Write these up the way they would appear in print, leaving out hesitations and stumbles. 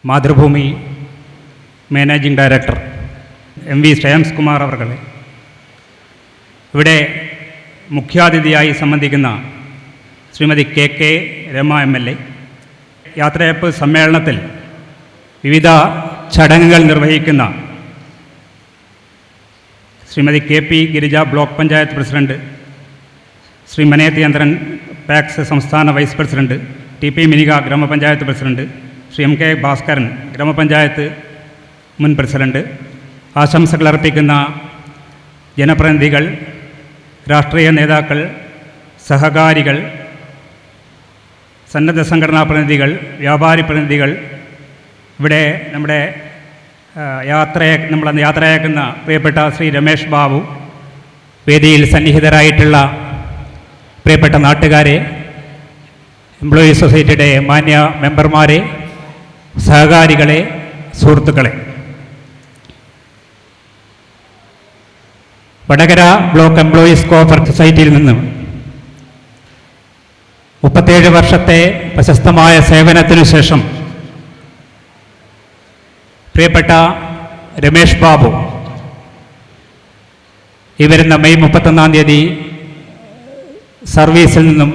Mathrubhumi managing director MV Shreyams Kumar അവർകളെ, ഇവിടെ മുഖ്യാതിഥിയായി സംബന്ധിക്കുന്ന ശ്രീമതി KK രമ MLA, യാത്രയയപ്പ് സമ്മേളനത്തിൽ വിവിധ ചടങ്ങുകൾ നിർവഹിക്കുന്ന Srimathi KP Girija block panchayat president, Shri Maneth Chandran PACS സംസ്ഥാന വൈസ് പ്രസിഡന്റ്, TP മിനിക ഗ്രാമപഞ്ചായത്ത് പ്രസിഡന്റ്, ശ്രീ MK ഭാസ്കരൻ ഗ്രാമപഞ്ചായത്ത് മുൻ പ്രസിഡന്റ്, ആശംസകൾ അർപ്പിക്കുന്ന ജനപ്രതിനിധികൾ, രാഷ്ട്രീയ നേതാക്കൾ, സഹകാരികൾ, സന്നദ്ധ സംഘടനാ പ്രതിനിധികൾ, വ്യാപാരി പ്രതിനിധികൾ, ഇവിടെ നമ്മളെ യാത്രയാക്കുന്ന പ്രിയപ്പെട്ട ശ്രീ രമേഷ് ബാബു, വേദിയിൽ സന്നിഹിതരായിട്ടുള്ള പ്രിയപ്പെട്ട നാട്ടുകാരെ, എംപ്ലോയീസ് സൊസൈറ്റിയുടെ മാന്യ മെമ്പർമാരെ, സഹകാരികളെ, സുഹൃത്തുക്കളെ, വടകര ബ്ലോക്ക് എംപ്ലോയീസ് കോഓപ്പറേറ്റീവ് സൊസൈറ്റിയിൽ നിന്നും 37 വർഷത്തെ പ്രശസ്തമായ സേവനത്തിനു ശേഷം പ്രിയപ്പെട്ട രമേഷ് ബാബു ഈ വരുന്ന മെയ് 31 തീയതി സർവീസിൽ നിന്നും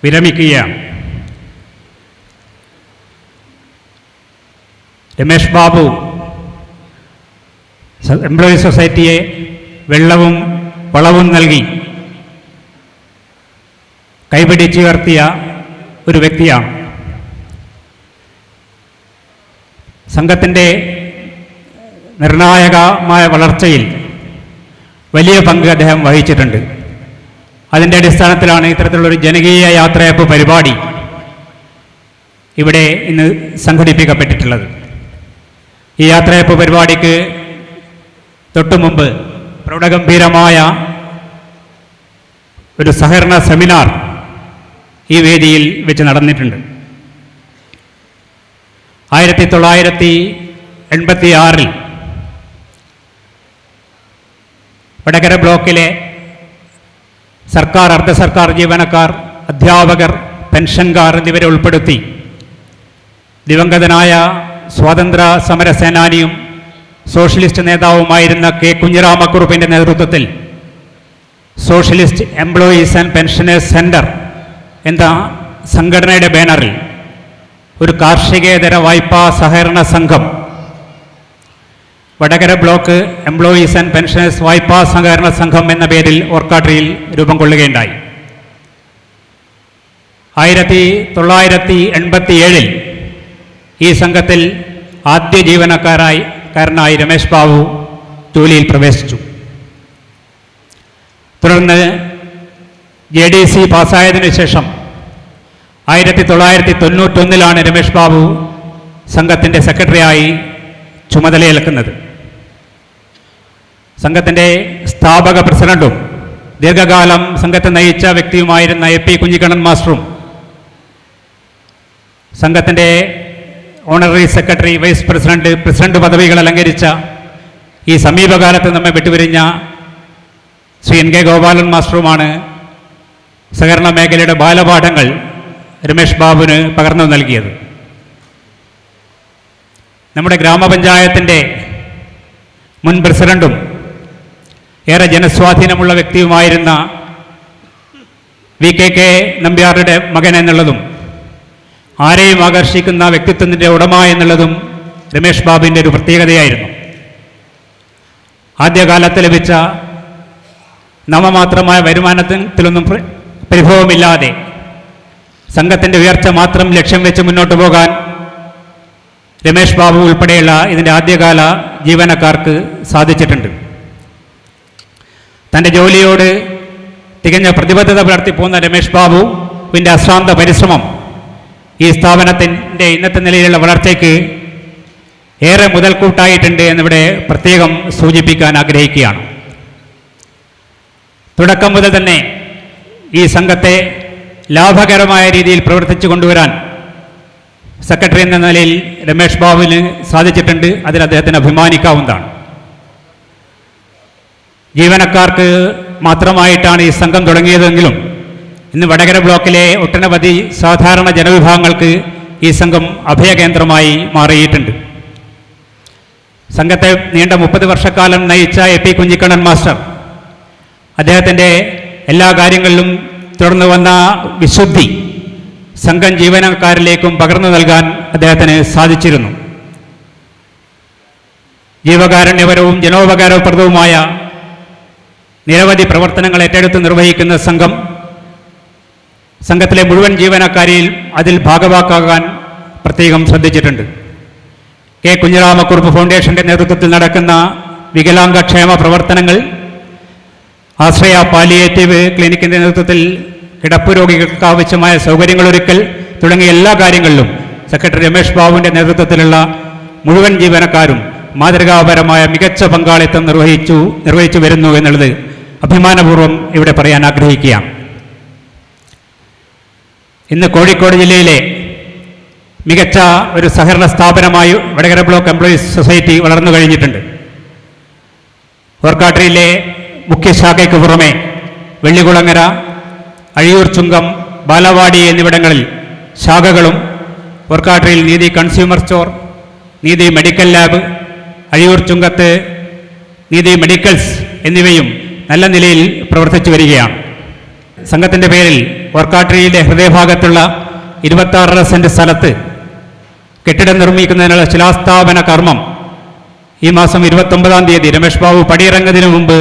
വിരമിക്കുകയാണ്. രമേഷ് ബാബു എംപ്ലോയീസ് സൊസൈറ്റിയെ വെള്ളവും വളവും നൽകി കൈപിടിച്ചുയർത്തിയ ഒരു വ്യക്തിയാണ്. സംഘത്തിൻ്റെ നിർണായകമായ വളർച്ചയിൽ വലിയ പങ്ക് അദ്ദേഹം വഹിച്ചിട്ടുണ്ട്. അതിൻ്റെ അടിസ്ഥാനത്തിലാണ് ഇത്തരത്തിലുള്ളൊരു ജനകീയ യാത്രയയപ്പ് പരിപാടി ഇവിടെ ഇന്ന് സംഘടിപ്പിക്കപ്പെട്ടിട്ടുള്ളത്. ഈ യാത്രയയപ്പ് പരിപാടിക്ക് തൊട്ടു മുമ്പ് പ്രൗഢഗംഭീരമായ ഒരു സഹകരണ സെമിനാർ ഈ വേദിയിൽ വെച്ച് നടന്നിട്ടുണ്ട്. 1986 വടകര ബ്ലോക്കിലെ സർക്കാർ, അർദ്ധ സർക്കാർ ജീവനക്കാർ, അധ്യാപകർ, പെൻഷൻകാർ എന്നിവരെ ഉൾപ്പെടുത്തി ദിവംഗതനായ സ്വാതന്ത്ര്യ സമര സേനാനിയും സോഷ്യലിസ്റ്റ് നേതാവുമായിരുന്ന K. കുഞ്ഞിരാമക്കുറുപ്പിൻ്റെ നേതൃത്വത്തിൽ socialist employees and pensioners centre എന്ന സംഘടനയുടെ ബാനറിൽ ഒരു കാർഷികേതര വായ്പാ സഹകരണ സംഘം Vadakara block employees and pensioners വായ്പാ സഹകരണ സംഘം എന്ന പേരിൽ ഓർക്കാട്രിയിൽ രൂപം കൊള്ളുകയുണ്ടായി. 1987 ഈ സംഘത്തിൽ ആദ്യ ജീവനക്കാരനായി രമേഷ് ബാബു ജോലിയിൽ പ്രവേശിച്ചു. തുടർന്ന് JDC പാസ്സായതിനു ശേഷം 1991 രമേഷ് ബാബു സംഘത്തിൻ്റെ സെക്രട്ടറിയായി ചുമതലയേൽക്കുന്നത്. സംഘത്തിൻ്റെ സ്ഥാപക പ്രസിഡന്റും ദീർഘകാലം സംഘത്തെ നയിച്ച വ്യക്തിയുമായിരുന്ന AP കുഞ്ഞിക്കണ്ണൻ മാസ്റ്ററും സംഘത്തിൻ്റെ ഓണററി സെക്രട്ടറി, വൈസ് പ്രസിഡന്റ് പദവികൾ അലങ്കരിച്ച ഈ സമീപകാലത്ത് നമ്മെ വിട്ടുപിരിഞ്ഞ ശ്രീ NK ഗോപാലൻ മാസ്റ്ററുമാണ് സഹകരണ മേഖലയുടെ ബാലപാഠങ്ങൾ രമേഷ് ബാബുവിന് പകർന്നു നൽകിയത്. നമ്മുടെ ഗ്രാമപഞ്ചായത്തിൻ്റെ മുൻ പ്രസിഡന്റും ഏറെ ജനസ്വാധീനമുള്ള വ്യക്തിയുമായിരുന്ന VKK നമ്പ്യാരുടെ മകൻ എന്നുള്ളതും ആരെയും ആകർഷിക്കുന്ന വ്യക്തിത്വത്തിൻ്റെ ഉടമ എന്നുള്ളതും രമേഷ് ബാബുവിൻ്റെ ഒരു പ്രത്യേകതയായിരുന്നു. ആദ്യകാലത്ത് ലഭിച്ച നാമമാത്രമായ വരുമാനത്തിലൊന്നും പരിഭവമില്ലാതെ സംഘത്തിൻ്റെ ഉയർച്ച മാത്രം ലക്ഷ്യം വെച്ച് മുന്നോട്ട് പോകാൻ രമേഷ് ബാബു ഉൾപ്പെടെയുള്ള ഇതിൻ്റെ ആദ്യകാല ജീവനക്കാർക്ക് സാധിച്ചിട്ടുണ്ട്. തൻ്റെ ജോലിയോട് തികഞ്ഞ പ്രതിബദ്ധത പുലർത്തിപ്പോകുന്ന രമേഷ് ബാബുവിൻ്റെ അശ്രാന്ത പരിശ്രമം ഈ സ്ഥാപനത്തിൻ്റെ ഇന്നത്തെ നിലയിലുള്ള വളർച്ചയ്ക്ക് ഏറെ മുതൽക്കൂട്ടായിട്ടുണ്ട് എന്നിവിടെ പ്രത്യേകം സൂചിപ്പിക്കാൻ ആഗ്രഹിക്കുകയാണ്. തുടക്കം മുതൽ തന്നെ ഈ സംഘത്തെ ലാഭകരമായ രീതിയിൽ പ്രവർത്തിച്ചു കൊണ്ടുവരാൻ സെക്രട്ടറി എന്ന നിലയിൽ രമേഷ് ബാബുവിന് സാധിച്ചിട്ടുണ്ട്. അതിൽ അദ്ദേഹത്തിന് അഭിമാനിക്കാവുന്നതാണ്. ജീവനക്കാർക്ക് മാത്രമായിട്ടാണ് ഈ സംഘം തുടങ്ങിയതെങ്കിലും ഇന്ന് വടകര ബ്ലോക്കിലെ ഒട്ടനവധി സാധാരണ ജനവിഭാഗങ്ങൾക്ക് ഈ സംഘം അഭയകേന്ദ്രമായി മാറിയിട്ടുണ്ട്. സംഘത്തെ നീണ്ട 30 വർഷക്കാലം നയിച്ച എ.പി. കുഞ്ഞിക്കണ്ണൻ മാസ്റ്റർ അദ്ദേഹത്തിൻ്റെ എല്ലാ കാര്യങ്ങളിലും തുടർന്നു വന്ന വിശുദ്ധി സംഘം ജീവനക്കാരിലേക്കും പകർന്നു നൽകാൻ അദ്ദേഹത്തിന് സാധിച്ചിരുന്നു. ജീവകാരുണ്യപരവും ജനോപകാരപ്രദവുമായ നിരവധി പ്രവർത്തനങ്ങൾ ഏറ്റെടുത്ത് നിർവഹിക്കുന്ന സംഘത്തിലെ മുഴുവൻ ജീവനക്കാരിൽ അതിൽ ഭാഗവാക്കാകാൻ പ്രത്യേകം ശ്രദ്ധിച്ചിട്ടുണ്ട്. കെ കുഞ്ഞിരാമക്കുറുപ്പ് ഫൗണ്ടേഷൻ്റെ നേതൃത്വത്തിൽ നടക്കുന്ന വികലാംഗ ക്ഷേമ പ്രവർത്തനങ്ങൾ, ആശ്രയ പാലിയേറ്റീവ് ക്ലിനിക്കിൻ്റെ നേതൃത്വത്തിൽ കിടപ്പ് രോഗികൾക്ക് ആവശ്യമായ സൗകര്യങ്ങളൊരുക്കൽ തുടങ്ങിയ എല്ലാ കാര്യങ്ങളിലും സെക്രട്ടറി രമേഷ് ബാബുവിൻ്റെ നേതൃത്വത്തിലുള്ള മുഴുവൻ ജീവനക്കാരും മാതൃകാപരമായ മികച്ച പങ്കാളിത്തം നിർവഹിച്ചു വരുന്നു എന്നുള്ളത് അഭിമാനപൂർവ്വം ഇവിടെ പറയാൻ ആഗ്രഹിക്കുകയാണ്. ഇന്ന് കോഴിക്കോട് ജില്ലയിലെ മികച്ച ഒരു സഹകരണ സ്ഥാപനമായി വടകര ബ്ലോക്ക് എംപ്ലോയീസ് സൊസൈറ്റി വളർന്നു കഴിഞ്ഞിട്ടുണ്ട്. ഓർക്കാട്ടിയിലെ മുഖ്യശാഖയ്ക്ക് പുറമെ വെള്ളികുളങ്ങര, അഴിയൂർ ചുങ്കം, ബാലവാടി എന്നിവിടങ്ങളിൽ ശാഖകളും, ഓർക്കാട്ടിയിൽ നീതി കൺസ്യൂമർ സ്റ്റോർ, നീതി മെഡിക്കൽ ലാബ്, അഴിയൂർ ചുങ്കത്ത് നീതി മെഡിക്കൽസ് എന്നിവയും നല്ല നിലയിൽ പ്രവർത്തിച്ചു വരികയാണ്. സംഘത്തിൻ്റെ പേരിൽ ഓർക്കാട്ടിരിയിലെ ഹൃദയഭാഗത്തുള്ള 26 സെന്റ് സ്ഥലത്ത് കെട്ടിടം നിർമ്മിക്കുന്നതിനുള്ള ശിലാസ്ഥാപന കർമ്മം ഈ മാസം 29-ാം തീയതി രമേഷ് ബാബു പടിയിറങ്ങുന്നതിന് മുമ്പ്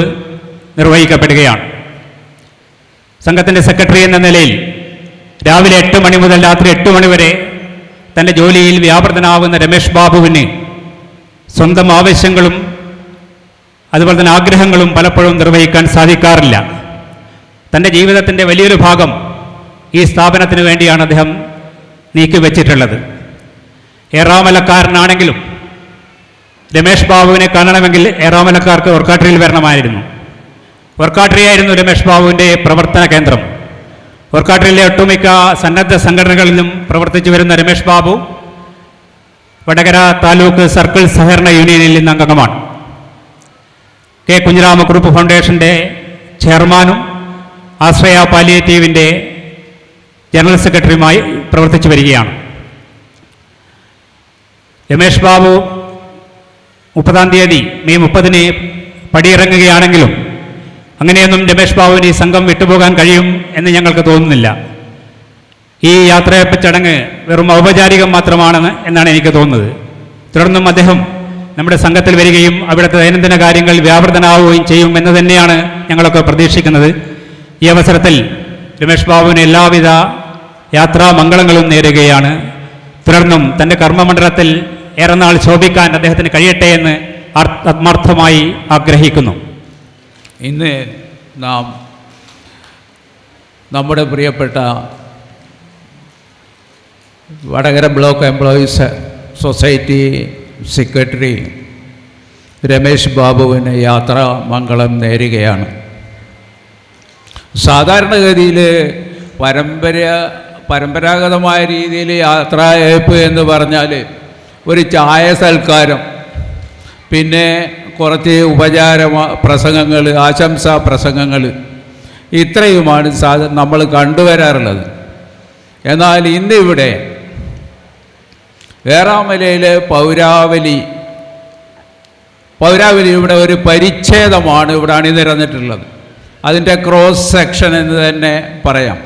നിർവഹിക്കപ്പെടുകയാണ്. സംഘത്തിൻ്റെ സെക്രട്ടറി എന്ന നിലയിൽ രാവിലെ 8 മണി മുതൽ രാത്രി 8 മണി വരെ തൻ്റെ ജോലിയിൽ വ്യാപൃതനാവുന്ന രമേഷ് ബാബുവിന് സ്വന്തം ആവശ്യങ്ങളും അതുപോലെ തന്നെ ആഗ്രഹങ്ങളും പലപ്പോഴും നിർവഹിക്കാൻ സാധിക്കാറില്ല. തൻ്റെ ജീവിതത്തിൻ്റെ വലിയൊരു ഭാഗം ഈ സ്ഥാപനത്തിന് വേണ്ടിയാണ് അദ്ദേഹം നീക്കിവെച്ചിട്ടുള്ളത്. ഏറാമലക്കാരനാണെങ്കിലും രമേഷ് ബാബുവിനെ കാണണമെങ്കിൽ ഏറാമലക്കാർക്ക് ഓർക്കാട്ടിരിയിൽ വരണമായിരുന്നു. ഓർക്കാട്ടിരിയായിരുന്നു രമേഷ് ബാബുവിൻ്റെ പ്രവർത്തന കേന്ദ്രം. ഓർക്കാട്ടിരിയിലെ ഒട്ടുമിക്ക സന്നദ്ധ സംഘടനകളിലും പ്രവർത്തിച്ചു വരുന്ന രമേഷ് ബാബു വടകര താലൂക്ക് സർക്കിൾ സഹകരണ യൂണിയനിൽ നിന്ന് അംഗമാണ്. കെ കുഞ്ഞിരാമക്കുറുപ്പ് ഫൗണ്ടേഷൻ്റെ ചെയർമാനും ആശ്രയ പാലിയേറ്റീവിൻ്റെ ജനറൽ സെക്രട്ടറിയുമായി പ്രവർത്തിച്ചു വരികയാണ്. രമേഷ് ബാബു 30-ാം തീയതി മെയ് 30-ന് പടിയിറങ്ങുകയാണെങ്കിലും അങ്ങനെയൊന്നും രമേഷ് ബാബുവിന് ഈ സംഘം വിട്ടുപോകാൻ കഴിയും എന്ന് ഞങ്ങൾക്ക് തോന്നുന്നില്ല. ഈ യാത്രയപ്പ് ചടങ്ങ് വെറും ഔപചാരികം മാത്രമാണെന്ന് എന്നാണ് എനിക്ക് തോന്നുന്നത്. തുടർന്നും അദ്ദേഹം നമ്മുടെ സംഘത്തിൽ വരികയും അവിടുത്തെ ദൈനംദിന കാര്യങ്ങൾ വ്യാപൃതനാവുകയും ചെയ്യും എന്ന് തന്നെയാണ് ഞങ്ങളൊക്കെ പ്രതീക്ഷിക്കുന്നത്. ഈ അവസരത്തിൽ രമേഷ് ബാബുവിന് എല്ലാവിധ യാത്രാമംഗളങ്ങളും നേരുകയാണ്. തുടർന്നും തൻ്റെ കർമ്മമണ്ഡലത്തിൽ ഏറെ നാൾ ശോഭിക്കാൻ അദ്ദേഹത്തിന് കഴിയട്ടെ എന്ന് ആത്മാർത്ഥമായി ആഗ്രഹിക്കുന്നു. ഇന്ന് നാം നമ്മുടെ പ്രിയപ്പെട്ട Vadakara block employees society secretary Ramesh ബാബുവിന് യാത്രാമംഗളം നേരുകയാണ്. സാധാരണഗതിയിൽ പരമ്പരാഗതമായ രീതിയിൽ യാത്രായയപ്പ് എന്ന് പറഞ്ഞാൽ ഒരു ചായ സൽക്കാരം, പിന്നെ കുറച്ച് ഉപചാര പ്രസംഗങ്ങൾ, ആശംസാ പ്രസംഗങ്ങൾ, ഇത്രയുമാണ് നമ്മൾ കണ്ടുവരാറുള്ളത്. എന്നാൽ ഇന്നിവിടെ ഏറാമലയിലെ പൗരാവലിയുടെ ഒരു പരിച്ഛേദമാണ് ഇവിടെ അണിനിരന്നിട്ടുള്ളത്. അതിൻ്റെ ക്രോസ് സെക്ഷൻ എന്ന് തന്നെ പറയാം.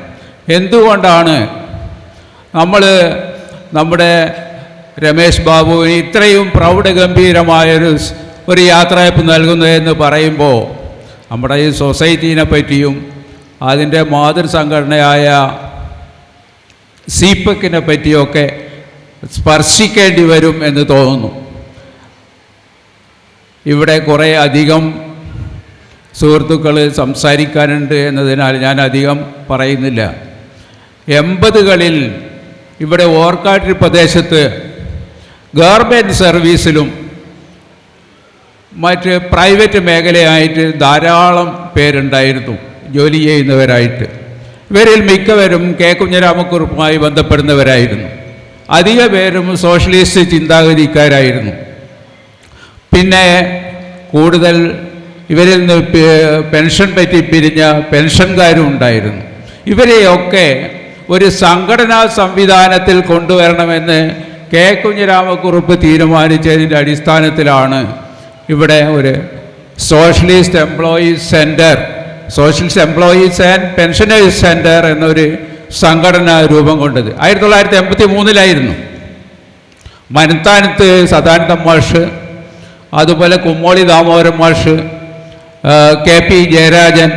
എന്തുകൊണ്ടാണ് നമ്മുടെ രമേഷ് ബാബുവിന് ഇത്രയും പ്രൗഢഗംഭീരമായൊരു യാത്രയപ്പ് നൽകുന്നതെന്ന് പറയുമ്പോൾ നമ്മുടെ ഈ സൊസൈറ്റീനെ പറ്റിയും അതിൻ്റെ മാതൃസംഘടനയായ സീപെക്കിനെ പറ്റിയൊക്കെ സ്പർശിക്കേണ്ടി വരും എന്ന് തോന്നുന്നു. ഇവിടെ കുറേ അധികം സുഹൃത്തുക്കൾ സംസാരിക്കാനുണ്ട് എന്നതിനാൽ ഞാൻ അധികം പറയുന്നില്ല. 80കളിൽ ഇവിടെ ഓർക്കാട്ടിരി പ്രദേശത്ത് ഗവൺമെൻറ് സർവീസിലും മറ്റ് പ്രൈവറ്റ് മേഖലയായിട്ട് ധാരാളം പേരുണ്ടായിരുന്നു ജോലി ചെയ്യുന്നവരായിട്ട്. ഇവരിൽ മിക്കവരും കെ കുഞ്ഞിരാമക്കുറുപ്പുമായി ബന്ധപ്പെടുന്നവരായിരുന്നു. അധിക പേരും സോഷ്യലിസ്റ്റ് ചിന്താഗതിക്കാരായിരുന്നു. പിന്നെ കൂടുതൽ ഇവരിൽ നിന്ന് പെൻഷൻ പറ്റി പിരിഞ്ഞ പെൻഷൻകാരും ഉണ്ടായിരുന്നു. ഇവരെയൊക്കെ ഒരു സംഘടനാ സംവിധാനത്തിൽ കൊണ്ടുവരണമെന്ന് കെ കുഞ്ഞിരാമക്കുറുപ്പ് തീരുമാനിച്ചതിൻ്റെ അടിസ്ഥാനത്തിലാണ് ഇവിടെ ഒരു socialist employees centre, socialist employees and pensioners centre എന്നൊരു സംഘടന രൂപം കൊണ്ടത്. 1983 മനത്താനത്ത് സദാനന്ദം മാഷ്, അതുപോലെ കുമ്മോളി ദാമോദരൻ മാഷ്, KP ജയരാജൻ,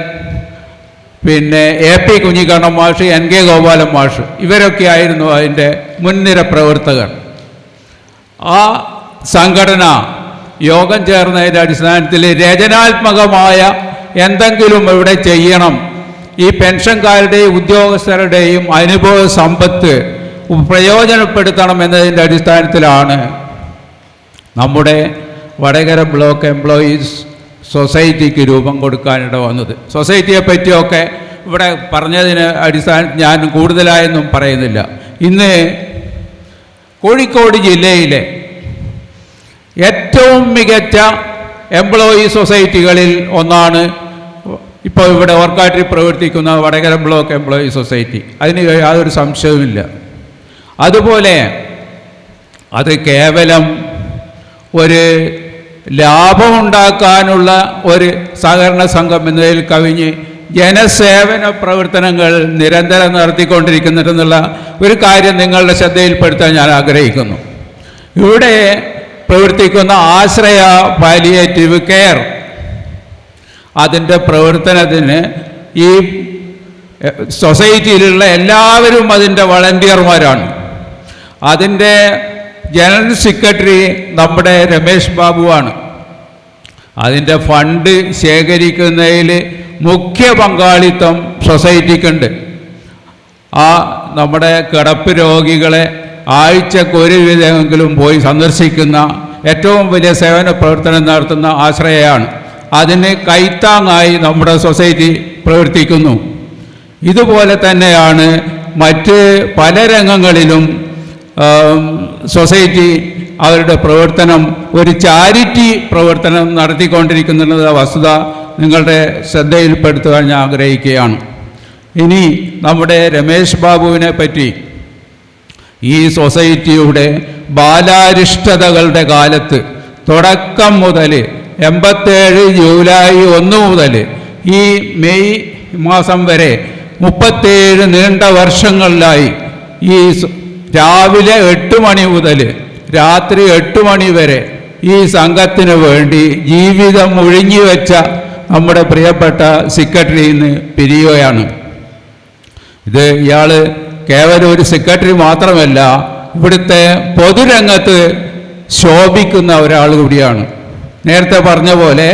പിന്നെ AP കുഞ്ഞിക്കണ്ണൻ മാഷ്, NK ഗോപാലൻ മാഷ്, ഇവരൊക്കെ ആയിരുന്നു അതിൻ്റെ മുൻനിര പ്രവർത്തകർ. ആ സംഘടന യോഗം ചേർന്നതിൻ്റെ അടിസ്ഥാനത്തിൽ രചനാത്മകമായ എന്തെങ്കിലും ഇവിടെ ചെയ്യണം, ഈ പെൻഷൻകാരുടെയും ഉദ്യോഗസ്ഥരുടെയും അനുഭവ സമ്പത്ത് പ്രയോജനപ്പെടുത്തണം എന്നതിൻ്റെ അടിസ്ഥാനത്തിലാണ് നമ്മുടെ വടകര ബ്ലോക്ക് എംപ്ലോയീസ് സൊസൈറ്റിക്ക് രൂപം കൊടുക്കാനിട വന്നത്. സൊസൈറ്റിയെ പറ്റിയൊക്കെ ഇവിടെ പറഞ്ഞതിന് അടിസ്ഥാനത്തിൽ ഞാൻ കൂടുതലായൊന്നും പറയുന്നില്ല. ഇന്ന് കോഴിക്കോട് ജില്ലയിലെ ഏറ്റവും മികച്ച എംപ്ലോയി സൊസൈറ്റികളിൽ ഒന്നാണ് ഇപ്പോൾ ഇവിടെ ഓർക്കാട്ടിൽ പ്രവർത്തിക്കുന്ന വടകര ബ്ലോക്ക് എംപ്ലോയി സൊസൈറ്റി. അതിന് യാതൊരു സംശയവുമില്ല. അതുപോലെ അത് കേവലം ഒരു ലാഭമുണ്ടാക്കാനുള്ള ഒരു സഹകരണ സംഘം എന്നതിൽ കവിഞ്ഞ് ജനസേവന പ്രവർത്തനങ്ങൾ നിരന്തരം നടത്തിക്കൊണ്ടിരിക്കുന്നുണ്ടെന്നുള്ള ഒരു കാര്യം നിങ്ങളുടെ ശ്രദ്ധയിൽപ്പെടുത്താൻ ഞാൻ ആഗ്രഹിക്കുന്നു. ഇവിടെ പ്രവർത്തിക്കുന്ന ആശ്രയ പാലിയേറ്റീവ് കെയർ, അതിൻ്റെ പ്രവർത്തനത്തിന് ഈ സൊസൈറ്റിയിലുള്ള എല്ലാവരും അതിൻ്റെ വളണ്ടിയർമാരാണ്. അതിൻ്റെ ജനറൽ സെക്രട്ടറി നമ്മുടെ രമേശ് ബാബുവാണ്. അതിൻ്റെ ഫണ്ട് ശേഖരിക്കുന്നതിൽ മുഖ്യ പങ്കാളിത്തം സൊസൈറ്റിക്കുണ്ട്. ആ നമ്മുടെ കിടപ്പ് രോഗികളെ ആഴ്ചക്ക് ഒരു വിധമെങ്കിലും പോയി സന്ദർശിക്കുന്ന ഏറ്റവും വലിയ സേവന പ്രവർത്തനം നടത്തുന്ന ആശ്രയയാണ്. അതിന് കൈത്താങ്ങായി നമ്മുടെ സൊസൈറ്റി പ്രവർത്തിക്കുന്നു. ഇതുപോലെ തന്നെയാണ് മറ്റ് പല രംഗങ്ങളിലും സൊസൈറ്റി അവരുടെ പ്രവർത്തനം ഒരു ചാരിറ്റി പ്രവർത്തനം നടത്തിക്കൊണ്ടിരിക്കുന്നുള്ള വസ്തുത നിങ്ങളുടെ ശ്രദ്ധയിൽപ്പെടുത്തുവാൻ ഞാൻ ആഗ്രഹിക്കുകയാണ്. ഇനി നമ്മുടെ രമേശ് ബാബുവിനെ പറ്റി, ഈ സൊസൈറ്റിയുടെ ബാലാരിഷ്ടതകളുടെ കാലത്ത് തുടക്കം മുതൽ 87 ജൂലൈ 1 മുതൽ ഈ മെയ് മാസം വരെ 37 നീണ്ട വർഷങ്ങളിലായി ഈ രാവിലെ 8 മണി മുതൽ രാത്രി 8 മണി വരെ ഈ സംഘത്തിന് വേണ്ടി ജീവിതം ഒഴിഞ്ഞുവെച്ച നമ്മുടെ പ്രിയപ്പെട്ട സെക്രട്ടറി ഇന്ന് പിരിയുകയാണ്. ഇയാൾ കേവലം ഒരു സെക്രട്ടറി മാത്രമല്ല, ഇവിടുത്തെ പൊതുരംഗത്ത് ശോഭിക്കുന്ന ഒരാൾ കൂടിയാണ്. നേരത്തെ പറഞ്ഞ പോലെ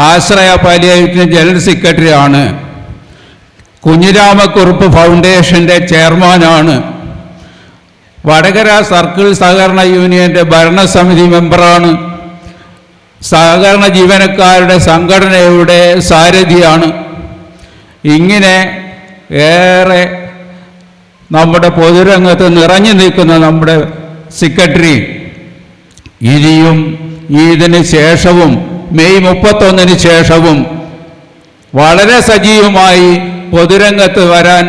ആശ്രയ പാലിയേറ്റീവ് ജനറൽ സെക്രട്ടറി ആണ്. കുഞ്ഞിരാമക്കുറുപ്പ് ഫൗണ്ടേഷൻ്റെ ചെയർമാനാണ്. വടകര സർക്കിൾ സഹകരണ യൂണിയൻ്റെ ഭരണസമിതി മെമ്പറാണ്. സഹകരണ ജീവനക്കാരുടെ സംഘടനയുടെ സാരഥിയാണ്. ഇങ്ങനെ ഏറെ നമ്മുടെ പൊതുരംഗത്ത് നിറഞ്ഞു നിൽക്കുന്ന നമ്മുടെ സെക്രട്ടറി ഇനിയും ഇതിന് ശേഷവും മെയ് 31 ശേഷവും വളരെ സജീവമായി പൊതുരംഗത്ത് വരാൻ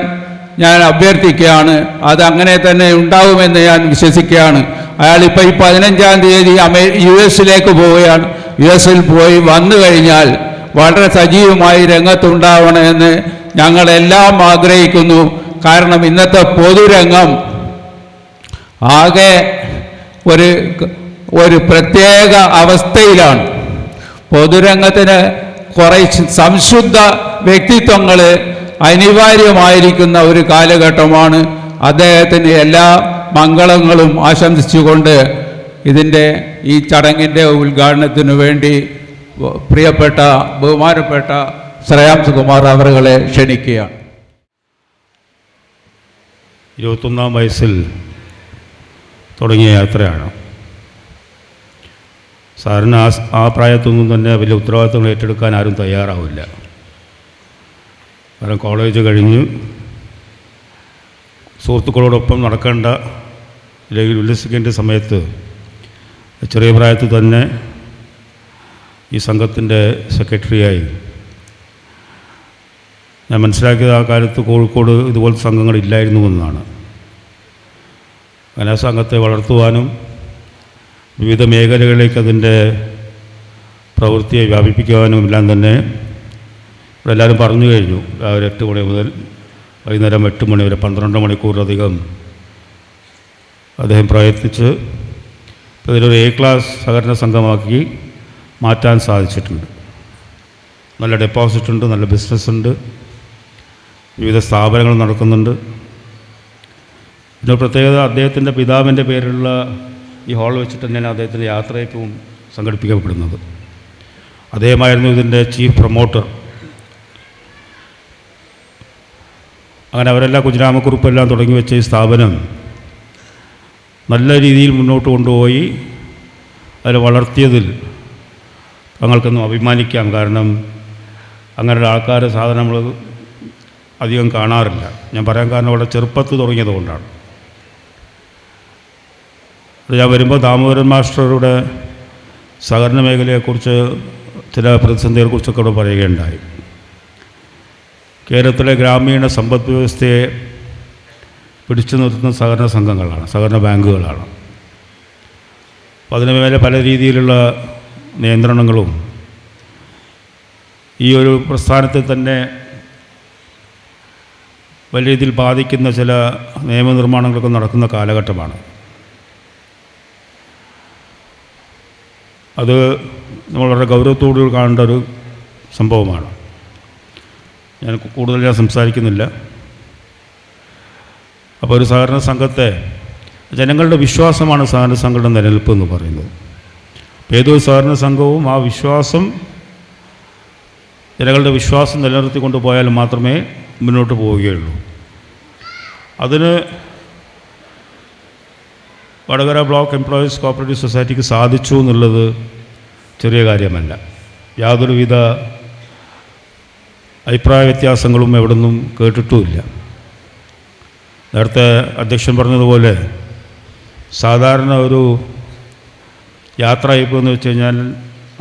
ഞാൻ അഭ്യർത്ഥിക്കുകയാണ്. അതങ്ങനെ തന്നെ ഉണ്ടാവുമെന്ന് ഞാൻ വിശ്വസിക്കുകയാണ്. അയാളിപ്പോൾ ഈ 15-ാം തീയതി US-ലേക്ക് പോവുകയാണ്. US-ൽ പോയി വന്നു കഴിഞ്ഞാൽ വളരെ സജീവമായി രംഗത്തുണ്ടാവണമെന്ന് ഞങ്ങളെല്ലാം ആഗ്രഹിക്കുന്നു. കാരണം ഇന്നത്തെ പൊതുരംഗം ആകെ ഒരു പ്രത്യേക അവസ്ഥയിലാണ്. പൊതുരംഗത്തിന് കുറേ സംശുദ്ധ വ്യക്തിത്വങ്ങൾ അനിവാര്യമായിരിക്കുന്ന ഒരു കാലഘട്ടമാണ്. അദ്ദേഹത്തിന് എല്ലാ മംഗളങ്ങളും ആശംസിച്ചുകൊണ്ട് ഈ ചടങ്ങിൻ്റെ ഉദ്ഘാടനത്തിനു വേണ്ടി പ്രിയപ്പെട്ട ബഹുമാനപ്പെട്ട ശ്രേയാംസ് കുമാർ അവരുകളെ ക്ഷണിക്കുകയാണ്. 21-ാം വയസ്സിൽ തുടങ്ങിയ യാത്രയാണ്. സാറിന് ആ പ്രായത്തൊന്നും തന്നെ വലിയ ഉത്തരവാദിത്തങ്ങൾ ഏറ്റെടുക്കാൻ ആരും തയ്യാറാവില്ല. കാരണം കോളേജ് കഴിഞ്ഞ് സുഹൃത്തുക്കളോടൊപ്പം നടക്കേണ്ട അല്ലെങ്കിൽ ഉല്ലസിക്കേണ്ട സമയത്ത് ചെറിയ പ്രായത്തിൽ തന്നെ ഈ സംഘത്തിൻ്റെ സെക്രട്ടറിയായി ഞാൻ മനസ്സിലാക്കിയത് ആ കാലത്ത് കോഴിക്കോട് ഇതുപോലത്തെ സംഘങ്ങളില്ലായിരുന്നു എന്നാണ്. അങ്ങനെ ആ സംഘത്തെ വളർത്തുവാനും വിവിധ മേഖലകളിലേക്ക് അതിൻ്റെ പ്രവൃത്തിയെ വ്യാപിപ്പിക്കുവാനും എല്ലാം തന്നെ ഇവിടെ എല്ലാവരും പറഞ്ഞു കഴിഞ്ഞു. രാവിലെ 8 മണി മുതൽ വൈകുന്നേരം 8 മണി വരെ 12 മണിക്കൂറിലധികം അദ്ദേഹം പ്രയത്നിച്ച് ഇതിലൊരു A ക്ലാസ് സഹകരണ സംഘമാക്കി മാറ്റാൻ സാധിച്ചിട്ടുണ്ട്. നല്ല ഡെപ്പോസിറ്റ് ഉണ്ട്, നല്ല ബിസിനസ്സുണ്ട്, വിവിധ സ്ഥാപനങ്ങൾ നടക്കുന്നുണ്ട്. പിന്നെ പ്രത്യേകത അദ്ദേഹത്തിൻ്റെ പിതാവിൻ്റെ പേരിലുള്ള ഈ ഹാൾ വെച്ചിട്ട് തന്നെയാണ് അദ്ദേഹത്തിൻ്റെ യാത്രയപ്പവും സംഘടിപ്പിക്കപ്പെടുന്നത്. അദ്ദേഹമായിരുന്നു ഇതിൻ്റെ ചീഫ് പ്രൊമോട്ടർ. അങ്ങനെ അവരെല്ലാം കുഞ്ഞിരാമക്കുറുപ്പെല്ലാം തുടങ്ങി വെച്ച ഈ സ്ഥാപനം നല്ല രീതിയിൽ മുന്നോട്ട് കൊണ്ടുപോയി അതിൽ വളർത്തിയതിൽ തങ്ങൾക്കൊന്നും അഭിമാനിക്കാം. കാരണം അങ്ങനെയുള്ള ആൾക്കാരെ സാധാരണ നമ്മൾ അധികം കാണാറില്ല. ഞാൻ പറയാൻ കാരണം വളരെ ചെറുപ്പത്തിൽ തുടങ്ങിയതുകൊണ്ടാണ്. ഞാൻ വരുമ്പോൾ ദാമോദരൻ മാസ്റ്ററുടെ സഹകരണ മേഖലയെക്കുറിച്ച് ചില പ്രതിസന്ധികളെക്കുറിച്ചൊക്കെ ഇവിടെ പറയുകയുണ്ടായി. കേരളത്തിലെ ഗ്രാമീണ സമ്പദ് വ്യവസ്ഥയെ പിടിച്ചു നിർത്തുന്ന സഹകരണ സംഘങ്ങളാണ്, സഹകരണ ബാങ്കുകളാണ്. അപ്പോൾ അതിന് മേലെ പല രീതിയിലുള്ള നിയന്ത്രണങ്ങളും ഈ ഒരു പ്രസ്ഥാനത്തെ തന്നെ വലിയ രീതിയിൽ ബാധിക്കുന്ന ചില നിയമനിർമ്മാണങ്ങളൊക്കെ നടക്കുന്ന കാലഘട്ടമാണ്. അത് നമ്മൾ വളരെ ഗൗരവത്തോടു കാണേണ്ട ഒരു സംഭവമാണ്. ഞാൻ കൂടുതൽ സംസാരിക്കുന്നില്ല. അപ്പോൾ ഒരു സഹകരണ സംഘത്തെ ജനങ്ങളുടെ വിശ്വാസമാണ് സഹകരണ സംഘങ്ങളുടെ നിലനിൽപ്പ് എന്ന് പറയുന്നത്. ഏതൊരു സഹകരണ സംഘവും ആ വിശ്വാസം, ജനങ്ങളുടെ വിശ്വാസം നിലനിർത്തിക്കൊണ്ട് പോയാൽ മാത്രമേ മുന്നോട്ട് പോവുകയുള്ളൂ. അതിന് വടകര ബ്ലോക്ക് എംപ്ലോയീസ് കോപ്പറേറ്റീവ് സൊസൈറ്റിക്ക് സാധിച്ചു എന്നുള്ളത് ചെറിയ കാര്യമല്ല. യാതൊരുവിധ അഭിപ്രായ വ്യത്യാസങ്ങളും എവിടെ നിന്നും കേട്ടിട്ടുമില്ല. നേരത്തെ അധ്യക്ഷൻ പറഞ്ഞതുപോലെ സാധാരണ ഒരു യാത്രയപ്പ് എന്ന് വെച്ച് കഴിഞ്ഞാൽ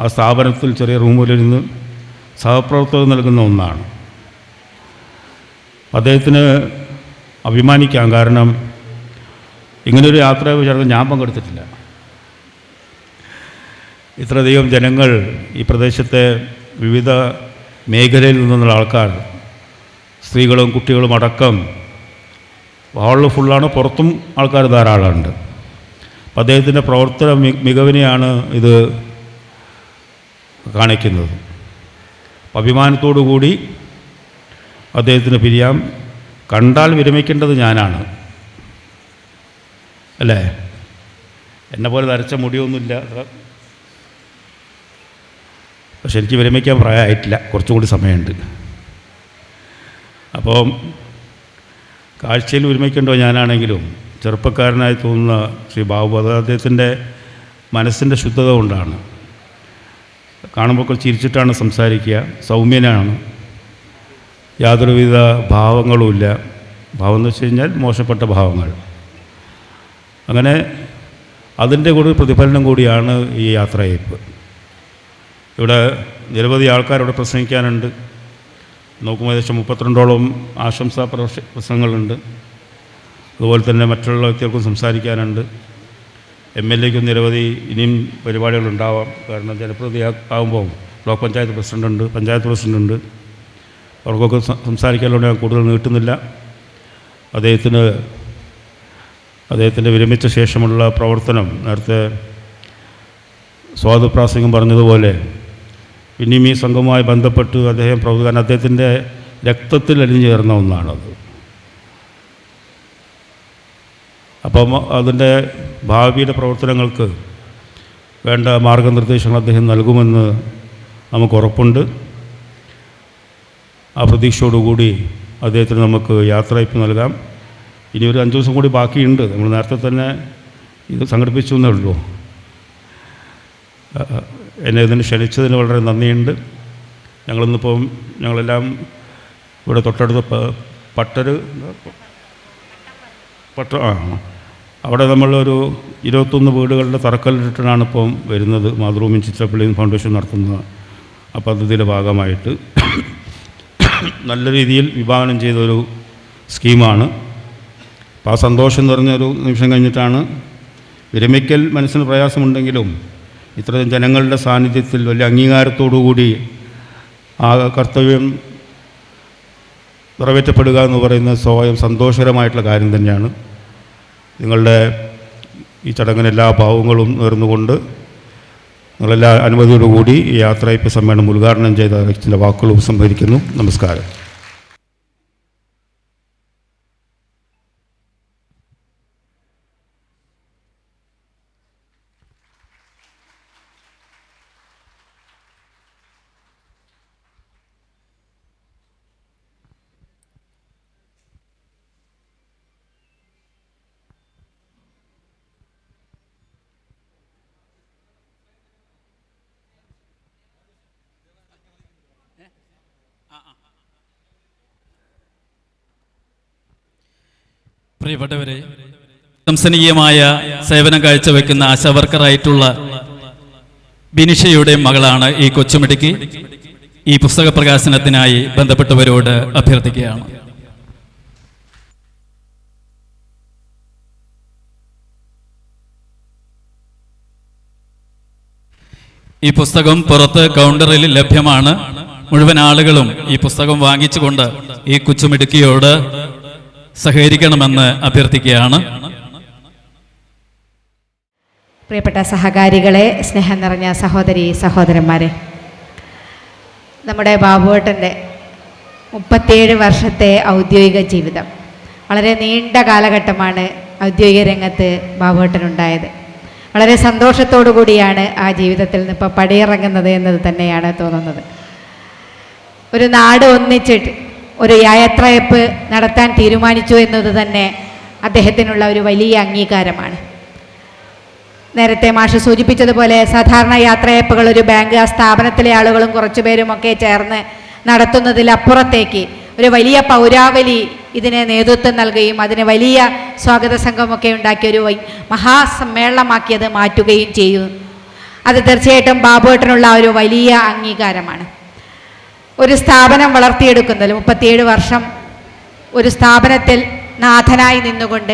ആ സ്ഥാപനത്തിൽ ചെറിയ റൂമിലിരുന്ന് സഹപ്രവർത്തകർ നൽകുന്ന ഒന്നാണ്. അദ്ദേഹത്തിന് അഭിമാനിക്കാം. കാരണം ഇങ്ങനൊരു യാത്രയപ്പ് ചേർന്ന് ഞാൻ പങ്കെടുത്തിട്ടില്ല. ഇത്രയധികം ജനങ്ങൾ ഈ പ്രദേശത്തെ വിവിധ മേഖലയിൽ നിന്നുള്ള ആൾക്കാർ, സ്ത്രീകളും കുട്ടികളും അടക്കം, ഹാളിൽ ഫുള്ളാണ്, പുറത്തും ആൾക്കാർ ധാരാളമുണ്ട്. അപ്പം അദ്ദേഹത്തിൻ്റെ പ്രവർത്തന മികവിനെയാണ് ഇത് കാണിക്കുന്നത്. അഭിമാനത്തോടു കൂടി അദ്ദേഹത്തിന് പിരിയാം. കണ്ടാൽ വിരമിക്കേണ്ടത് ഞാനാണ്, അല്ലേ? എന്നെ പോലെ നരച്ച മുടിയൊന്നുമില്ല. പക്ഷെ എനിക്ക് വിരമിക്കാൻ പ്രായമായിട്ടില്ല, കുറച്ചും കൂടി സമയമുണ്ട്. അപ്പം കാഴ്ചയിൽ വിരമിക്കേണ്ടോ ഞാനാണെങ്കിലും ചെറുപ്പക്കാരനായി തോന്നുന്ന ശ്രീ ബാബു, അത് അദ്ദേഹത്തിൻ്റെ മനസ്സിൻ്റെ ശുദ്ധത കൊണ്ടാണ്. കാണുമ്പോൾ ചിരിച്ചിട്ടാണ് സംസാരിക്കുക, സൗമ്യനാണ്, യാതൊരുവിധ ഭാവങ്ങളുമില്ല. ഭാവം എന്ന് വെച്ച് കഴിഞ്ഞാൽ മോശപ്പെട്ട ഭാവങ്ങൾ. അങ്ങനെ അതിൻ്റെ കൂടി പ്രതിഫലനം കൂടിയാണ് ഈ യാത്രയയപ്പ്. ഇവിടെ നിരവധി ആൾക്കാരിവിടെ പ്രസംഗിക്കാനുണ്ട്. നോക്കുമ്പോൾ ഏകദേശം 32ഓളം ആശംസാ പ്രസംഗങ്ങളുണ്ട്. അതുപോലെ തന്നെ മറ്റുള്ള വ്യക്തികൾക്കും സംസാരിക്കാനുണ്ട്. MLAക്കും നിരവധി ഇനിയും പരിപാടികളുണ്ടാവാം. കാരണം ജനപ്രതിനിധി ആകുമ്പോൾ ബ്ലോക്ക് പഞ്ചായത്ത് പ്രസിഡൻ്റുണ്ട്, പഞ്ചായത്ത് പ്രസിഡൻ്റുണ്ട്. അവർക്കൊക്കെ സംസാരിക്കാനുള്ളത് ഞാൻ കൂടുതൽ നീട്ടുന്നില്ല. അദ്ദേഹത്തിൻ്റെ വിരമിച്ച ശേഷമുള്ള പ്രവർത്തനം, നേരത്തെ സ്വാതപ്രാസംഗം പറഞ്ഞതുപോലെ ഇനിയും ഈ സംഘവുമായി ബന്ധപ്പെട്ട് അദ്ദേഹം പ്രവർത്തിക്കാൻ അദ്ദേഹത്തിൻ്റെ രക്തത്തിൽ അലിഞ്ഞു ചേർന്ന ഒന്നാണത്. അപ്പം അതിൻ്റെ ഭാവിയുടെ പ്രവർത്തനങ്ങൾക്ക് വേണ്ട മാർഗനിർദ്ദേശങ്ങൾ അദ്ദേഹം നൽകുമെന്ന് നമുക്ക് ഉറപ്പുണ്ട്. ആ പ്രതീക്ഷയോടുകൂടി അദ്ദേഹത്തിന് നമുക്ക് യാത്രയപ്പ് നൽകാം. ഇനി ഒരു 5 ദിവസം കൂടി ബാക്കിയുണ്ട്. നമ്മൾ നേരത്തെ തന്നെ ഇത് സംഘടിപ്പിച്ചു എന്നേ ഉള്ളൂ. എന്നെ ഇതിന് ക്ഷണിച്ചതിന് വളരെ നന്ദിയുണ്ട്. ഞങ്ങളെല്ലാം ഇവിടെ തൊട്ടടുത്ത് അവിടെ നമ്മളൊരു 21 വീടുകളുടെ തറക്കല്ലിട്ടിട്ടാണ് ഇപ്പം വരുന്നത്. മാതൃഭൂമി ചിത്രപ്പള്ളിയും ഫൗണ്ടേഷൻ നടത്തുന്ന ആ പദ്ധതിയുടെ ഭാഗമായിട്ട് നല്ല രീതിയിൽ വിഭാവനം ചെയ്തൊരു സ്കീമാണ്. അപ്പോൾ ആ സന്തോഷം നിറഞ്ഞൊരു നിമിഷം കഴിഞ്ഞിട്ടാണ് വിരമിക്കൽ മനസ്സിന് പ്രയാസമുണ്ടെങ്കിലും ഇത്രയും ജനങ്ങളുടെ സാന്നിധ്യത്തിൽ വലിയ അംഗീകാരത്തോടുകൂടി ആ കർത്തവ്യം നിറവേറ്റപ്പെടുക എന്ന് പറയുന്നത് സ്വയം സന്തോഷകരമായിട്ടുള്ള കാര്യം തന്നെയാണ്. നിങ്ങളുടെ ഈ ചടങ്ങിന് എല്ലാ ഭാവങ്ങളും നേർന്നുകൊണ്ട് നിങ്ങളെല്ലാ അനുമതിയോടുകൂടി ഈ യാത്രയപ്പ് സമ്മേളനം ഉദ്ഘാടനം ചെയ്ത ചില വാക്കുകൾ ഉപസംഹരിക്കുന്നു. നമസ്കാരം. പ്രിയപ്പെട്ടവരെ, പ്രശംസനീയമായ സേവനം കാഴ്ചവെക്കുന്ന ആശാവർക്കറായിട്ടുള്ള ബിനിഷയുടെ മകളാണ് ഈ കൊച്ചുമിടുക്കി. ഈ പുസ്തക പ്രകാശനത്തിനായി ബന്ധപ്പെട്ടവരോട് അഭ്യർത്ഥിക്കുകയാണ്. ഈ പുസ്തകം പുറത്ത് കൗണ്ടറിൽ ലഭ്യമാണ്. മുഴുവൻ ആളുകളും ഈ പുസ്തകം വാങ്ങിച്ചുകൊണ്ട് ഈ കൊച്ചുമിടുക്കിയോട് സഹകരിക്കണമെന്ന് അഭ്യർത്ഥിക്കുകയാണ്. പ്രിയപ്പെട്ട സഹകാരികളെ, സ്നേഹം നിറഞ്ഞ സഹോദരി സഹോദരന്മാരെ, നമ്മുടെ ബാബുവേട്ടൻ്റെ 37 വർഷത്തെ ഔദ്യോഗിക ജീവിതം, വളരെ നീണ്ട കാലഘട്ടമാണ് ഔദ്യോഗിക രംഗത്ത് ബാബുവേട്ടനുണ്ടായത്. വളരെ സന്തോഷത്തോടു കൂടിയാണ് ആ ജീവിതത്തിൽ നിന്ന് ഇപ്പോൾ പടിയിറങ്ങുന്നത് എന്നത് തന്നെയാണ് തോന്നുന്നത്. ഒരു നാട് ഒന്നിച്ചിട്ട് ഒരു യാത്രയപ്പ് നടത്താൻ തീരുമാനിച്ചു എന്നത് തന്നെ അദ്ദേഹത്തിനുള്ള ഒരു വലിയ അംഗീകാരമാണ്. നേരത്തെ മാഷ് സൂചിപ്പിച്ചതുപോലെ സാധാരണ യാത്രയപ്പുകൾ ഒരു ബാങ്ക് ആ സ്ഥാപനത്തിലെ ആളുകളും കുറച്ചുപേരുമൊക്കെ ചേർന്ന് നടത്തുന്നതിലപ്പുറത്തേക്ക് ഒരു വലിയ പൗരാവലി ഇതിന് നേതൃത്വം നൽകുകയും അതിന് വലിയ സ്വാഗത സംഘമൊക്കെ ഉണ്ടാക്കി ഒരു മഹാസമ്മേളനമാക്കിയത് മാറ്റുകയും ചെയ്തു. അത് തീർച്ചയായിട്ടും ബാബുവേട്ടനുള്ള ഒരു വലിയ അംഗീകാരമാണ്. ഒരു സ്ഥാപനം വളർത്തിയെടുക്കുന്നതിൽ 37 വർഷം ഒരു സ്ഥാപനത്തിൽ നാഥനായി നിന്നുകൊണ്ട്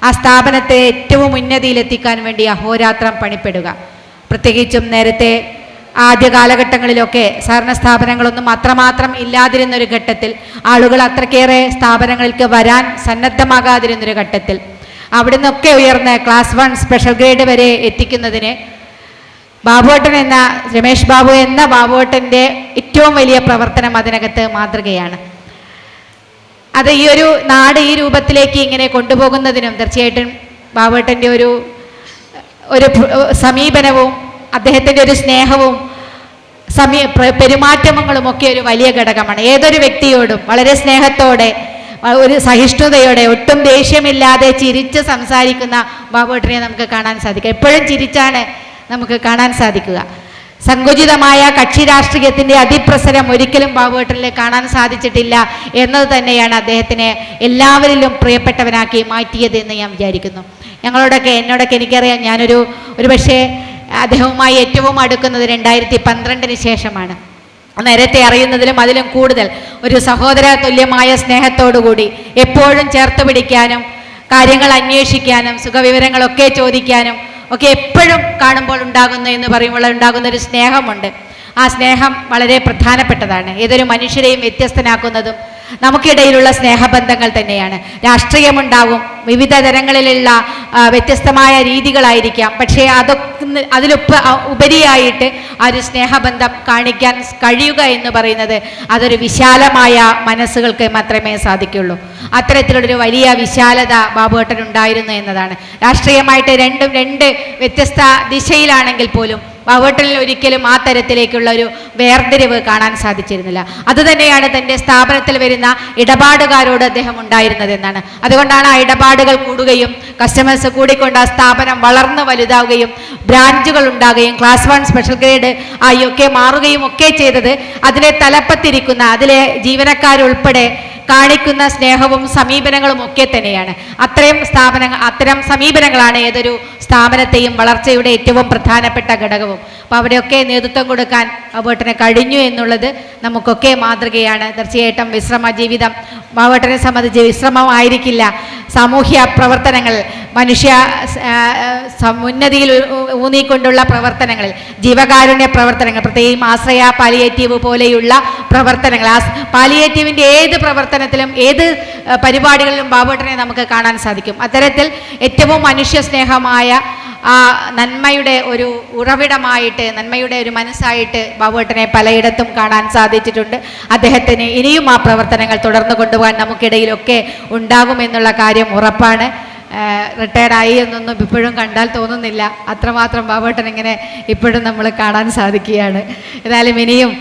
ആ സ്ഥാപനത്തെ ഏറ്റവും ഉന്നതിയിലെത്തിക്കാൻ വേണ്ടി അഹോരാത്രം പണിപ്പെടുക. പ്രത്യേകിച്ചും നേരത്തെ ആദ്യ കാലഘട്ടങ്ങളിലൊക്കെ സഹകരണ സ്ഥാപനങ്ങളൊന്നും അത്രമാത്രം ഇല്ലാതിരുന്നൊരു ഘട്ടത്തിൽ, ആളുകൾ അത്രക്കേറെ സ്ഥാപനങ്ങൾക്ക് വരാൻ സന്നദ്ധമാകാതിരുന്നൊരു ഘട്ടത്തിൽ അവിടെ നിന്നൊക്കെ ഉയർന്ന് ക്ലാസ് 1 സ്പെഷ്യൽ ഗ്രേഡ് വരെ എത്തിക്കുന്നതിന് ബാബുവേട്ടൻ എന്ന രമേഷ് ബാബു എന്ന ബാബുവേട്ടൻ്റെ ഏറ്റവും വലിയ പ്രവർത്തനം അതിനകത്ത് മാതൃകയാണ്. അത് ഈ ഒരു നാട് ഈ രൂപത്തിലേക്ക് ഇങ്ങനെ കൊണ്ടുപോകുന്നതിനും തീർച്ചയായിട്ടും ബാബുവേട്ടൻ്റെ ഒരു സമീപനവും അദ്ദേഹത്തിൻ്റെ ഒരു സ്നേഹവും പെരുമാറ്റങ്ങളും ഒക്കെ ഒരു വലിയ ഘടകമാണ്. ഏതൊരു വ്യക്തിയോടും വളരെ സ്നേഹത്തോടെ, ഒരു സഹിഷ്ണുതയോടെ, ഒട്ടും ദേഷ്യമില്ലാതെ ചിരിച്ച് സംസാരിക്കുന്ന ബാബുവേട്ടനെ നമുക്ക് കാണാൻ സാധിക്കും. എപ്പോഴും ചിരിച്ചാണ് നമുക്ക് കാണാൻ സാധിക്കുക. സങ്കുചിതമായ കക്ഷി രാഷ്ട്രീയത്തിൻ്റെ അതിപ്രസരം ഒരിക്കലും ബാബുവേട്ടനിൽ കാണാൻ സാധിച്ചിട്ടില്ല എന്നത് തന്നെയാണ് അദ്ദേഹത്തിനെ എല്ലാവരിലും പ്രിയപ്പെട്ടവനാക്കി മാറ്റിയത് എന്ന് ഞാൻ വിചാരിക്കുന്നു. എന്നോടൊക്കെ എനിക്കറിയാം, ഞാനൊരു പക്ഷേ അദ്ദേഹവുമായി ഏറ്റവും അടുക്കുന്നത് 2012 ശേഷമാണ്. നേരത്തെ അറിയുന്നതിലും അതിലും കൂടുതൽ ഒരു സഹോദര തുല്യമായ സ്നേഹത്തോടുകൂടി എപ്പോഴും ചേർത്ത് പിടിക്കാനും കാര്യങ്ങൾ അന്വേഷിക്കാനും സുഖവിവരങ്ങളൊക്കെ ചോദിക്കാനും ഒക്കെ എപ്പോഴും കാണുമ്പോൾ ഉണ്ടാകുന്നു എന്ന് പറയുമ്പോൾ ഉണ്ടാകുന്ന ഒരു സ്നേഹമുണ്ട്. ആ സ്നേഹം വളരെ പ്രധാനപ്പെട്ടതാണ്. ഏതൊരു മനുഷ്യരെയും വ്യത്യസ്തനാക്കുന്നതും നമുക്കിടയിലുള്ള സ്നേഹബന്ധങ്ങൾ തന്നെയാണ്. രാഷ്ട്രീയമുണ്ടാകും, വിവിധ തരങ്ങളിലുള്ള വ്യത്യസ്തമായ രീതികളായിരിക്കാം, പക്ഷേ ഉപരിയായിട്ട് ആ ഒരു സ്നേഹബന്ധം കാണിക്കാൻ കഴിയുക എന്ന് പറയുന്നത് അതൊരു വിശാലമായ മനസ്സുകൾക്ക് മാത്രമേ സാധിക്കുള്ളൂ. അത്തരത്തിലുള്ളൊരു വലിയ വിശാലത ബാബുവേട്ടൻ ഉണ്ടായിരുന്നു എന്നതാണ്. രാഷ്ട്രീയമായിട്ട് രണ്ട് വ്യത്യസ്ത ദിശയിലാണെങ്കിൽ പോലും ബാബുവേട്ടനിൽ ഒരിക്കലും ആ തരത്തിലേക്കുള്ള ഒരു വേർതിരിവ് കാണാൻ സാധിച്ചിരുന്നില്ല. അതുതന്നെയാണ് തൻ്റെ സ്ഥാപനത്തിൽ വരുന്ന ഇടപാടുകാരോട് അദ്ദേഹം ഉണ്ടായിരുന്നതെന്നാണ്. അതുകൊണ്ടാണ് ആ ഇടപാടുകൾ കൂടുകയും കസ്റ്റമേഴ്സ് കൂടിക്കൊണ്ട് ആ സ്ഥാപനം വളർന്ന് വലുതാവുകയും ബ്രാഞ്ചുകൾ ഉണ്ടാകുകയും ക്ലാസ് 1 സ്പെഷ്യൽ ഗ്രേഡ് ആയി ഒക്കെ മാറുകയും ഒക്കെ ചെയ്തത് അതിലെ തലപ്പത്തിരിക്കുന്ന അതിലെ ജീവനക്കാരുൾപ്പെടെ കാണിക്കുന്ന സ്നേഹവും സമീപനങ്ങളും ഒക്കെ തന്നെയാണ്. അത്തരം സമീപനങ്ങളാണ് ഏതൊരു സ്ഥാപനത്തെയും വളർച്ചയുടെ ഏറ്റവും പ്രധാനപ്പെട്ട ഘടകവും. അപ്പോൾ അവിടെയൊക്കെ നേതൃത്വം കൊടുക്കാൻ ബാബുവേട്ടന് കഴിഞ്ഞു എന്നുള്ളത് നമുക്കൊക്കെ മാതൃകയാണ്. തീർച്ചയായിട്ടും വിശ്രമ ജീവിതം ബാബുവേട്ടനെ സംബന്ധിച്ച് വിശ്രമമായിരിക്കില്ല. സാമൂഹ്യ പ്രവർത്തനങ്ങൾ, മനുഷ്യ ഉന്നതിയിൽ ഊന്നിക്കൊണ്ടുള്ള പ്രവർത്തനങ്ങളിൽ, ജീവകാരുണ്യ പ്രവർത്തനങ്ങൾ, പ്രത്യേകിച്ചും ആശ്രയ പാലിയേറ്റീവ് പോലെയുള്ള പ്രവർത്തനങ്ങൾ, പാലിയേറ്റീവിൻ്റെ ഏത് പ്രവർത്തനത്തിലും ഏത് പരിപാടികളിലും ബാബുവേട്ടനെ നമുക്ക് കാണാൻ സാധിക്കും. അത്തരത്തിൽ ഏറ്റവും മനുഷ്യ സ്നേഹമായ ആ നന്മയുടെ ഒരു ഉറവിടമായിട്ട്, നന്മയുടെ ഒരു മനസ്സായിട്ട് ബാബുവേട്ടനെ പലയിടത്തും കാണാൻ സാധിച്ചിട്ടുണ്ട്. അദ്ദേഹത്തിന് ഇനിയും ആ പ്രവർത്തനങ്ങൾ തുടർന്നു കൊണ്ടുപോകാൻ നമുക്കിടയിലൊക്കെ ഉണ്ടാകുമെന്നുള്ള കാര്യം ഉറപ്പാണ്. റിട്ടയർഡായി എന്നൊന്നും ഇപ്പോഴും കണ്ടാൽ തോന്നുന്നില്ല. അത്രമാത്രം ബാബുവേട്ടൻ ഇങ്ങനെ ഇപ്പോഴും നമ്മൾ കാണാൻ സാധിക്കുകയാണ്. ഏതായാലും ഇനിയും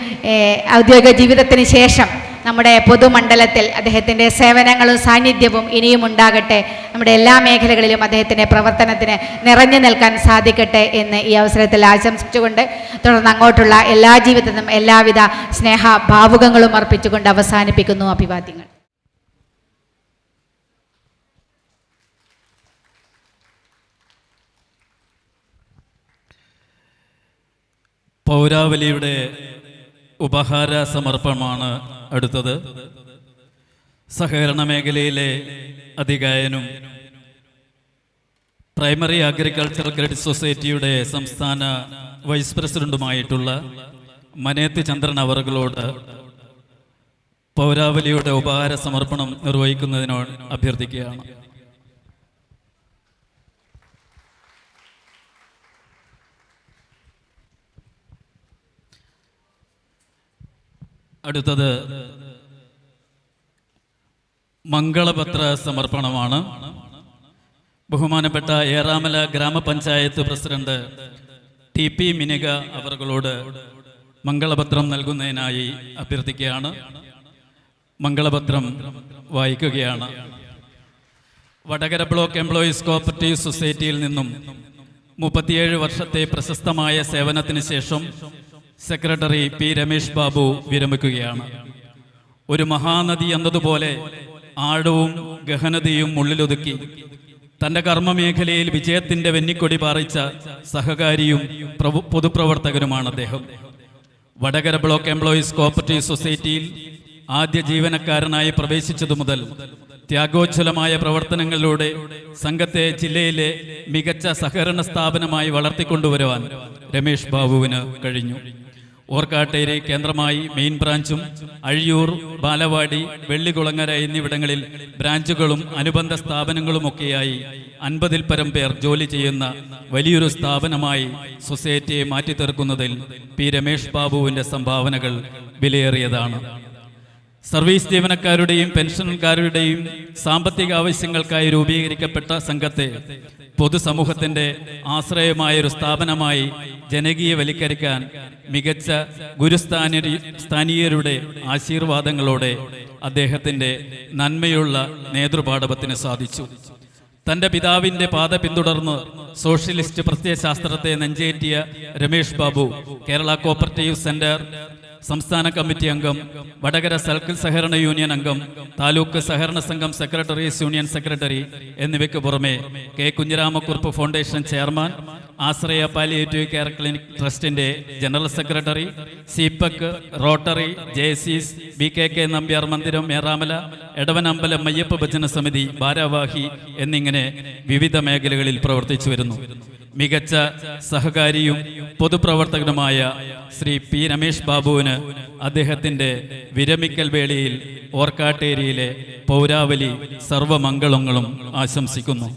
ഔദ്യോഗിക ജീവിതത്തിന് ശേഷം നമ്മുടെ പൊതുമണ്ഡലത്തിൽ അദ്ദേഹത്തിൻ്റെ സേവനങ്ങളും സാന്നിധ്യവും ഇനിയും ഉണ്ടാകട്ടെ. നമ്മുടെ എല്ലാ മേഖലകളിലും അദ്ദേഹത്തിൻ്റെ പ്രവർത്തനത്തിന് നിറഞ്ഞു നിൽക്കാൻ സാധിക്കട്ടെ എന്ന് ഈ അവസരത്തിൽ ആശംസിച്ചുകൊണ്ട് തുടർന്ന് അങ്ങോട്ടുള്ള എല്ലാ ജീവിതത്തിനും എല്ലാവിധ സ്നേഹ ഭാവുകങ്ങളും അർപ്പിച്ചുകൊണ്ട് അവസാനിപ്പിക്കുന്നു. അഭിവാദ്യങ്ങൾ. പൗരാവലിയുടെ ഉപഹാര സമർപ്പണമാണ് അടുത്തത്. സഹകരണ മേഖലയിലെ അതികായനും പ്രൈമറി അഗ്രികൾച്ചറൽ ക്രെഡിറ്റ് സൊസൈറ്റിയുടെ സംസ്ഥാന വൈസ് പ്രസിഡന്റുമായിട്ടുള്ള മനേത്ത് ചന്ദ്രൻ അവറുകളോട് പൗരാവലിയുടെ ഉപഹാര സമർപ്പണം നിർവഹിക്കുന്നതിനോട് അഭ്യർത്ഥിക്കുകയാണ്. അടുത്തത് മംഗളപത്ര സമർപ്പണമാണ്. ബഹുമാനപ്പെട്ട ഏറാമല ഗ്രാമപഞ്ചായത്ത് പ്രസിഡന്റ് TP മിനിക അവറുകളോട് മംഗളപത്രം നൽകുന്നതിനായി അഭ്യർത്ഥിക്കുകയാണ്. മംഗളപത്രം വായിക്കുകയാണ്. വടകര ബ്ലോക്ക് എംപ്ലോയീസ് കോഓപ്പറേറ്റീവ് സൊസൈറ്റിയിൽ നിന്നും 37 വർഷത്തെ പ്രശസ്തമായ സേവനത്തിന് ശേഷം സെക്രട്ടറി P രമേഷ് ബാബു വിരമിക്കുകയാണ്. ഒരു മഹാനദി എന്നതുപോലെ ആഴവും ഗഹനതയും ഉള്ളിലൊതുക്കി തൻ്റെ കർമ്മമേഖലയിൽ വിജയത്തിൻ്റെ വെന്നിക്കൊടി പാറിച്ച സഹകാരിയും പൊതുപ്രവർത്തകനുമാണ് അദ്ദേഹം. വടകര ബ്ലോക്ക് എംപ്ലോയീസ് കോഓപ്പറേറ്റീവ് സൊസൈറ്റിയിൽ ആദ്യ ജീവനക്കാരനായി പ്രവേശിച്ചതു മുതൽ ത്യാഗോജ്വലമായ പ്രവർത്തനങ്ങളിലൂടെ സംഘത്തെ ജില്ലയിലെ മികച്ച സഹകരണ സ്ഥാപനമായി വളർത്തിക്കൊണ്ടുവരുവാൻ രമേഷ് ബാബുവിന് കഴിഞ്ഞു. ഓർക്കാട്ടേരി കേന്ദ്രമായി മെയിൻ ബ്രാഞ്ചും അഴിയൂർ, ബാലവാടി, വെള്ളികുളങ്ങര എന്നിവിടങ്ങളിൽ ബ്രാഞ്ചുകളും അനുബന്ധ സ്ഥാപനങ്ങളുമൊക്കെയായി 50-ൽ പരം പേർ ജോലി ചെയ്യുന്ന വലിയൊരു സ്ഥാപനമായി സൊസൈറ്റിയെ മാറ്റിത്തീർക്കുന്നതിൽ P രമേഷ് ബാബുവിൻ്റെ സംഭാവനകൾ വിലയേറിയതാണ്. സർവീസ് ജീവനക്കാരുടെയും പെൻഷൻകാരുടെയും സാമ്പത്തിക ആവശ്യങ്ങൾക്കായി രൂപീകരിക്കപ്പെട്ട സംഘത്തെ പൊതുസമൂഹത്തിൻ്റെ ആശ്രയമായൊരു സ്ഥാപനമായി ജനകീയവൽക്കരിക്കാൻ മികച്ച ഗുരുസ്ഥാനീയരുടെ ആശീർവാദങ്ങളോടെ അദ്ദേഹത്തിൻ്റെ നന്മയുള്ള നേതൃപാടവത്തിന് സാധിച്ചു. തൻ്റെ പിതാവിൻ്റെ പാത പിന്തുടർന്ന് സോഷ്യലിസ്റ്റ് പ്രത്യയശാസ്ത്രത്തെ നെഞ്ചേറ്റിയ രമേഷ് ബാബു കേരള കോഓപ്പറേറ്റീവ് സെന്റർ സംസ്ഥാന കമ്മിറ്റി അംഗം, വടകര സർക്കിൾ സഹകരണ യൂണിയൻ അംഗം, താലൂക്ക് സഹകരണ സംഘം സെക്രട്ടറീസ് യൂണിയൻ സെക്രട്ടറി എന്നിവയ്ക്ക് പുറമെ K Kunhiramakkurup foundation chairman, Ashraya palliative care clinic ട്രസ്റ്റിന്റെ ജനറൽ സെക്രട്ടറി, സിപെക്, rotary, JCs, BKK Nambiar Mandiram Eramala, എടവനമ്പലം Ayyappa ഭജന സമിതി ഭാരവാഹി എന്നിങ്ങനെ വിവിധ മേഖലകളിൽ പ്രവർത്തിച്ചു വരുന്നു. മികച്ച സഹകാരിയും പൊതുപ്രവർത്തകനുമായ ശ്രീ P രമേഷ് ബാബുവിന് അദ്ദേഹത്തിൻ്റെ വിരമിക്കൽ വേളയിൽ ഓർക്കാട്ടേരിയിലെ പൗരാവലി സർവമംഗളങ്ങളും ആശംസിക്കുന്നു.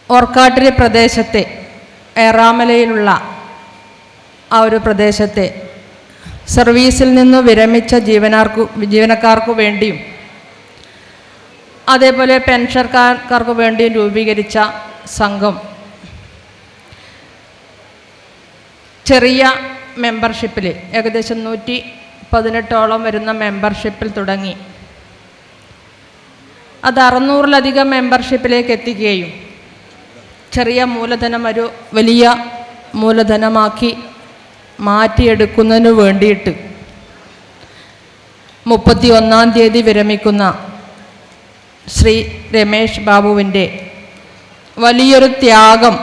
ഓർക്കാട്ടിരി പ്രദേശത്തെ ഏറാമലയിലുള്ള ആ ഒരു പ്രദേശത്തെ സർവീസിൽ നിന്ന് വിരമിച്ച ജീവനക്കാർക്ക് വേണ്ടിയും അതേപോലെ പെൻഷൻകാർക്ക് വേണ്ടിയും രൂപീകരിച്ച സംഘം ചെറിയ മെമ്പർഷിപ്പിൽ ഏകദേശം 118ഓളം വരുന്ന മെമ്പർഷിപ്പിൽ തുടങ്ങി അത് 600-ലധികം മെമ്പർഷിപ്പിലേക്ക് എത്തിക്കുകയും ചെറിയ മൂലധനം ഒരു വലിയ മൂലധനമാക്കി മാറ്റിയെടുക്കുന്നതിന് വേണ്ടിയിട്ട് 31-ാം തീയതി വിരമിക്കുന്ന ശ്രീ രമേഷ് ബാബുവിൻ്റെ വലിയൊരു ത്യാഗം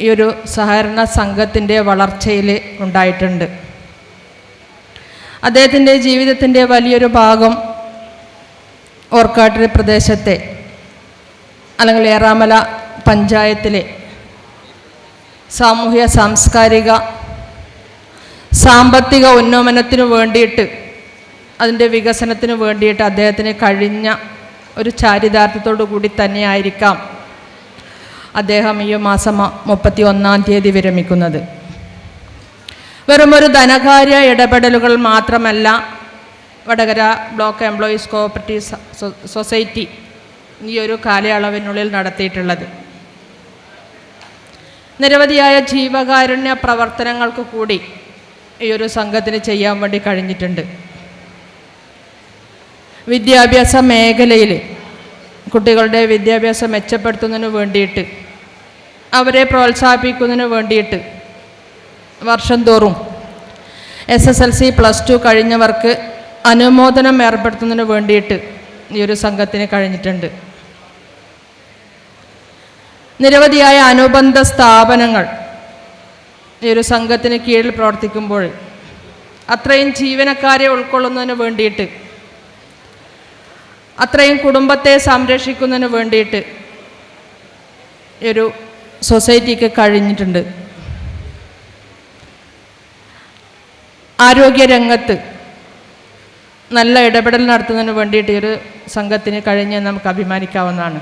ഈ ഒരു സഹകരണ സംഘത്തിൻ്റെ വളർച്ചയിൽ ഉണ്ടായിട്ടുണ്ട്. അദ്ദേഹത്തിൻ്റെ ജീവിതത്തിൻ്റെ വലിയൊരു ഭാഗം ഓർക്കാട്ടിരി പ്രദേശത്തെ അല്ലെങ്കിൽ ഏറാമല പഞ്ചായത്തിലെ സാമൂഹ്യ സാംസ്കാരിക സാമ്പത്തിക ഉന്നമനത്തിനു വേണ്ടിയിട്ട് അതിൻ്റെ വികസനത്തിന് വേണ്ടിയിട്ട് അദ്ദേഹത്തിന് കഴിഞ്ഞ ഒരു ചാരിതാർത്ഥ്യത്തോടു കൂടി തന്നെയായിരിക്കാം അദ്ദേഹം ഈ മാസം 31-ാം തീയതി വിരമിക്കുന്നത്. വെറുമൊരു ധനകാര്യ ഇടപെടലുകൾ മാത്രമല്ല Vadakara block employees cooperative society ഈ ഒരു കാലയളവിനുള്ളിൽ നടത്തിയിട്ടുള്ളത്. നിരവധിയായ ജീവകാരുണ്യ പ്രവർത്തനങ്ങൾക്ക് കൂടി ഈ ഒരു സംഘത്തിന് ചെയ്യാൻ വേണ്ടി കഴിഞ്ഞിട്ടുണ്ട്. വിദ്യാഭ്യാസ മേഖലയിൽ കുട്ടികളുടെ വിദ്യാഭ്യാസം മെച്ചപ്പെടുത്തുന്നതിന് വേണ്ടിയിട്ട് അവരെ പ്രോത്സാഹിപ്പിക്കുന്നതിന് വേണ്ടിയിട്ട് വർഷം തോറും SSLC +2 കഴിഞ്ഞവർക്ക് അനുമോദനം ഏർപ്പെടുത്തുന്നതിന് വേണ്ടിയിട്ട് ഈ ഒരു സംഘത്തിന് കഴിഞ്ഞിട്ടുണ്ട്. നിരവധിയായ അനുബന്ധ സ്ഥാപനങ്ങൾ ഈ ഒരു സംഘത്തിന് കീഴിൽ പ്രവർത്തിക്കുമ്പോൾ അത്രയും ജീവനക്കാരെ ഉൾക്കൊള്ളുന്നതിന് വേണ്ടിയിട്ട് അത്രയും കുടുംബത്തെ സംരക്ഷിക്കുന്നതിന് വേണ്ടിയിട്ട് ഒരു സൊസൈറ്റിക്ക് കഴിഞ്ഞിട്ടുണ്ട്. ആരോഗ്യരംഗത്ത് നല്ല ഇടപെടൽ നടത്തുന്നതിന് വേണ്ടിയിട്ട് ഒരു സംഘത്തിന് കഴിഞ്ഞ് നമുക്ക് അഭിമാനിക്കാവുന്നതാണ്.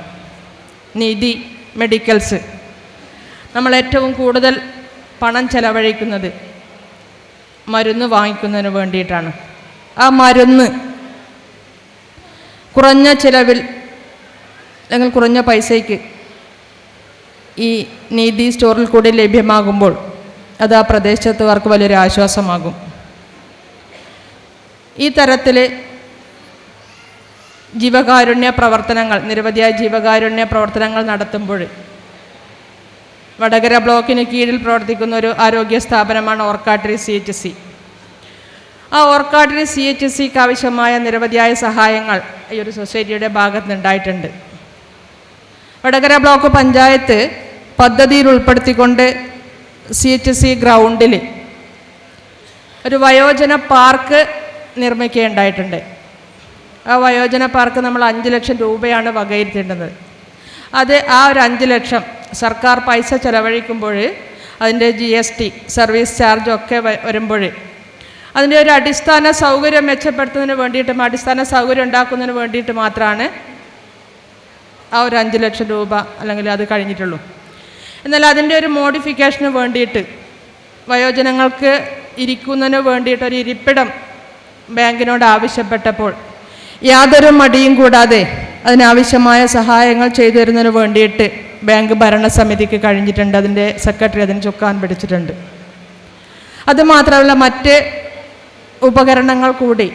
നീതി മെഡിക്കൽസ് നമ്മൾ ഏറ്റവും കൂടുതൽ പണം ചെലവഴിക്കുന്നത് മരുന്ന് വാങ്ങിക്കുന്നതിന് വേണ്ടിയിട്ടാണ്. ആ മരുന്ന് കുറഞ്ഞ ചിലവിൽ അല്ലെങ്കിൽ കുറഞ്ഞ പൈസയ്ക്ക് ഈ നീതി സ്റ്റോറിൽ കൂടി ലഭ്യമാകുമ്പോൾ അത് ആ പ്രദേശത്തുകാർക്ക് വലിയൊരു ആശ്വാസമാകും. ഈ തരത്തിൽ ജീവകാരുണ്യ പ്രവർത്തനങ്ങൾ നിരവധിയായ ജീവകാരുണ്യ പ്രവർത്തനങ്ങൾ നടത്തുമ്പോൾ വടകര ബ്ലോക്കിന് കീഴിൽ പ്രവർത്തിക്കുന്ന ഒരു ആരോഗ്യ സ്ഥാപനമാണ് ഓർക്കാട്ടിരി CHC. ആ ഓർക്കാട്ടിരി CHCക്ക് ആവശ്യമായ നിരവധിയായ സഹായങ്ങൾ ഈ ഒരു സൊസൈറ്റിയുടെ ഭാഗത്ത് നിന്നുണ്ടായിട്ടുണ്ട്. വടകര ബ്ലോക്ക് പഞ്ചായത്ത് പദ്ധതിയിൽ ഉൾപ്പെടുത്തിക്കൊണ്ട് CHC ഗ്രൗണ്ടിൽ ഒരു വയോജന പാർക്ക് നിർമ്മിക്കുകയുണ്ടായിട്ടുണ്ട്. ആ വയോജന പാർക്ക് നമ്മൾ 5 ലക്ഷം രൂപയാണ് വകയിരുത്തേണ്ടത്. അത് ആ ഒരു 5 ലക്ഷം സർക്കാർ പൈസ ചെലവഴിക്കുമ്പോൾ അതിൻ്റെ GST സർവീസ് ചാർജ് ഒക്കെ വരുമ്പോൾ അതിൻ്റെ ഒരു അടിസ്ഥാന സൗകര്യം മെച്ചപ്പെടുത്തുന്നതിന് വേണ്ടിയിട്ടും അടിസ്ഥാന സൗകര്യം ഉണ്ടാക്കുന്നതിന് വേണ്ടിയിട്ട് മാത്രമാണ് ആ ഒരു 5 ലക്ഷം രൂപ അല്ലെങ്കിൽ അത് കഴിഞ്ഞിട്ടുള്ളൂ. എന്നാൽ അതിൻ്റെ ഒരു മോഡിഫിക്കേഷന് വേണ്ടിയിട്ട് വയോജനങ്ങൾക്ക് ഇരിക്കുന്നതിന് വേണ്ടിയിട്ടൊരു ഇരിപ്പിടം ബാങ്കിനോട് ആവശ്യപ്പെട്ടപ്പോൾ യാതൊരു മടിയും കൂടാതെ അതിനാവശ്യമായ സഹായങ്ങൾ ചെയ്തു തരുന്നതിന് വേണ്ടിയിട്ട് ബാങ്ക് ഭരണസമിതിക്ക് കഴിഞ്ഞിട്ടുണ്ട്. അതിൻ്റെ സെക്രട്ടറി അതിന് ചുക്കാൻ പിടിച്ചിട്ടുണ്ട്. അതുമാത്രമല്ല മറ്റ് ഉപകരണങ്ങൾ കൂടി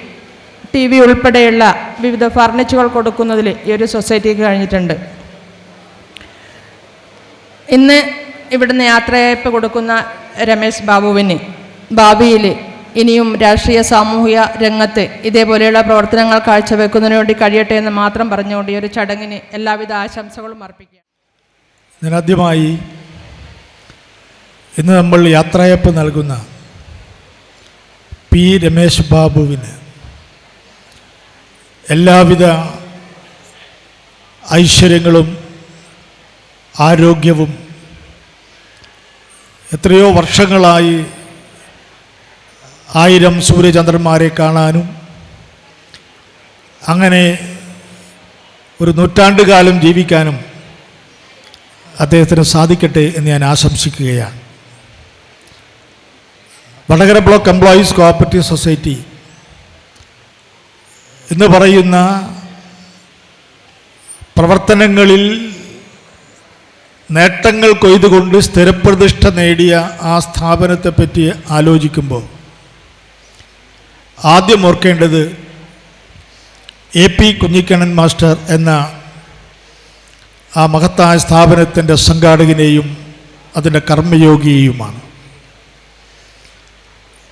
TV ഉൾപ്പെടെയുള്ള വിവിധ ഫർണിച്ചറുകൾ കൊടുക്കുന്നതിൽ ഈ ഒരു സൊസൈറ്റിക്ക് കഴിഞ്ഞിട്ടുണ്ട്. ഇന്ന് ഇവിടുന്ന് യാത്രയയപ്പ് കൊടുക്കുന്ന രമേശ് ബാബുവിന് ഭാവിയിൽ ഇനിയും രാഷ്ട്രീയ സാമൂഹിക രംഗത്ത് ഇതേപോലെയുള്ള പ്രവർത്തനങ്ങൾ കാഴ്ചവെക്കുന്നതിന് വേണ്ടി കഴിയട്ടെ എന്ന് മാത്രം പറഞ്ഞുകൊണ്ട് ഈ ഒരു ചടങ്ങിന് എല്ലാവിധ ആശംസകളും അർപ്പിക്കുക. ഞാൻ ആദ്യമായി ഇന്ന് നമ്മൾ യാത്രയയപ്പ് നൽകുന്ന P. രമേശ് ബാബുവിന് എല്ലാവിധ ഐശ്വര്യങ്ങളും ആരോഗ്യവും എത്രയോ വർഷങ്ങളായി 1000 സൂര്യചന്ദ്രന്മാരെ കാണാനും അങ്ങനെ ഒരു നൂറ്റാണ്ടുകാലം ജീവിക്കാനും അദ്ദേഹത്തിന് സാധിക്കട്ടെ എന്ന് ഞാൻ ആശംസിക്കുകയാണ്. Vadakara block employees cooperative society എന്ന് പറയുന്ന പ്രവർത്തനങ്ങളിൽ നേട്ടങ്ങൾ കൊയ്തുകൊണ്ട് സ്ഥിരപ്രതിഷ്ഠ നേടിയ ആ സ്ഥാപനത്തെപ്പറ്റി ആലോചിക്കുമ്പോൾ ആദ്യം ഓർക്കേണ്ടത് AP കുഞ്ഞിക്കണ്ണൻ മാസ്റ്റർ എന്ന ആ മഹത്തായ സ്ഥാപനത്തിൻ്റെ സംഘാടകനെയും അതിൻ്റെ കർമ്മയോഗിയെയുമാണ്.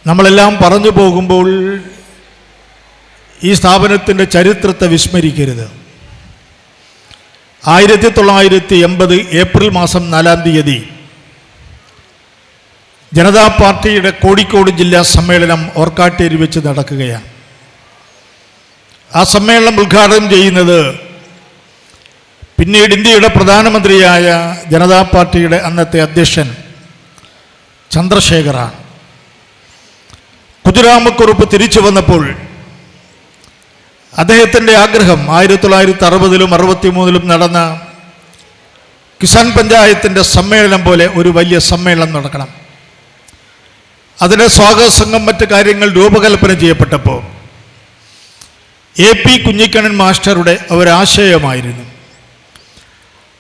നമ്മളെല്ലാം പറഞ്ഞു പോകുമ്പോൾ ഈ സ്ഥാപനത്തിൻ്റെ ചരിത്രത്തെ വിസ്മരിക്കരുത്. 1980 ഏപ്രിൽ മാസം 4-ാം തീയതി ജനതാ പാർട്ടിയുടെ കോഴിക്കോട് ജില്ലാ സമ്മേളനം ഓർക്കാട്ടേരി വെച്ച് നടക്കുകയാണ്. ആ സമ്മേളനം ഉദ്ഘാടനം ചെയ്യുന്നത് പിന്നീട് ഇന്ത്യയുടെ പ്രധാനമന്ത്രിയായ ജനതാ പാർട്ടിയുടെ അന്നത്തെ അധ്യക്ഷൻ ചന്ദ്രശേഖറാണ്. കുഞ്ഞിരാമക്കുറുപ്പ് തിരിച്ചു വന്നപ്പോൾ അദ്ദേഹത്തിൻ്റെ ആഗ്രഹം 1960-ലും 63-ലും നടന്ന കിസാൻ പഞ്ചായത്തിൻ്റെ സമ്മേളനം പോലെ ഒരു വലിയ സമ്മേളനം നടക്കണം. അതിൻ്റെ സ്വാഗത സംഘം മറ്റ് കാര്യങ്ങൾ രൂപകൽപ്പന ചെയ്യപ്പെട്ടപ്പോൾ AP കുഞ്ഞിക്കണ്ണൻ മാസ്റ്ററുടെ ഒരാശയമായിരുന്നു.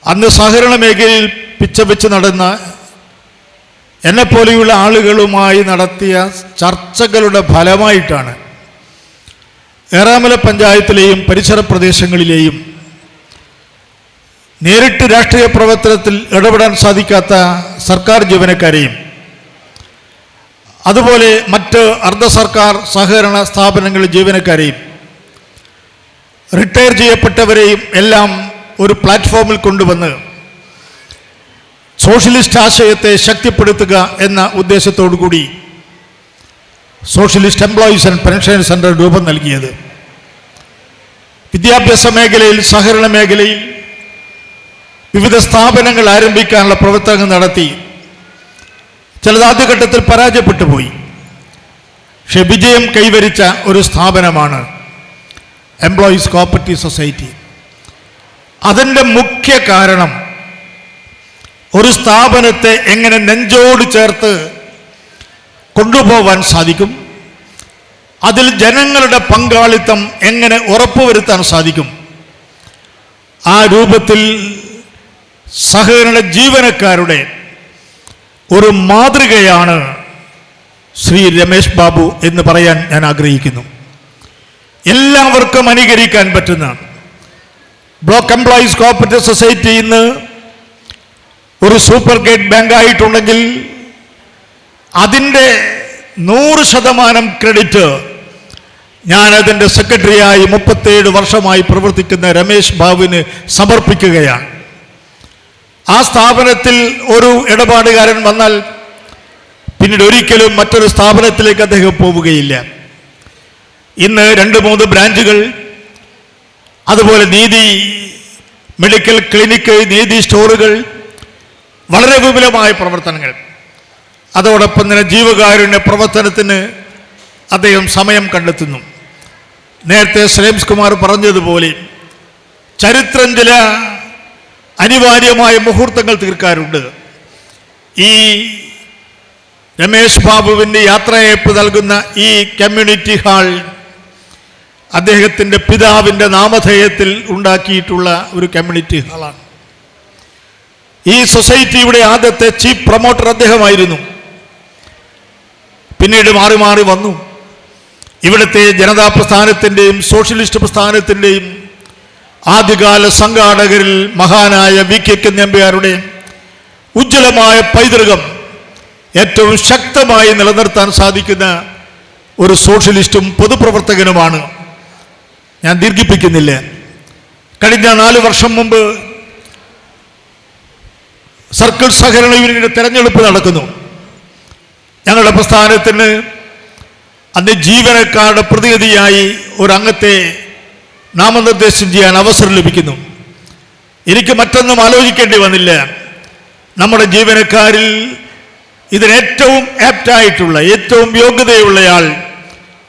അന്ന് സഹകരണ മേഖലയിൽ പിച്ചവെച്ച് നടന്ന എന്നെപ്പോലെയുള്ള ആളുകളുമായി നടത്തിയ ചർച്ചകളുടെ ഫലമായിട്ടാണ് ഏറാമല പഞ്ചായത്തിലെയും പരിസര പ്രദേശങ്ങളിലെയും നേരിട്ട് രാഷ്ട്രീയ പ്രവർത്തനത്തിൽ ഇടപെടാൻ സാധിക്കാത്ത സർക്കാർ ജീവനക്കാരെയും അതുപോലെ മറ്റ് അർദ്ധ സർക്കാർ സഹകരണ സ്ഥാപനങ്ങളിലെ ജീവനക്കാരെയും റിട്ടയർ ചെയ്യപ്പെട്ടവരെയും എല്ലാം ഒരു പ്ലാറ്റ്ഫോമിൽ കൊണ്ടുവന്ന് സോഷ്യലിസ്റ്റ് ആശയത്തെ ശക്തിപ്പെടുത്തുക എന്ന ഉദ്ദേശത്തോടു കൂടി socialist employees and pension centre രൂപം നൽകിയത്. വിദ്യാഭ്യാസ മേഖലയിൽ സഹകരണ മേഖലയിൽ വിവിധ സ്ഥാപനങ്ങൾ ആരംഭിക്കാനുള്ള പ്രവർത്തനങ്ങൾ നടത്തി. ചിലത് ആദ്യഘട്ടത്തിൽ പരാജയപ്പെട്ടു പോയി. പക്ഷെ വിജയം കൈവരിച്ച ഒരു സ്ഥാപനമാണ് എംപ്ലോയീസ് കോഓപ്പറേറ്റീവ് സൊസൈറ്റി. അതിൻ്റെ മുഖ്യ കാരണം ഒരു സ്ഥാപനത്തെ എങ്ങനെ നെഞ്ചോട് ചേർത്ത് കൊണ്ടുപോകാൻ സാധിക്കും, അതിൽ ജനങ്ങളുടെ പങ്കാളിത്തം എങ്ങനെ ഉറപ്പുവരുത്താൻ സാധിക്കും, ആ രൂപത്തിൽ സഹകരണ ജീവനക്കാരുടെ ഒരു മാതൃകയാണ് ശ്രീ രമേശ് ബാബു എന്ന് പറയാൻ ഞാൻ ആഗ്രഹിക്കുന്നു. എല്ലാവർക്കും അനുകരിക്കാൻ പറ്റുന്ന ബ്ലോക്ക് എംപ്ലോയീസ് കോഓപ്പറേറ്റീവ് സൊസൈറ്റി ഇന്ന് ഒരു സൂപ്പർ ഗേറ്റ് ബാങ്കായിട്ടുണ്ടെങ്കിൽ അതിൻ്റെ 100% ക്രെഡിറ്റ് ഞാനതിൻ്റെ സെക്രട്ടറിയായി 37 വർഷമായി പ്രവർത്തിക്കുന്ന രമേശ് ബാബുവിന് സമർപ്പിക്കുകയാണ്. ആ സ്ഥാപനത്തിൽ ഒരു ഇടപാടുകാരൻ വന്നാൽ പിന്നീട് ഒരിക്കലും മറ്റൊരു സ്ഥാപനത്തിലേക്ക് അദ്ദേഹം പോവുകയില്ല. ഇന്ന് 2-3 ബ്രാഞ്ചുകൾ, അതുപോലെ നീതി മെഡിക്കൽ ക്ലിനിക്ക്, നീതി സ്റ്റോറുകൾ, വളരെ വിപുലമായ പ്രവർത്തനങ്ങൾ. അതോടൊപ്പം തന്നെ ജീവകാരുണ്യ പ്രവർത്തനത്തിന് അദ്ദേഹം സമയം കണ്ടെത്തുന്നു. നേരത്തെ ശ്രേംസ് കുമാർ പറഞ്ഞതുപോലെ ചരിത്രം ചില അനിവാര്യമായ മുഹൂർത്തങ്ങൾ തീർക്കാറുണ്ട്. ഈ രമേശ് ബാബുവിൻ്റെ യാത്രയയപ്പ് നൽകുന്ന ഈ കമ്മ്യൂണിറ്റി ഹാൾ അദ്ദേഹത്തിൻ്റെ പിതാവിൻ്റെ നാമധേയത്തിൽ ഉണ്ടാക്കിയിട്ടുള്ള ഒരു കമ്മ്യൂണിറ്റി ഹാളാണ്. ഈ സൊസൈറ്റിയുടെ ആദ്യത്തെ ചീഫ് പ്രൊമോട്ടർ അദ്ദേഹമായിരുന്നു. പിന്നീട് മാറി മാറി വന്നു. ഇവിടുത്തെ ജനതാ പ്രസ്ഥാനത്തിൻ്റെയും സോഷ്യലിസ്റ്റ് പ്രസ്ഥാനത്തിൻ്റെയും ആദ്യകാല സംഘാടകരിൽ മഹാനായ VK നമ്പ്യാരുടെ ഉജ്ജ്വലമായ പൈതൃകം ഏറ്റവും ശക്തമായി നിലനിർത്താൻ സാധിക്കുന്ന ഒരു സോഷ്യലിസ്റ്റും പൊതുപ്രവർത്തകനുമാണ്. ഞാൻ ദീർഘിപ്പിക്കുന്നില്ല. കഴിഞ്ഞ 4 വർഷം മുമ്പ് സർക്കിൾ സഹകരണ യൂണിയന്റെ തെരഞ്ഞെടുപ്പ് നടക്കുന്നു. ഞങ്ങളുടെ പ്രസ്ഥാനത്തിന് അന്ന് ജീവനക്കാരുടെ പ്രതിനിധിയായി ഒരു അംഗത്തെ നാമനിർദ്ദേശം ചെയ്യാൻ അവസരം ലഭിക്കുന്നു. എനിക്ക് മറ്റൊന്നും ആലോചിക്കേണ്ടി വന്നില്ല. നമ്മുടെ ജീവനക്കാരിൽ ഇതിനേറ്റവും ആപ്റ്റായിട്ടുള്ള, ഏറ്റവും യോഗ്യതയുള്ളയാൾ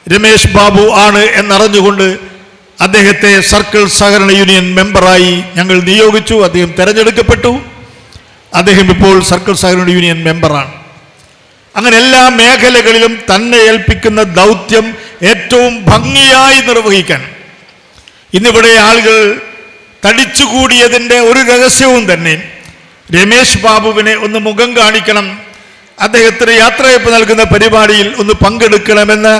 രമേശ് ബാബു ആണ് എന്നറിഞ്ഞുകൊണ്ട് അദ്ദേഹത്തെ സർക്കിൾ സഹകരണ യൂണിയൻ മെമ്പറായി ഞങ്ങൾ നിയോഗിച്ചു. അദ്ദേഹം തെരഞ്ഞെടുക്കപ്പെട്ടു. അദ്ദേഹം ഇപ്പോൾ സർക്കിൾ സഹകരണ യൂണിയൻ മെമ്പറാണ്. അങ്ങനെ എല്ലാ മേഖലകളിലും തന്നെ ഏൽപ്പിക്കുന്ന ദൗത്യം ഏറ്റവും ഭംഗിയായി നിർവഹിക്കാൻ ഇന്നിവിടെ ആളുകൾ തടിച്ചുകൂടിയതിൻ്റെ ഒരു രഹസ്യവും തന്നെ രമേശ് ബാബുവിനെ ഒന്ന് മുഖം കാണിക്കണം, അദ്ദേഹത്തിന് യാത്രയപ്പ് നൽകുന്ന പരിപാടിയിൽ ഒന്ന് പങ്കെടുക്കണമെന്ന്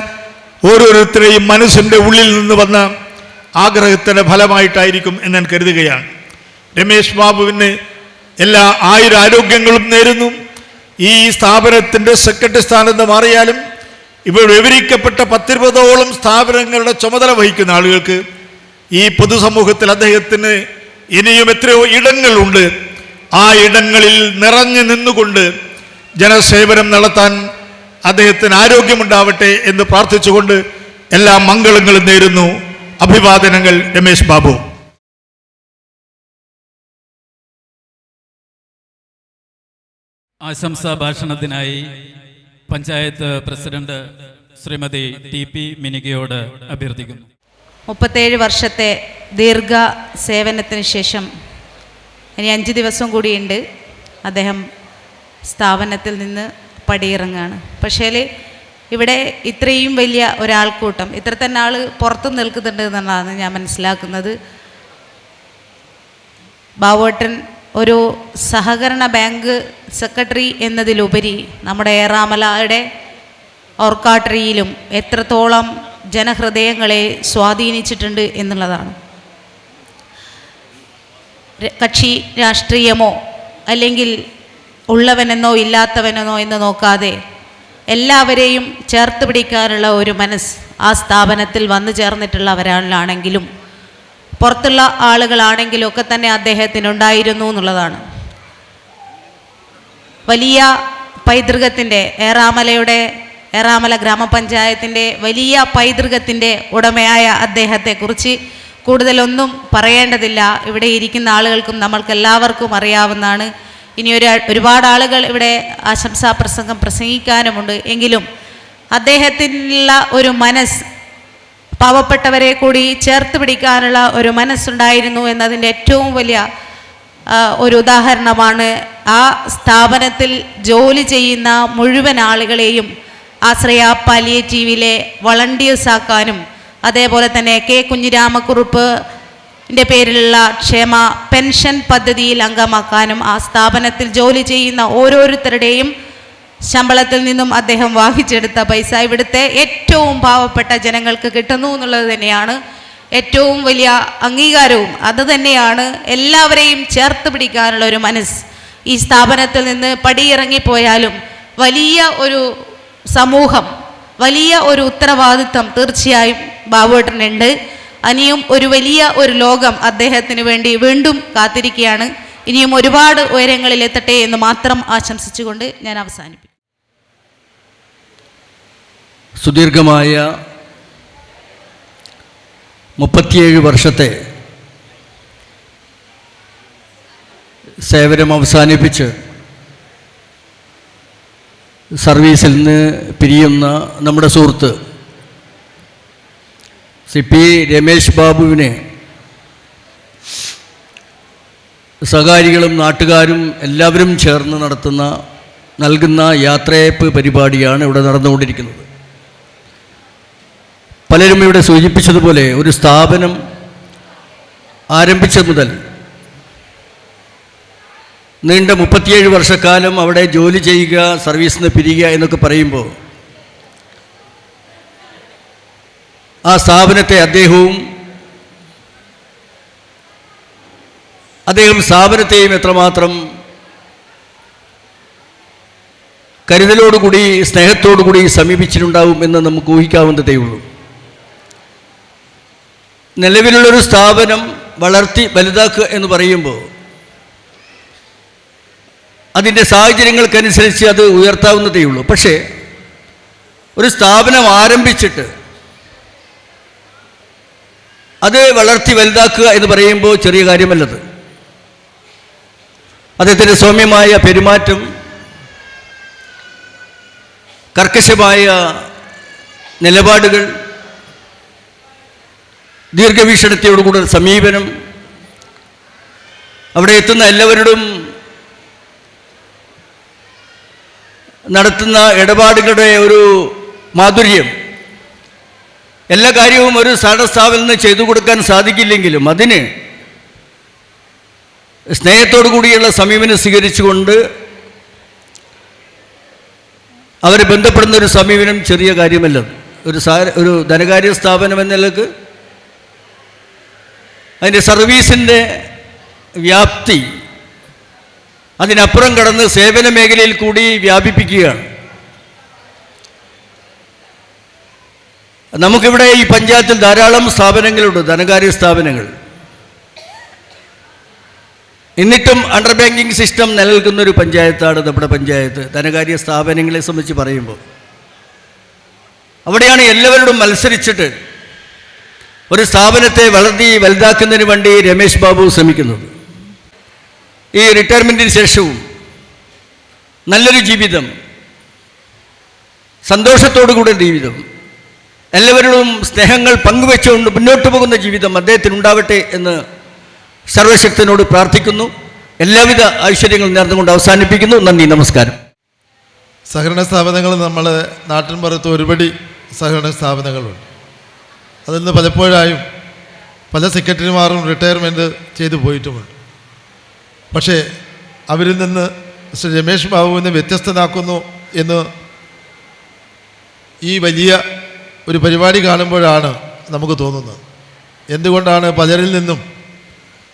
ഓരോരുത്തരെയും മനസ്സിൻ്റെ ഉള്ളിൽ നിന്ന് വന്ന ആഗ്രഹത്തിൻ്റെ ഫലമായിട്ടായിരിക്കും എന്ന് ഞാൻ കരുതുകയാണ്. രമേശ് ബാബുവിന് എല്ലാ ആരോഗ്യങ്ങളും നേരുന്നു. ഈ സ്ഥാപനത്തിൻ്റെ സെക്രട്ടറി സ്ഥാനത്ത് മാറിയാലും ഇപ്പോൾ വിവരിക്കപ്പെട്ട 10-20ഓളം സ്ഥാപനങ്ങളുടെ ചുമതല വഹിക്കുന്ന ആളുകൾക്ക് ഈ പൊതുസമൂഹത്തിൽ അദ്ദേഹത്തിന് ഇനിയും എത്രയോ ഇടങ്ങളുണ്ട്. ആ ഇടങ്ങളിൽ നിറഞ്ഞു നിന്നുകൊണ്ട് ജനസേവനം നടത്താൻ അദ്ദേഹത്തിന് ആരോഗ്യമുണ്ടാവട്ടെ എന്ന് പ്രാർത്ഥിച്ചുകൊണ്ട് എല്ലാ മംഗളങ്ങളും നേരുന്നു. അഭിവാദനങ്ങൾ. രമേശ് ബാബു. ആശംസാ ഭാഷണത്തിനായി പഞ്ചായത്ത് പ്രസിഡന്റ് ശ്രീമതി TP മിനികയോട് അഭ്യർത്ഥിക്കുന്നു. 37 വർഷത്തെ ദീർഘ സേവനത്തിന് ശേഷം ഇനി 5 ദിവസം കൂടിയുണ്ട് അദ്ദേഹം സ്ഥാപനത്തിൽ നിന്ന് പടിയിറങ്ങുകയാണ്. പക്ഷേ ഇവിടെ ഇത്രയും വലിയ ഒരാൾക്കൂട്ടം, ഇത്ര തന്നെ ആൾ പുറത്തു നിൽക്കുന്നുണ്ട് എന്നാണ് ഞാൻ മനസ്സിലാക്കുന്നത്. ബാബുവേട്ടൻ ഒരു സഹകരണ ബാങ്ക് സെക്രട്ടറി എന്നതിലുപരി നമ്മുടെ ഏറാമലയുടെ ഓർക്കാട്ടറിയിലും എത്രത്തോളം ജനഹൃദയങ്ങളെ സ്വാധീനിച്ചിട്ടുണ്ട് എന്നുള്ളതാണ്. കക്ഷി രാഷ്ട്രീയമോ അല്ലെങ്കിൽ ഉള്ളവനെന്നോ ഇല്ലാത്തവനെന്നോ എന്ന് നോക്കാതെ എല്ലാവരെയും ചേർത്ത് പിടിക്കാനുള്ള ഒരു മനസ്സ് ആ സ്ഥാപനത്തിൽ വന്നു ചേർന്നിട്ടുള്ളവരാണെങ്കിലും പുറത്തുള്ള ആളുകളാണെങ്കിലും ഒക്കെ തന്നെ അദ്ദേഹത്തിനുണ്ടായിരുന്നു എന്നുള്ളതാണ്. വലിയ പൈതൃകത്തിൻ്റെ ഏറാമല ഗ്രാമപഞ്ചായത്തിൻ്റെ വലിയ പൈതൃകത്തിൻ്റെ ഉടമയായ അദ്ദേഹത്തെക്കുറിച്ച് കൂടുതലൊന്നും പറയേണ്ടതില്ല. ഇവിടെ ഇരിക്കുന്ന ആളുകൾക്കും നമ്മൾക്കെല്ലാവർക്കും അറിയാവുന്നതാണ്. ഇനി ഒരുപാട് ആളുകൾ ഇവിടെ ആശംസാ പ്രസംഗം പ്രസംഗിക്കാനുമുണ്ട്. എങ്കിലും അദ്ദേഹത്തിനുള്ള ഒരു മനസ്സ്, പാവപ്പെട്ടവരെ കൂടി ചേർത്ത് പിടിക്കാനുള്ള ഒരു മനസ്സുണ്ടായിരുന്നു എന്നതിൻ്റെ ഏറ്റവും വലിയ ഒരു ഉദാഹരണമാണ് ആ സ്ഥാപനത്തിൽ ജോലി ചെയ്യുന്ന മുഴുവൻ ആളുകളെയും ആശ്രയ പാലിയേറ്റീവിലെ വളണ്ടിയേഴ്സാക്കാനും അതേപോലെ തന്നെ K. കുഞ്ഞിരാമക്കുറുപ്പിൻ്റെ പേരിലുള്ള ക്ഷേമ പെൻഷൻ പദ്ധതിയിൽ അംഗമാക്കാനും ആ സ്ഥാപനത്തിൽ ജോലി ചെയ്യുന്ന ഓരോരുത്തരുടെയും ശമ്പളത്തിൽ നിന്നും അദ്ദേഹം വാങ്ങിച്ചെടുത്ത പൈസ ഇവിടുത്തെ ഏറ്റവും പാവപ്പെട്ട ജനങ്ങൾക്ക് കിട്ടുന്നു എന്നുള്ളത് തന്നെയാണ് ഏറ്റവും വലിയ അംഗീകാരവും. അത് തന്നെയാണ് എല്ലാവരെയും ചേർത്ത് പിടിക്കാനുള്ള ഒരു മനസ്സ്. ഈ സ്ഥാപനത്തിൽ നിന്ന് പടിയിറങ്ങിപ്പോയാലും വലിയ ഒരു സമൂഹം, വലിയ ഒരു ഉത്തരവാദിത്വം തീർച്ചയായും ബാബുവേട്ടനുണ്ട്. ഇനിയും ഒരു വലിയ ഒരു ലോകം അദ്ദേഹത്തിന് വേണ്ടി വീണ്ടും കാത്തിരിക്കുകയാണ്. ഇനിയും ഒരുപാട് ഉയരങ്ങളിൽ എത്തട്ടെ എന്ന് മാത്രം ആശംസിച്ചുകൊണ്ട് ഞാൻ അവസാനിപ്പിക്കും. സുദീർഘമായ 37 വർഷത്തെ സേവനം അവസാനിപ്പിച്ച് സർവീസിൽ നിന്ന് പിരിയുന്ന നമ്മുടെ സുഹൃത്ത് CP രമേശ് ബാബുവിനെ സഹകാരികളും നാട്ടുകാരും എല്ലാവരും ചേർന്ന് നൽകുന്ന യാത്രയയപ്പ് പരിപാടിയാണ് ഇവിടെ നടന്നുകൊണ്ടിരിക്കുന്നത്. പലരും ഇവിടെ സൂചിപ്പിച്ചതുപോലെ ഒരു സ്ഥാപനം ആരംഭിച്ച മുതൽ നീണ്ട 37 വർഷക്കാലം അവിടെ ജോലി ചെയ്യുക, സർവീസിൽ നിന്ന് പിരിയുക എന്നൊക്കെ പറയുമ്പോൾ ആ സ്ഥാപനത്തെ അദ്ദേഹം സ്ഥാപനത്തെയും എത്രമാത്രം കരുതലോടുകൂടി സ്നേഹത്തോടുകൂടി സമീപിച്ചിട്ടുണ്ടാവും എന്ന് നമുക്ക് ഊഹിക്കാവുന്നതേ ഉള്ളൂ. നിലവിലുള്ളൊരു സ്ഥാപനം വളർത്തി വലുതാക്കുക എന്ന് പറയുമ്പോൾ അതിൻ്റെ സാഹചര്യങ്ങൾക്കനുസരിച്ച് അത് ഉയർത്താവുന്നതേ ഉള്ളൂ. പക്ഷേ ഒരു സ്ഥാപനം ആരംഭിച്ചിട്ട് അത് വളർത്തി വലുതാക്കുക എന്ന് പറയുമ്പോൾ ചെറിയ കാര്യമല്ലത്. അദ്ദേഹത്തിൻ്റെ സൗമ്യമായ പെരുമാറ്റം, കർക്കശമായ നിലപാടുകൾ, ദീർഘവീക്ഷണത്തോടുകൂടി സമീപനം, അവിടെ എത്തുന്ന എല്ലാവരോടും നടത്തുന്ന ഇടപാടുകളുടെ ഒരു മാധുര്യം, എല്ലാ കാര്യവും ഒരു സ്ഥാപനത്തിൽ നിന്ന് ചെയ്തു കൊടുക്കാൻ സാധിക്കില്ലെങ്കിലും അതിന് സ്നേഹത്തോടു കൂടിയുള്ള സമീപനം സ്വീകരിച്ചുകൊണ്ട് അവരെ ബന്ധപ്പെടുന്ന ഒരു സമീപനം ചെറിയ കാര്യമല്ല. ഒരു ധനകാര്യ സ്ഥാപനം എന്ന നിലക്ക് അതിൻ്റെ സർവീസിൻ്റെ വ്യാപ്തി അതിനപ്പുറം കടന്ന് സേവന മേഖലയിൽ കൂടി വ്യാപിപ്പിക്കുകയാണ്. നമുക്കിവിടെ ഈ പഞ്ചായത്തിൽ ധാരാളം സ്ഥാപനങ്ങളുണ്ട്, ധനകാര്യ സ്ഥാപനങ്ങൾ. എന്നിട്ടും അണ്ടർ ബാങ്കിങ് സിസ്റ്റം നിലനിൽക്കുന്ന ഒരു പഞ്ചായത്താണ് നമ്മുടെ പഞ്ചായത്ത്. ധനകാര്യ സ്ഥാപനങ്ങളെ സംബന്ധിച്ച് പറയുമ്പോൾ അവിടെയാണ് എല്ലാവരോടും മത്സരിച്ചിട്ട് ഒരു സ്ഥാപനത്തെ വലുതാക്കുന്നതിന് വേണ്ടി രമേശ് ബാബു ശ്രമിക്കുന്നത്. ഈ റിട്ടയർമെൻറ്റിന് ശേഷവും നല്ലൊരു ജീവിതം, സന്തോഷത്തോടു കൂടിയ ജീവിതം, എല്ലാവരോടും സ്നേഹങ്ങൾ പങ്കുവെച്ചുകൊണ്ട് മുന്നോട്ട് പോകുന്ന ജീവിതം അദ്ദേഹത്തിനുണ്ടാവട്ടെ എന്ന് സർവശക്തനോട് പ്രാർത്ഥിക്കുന്നു. എല്ലാവിധ ഐശ്വര്യങ്ങളും നേർന്നുകൊണ്ട് അവസാനിപ്പിക്കുന്നു. നന്ദി, നമസ്കാരം. സഹകരണ സ്ഥാപനങ്ങൾ നമ്മുടെ നാട്ടിൻ പുറത്ത് ഒരുപടി സഹകരണ സ്ഥാപനങ്ങളുണ്ട്. അതിൽ നിന്ന് പലപ്പോഴായും പല സെക്രട്ടറിമാരും റിട്ടയർമെൻറ്റ് ചെയ്തു പോയിട്ടുമുണ്ട്. പക്ഷേ അവരിൽ നിന്ന് ശ്രീ രമേശ് ബാബുവിനെ വ്യത്യസ്തനാക്കുന്നു എന്ന് ഈ വലിയ ഒരു പരിപാടി കാണുമ്പോഴാണ് നമുക്ക് തോന്നുന്നത്. എന്തുകൊണ്ടാണ് പലരിൽ നിന്നും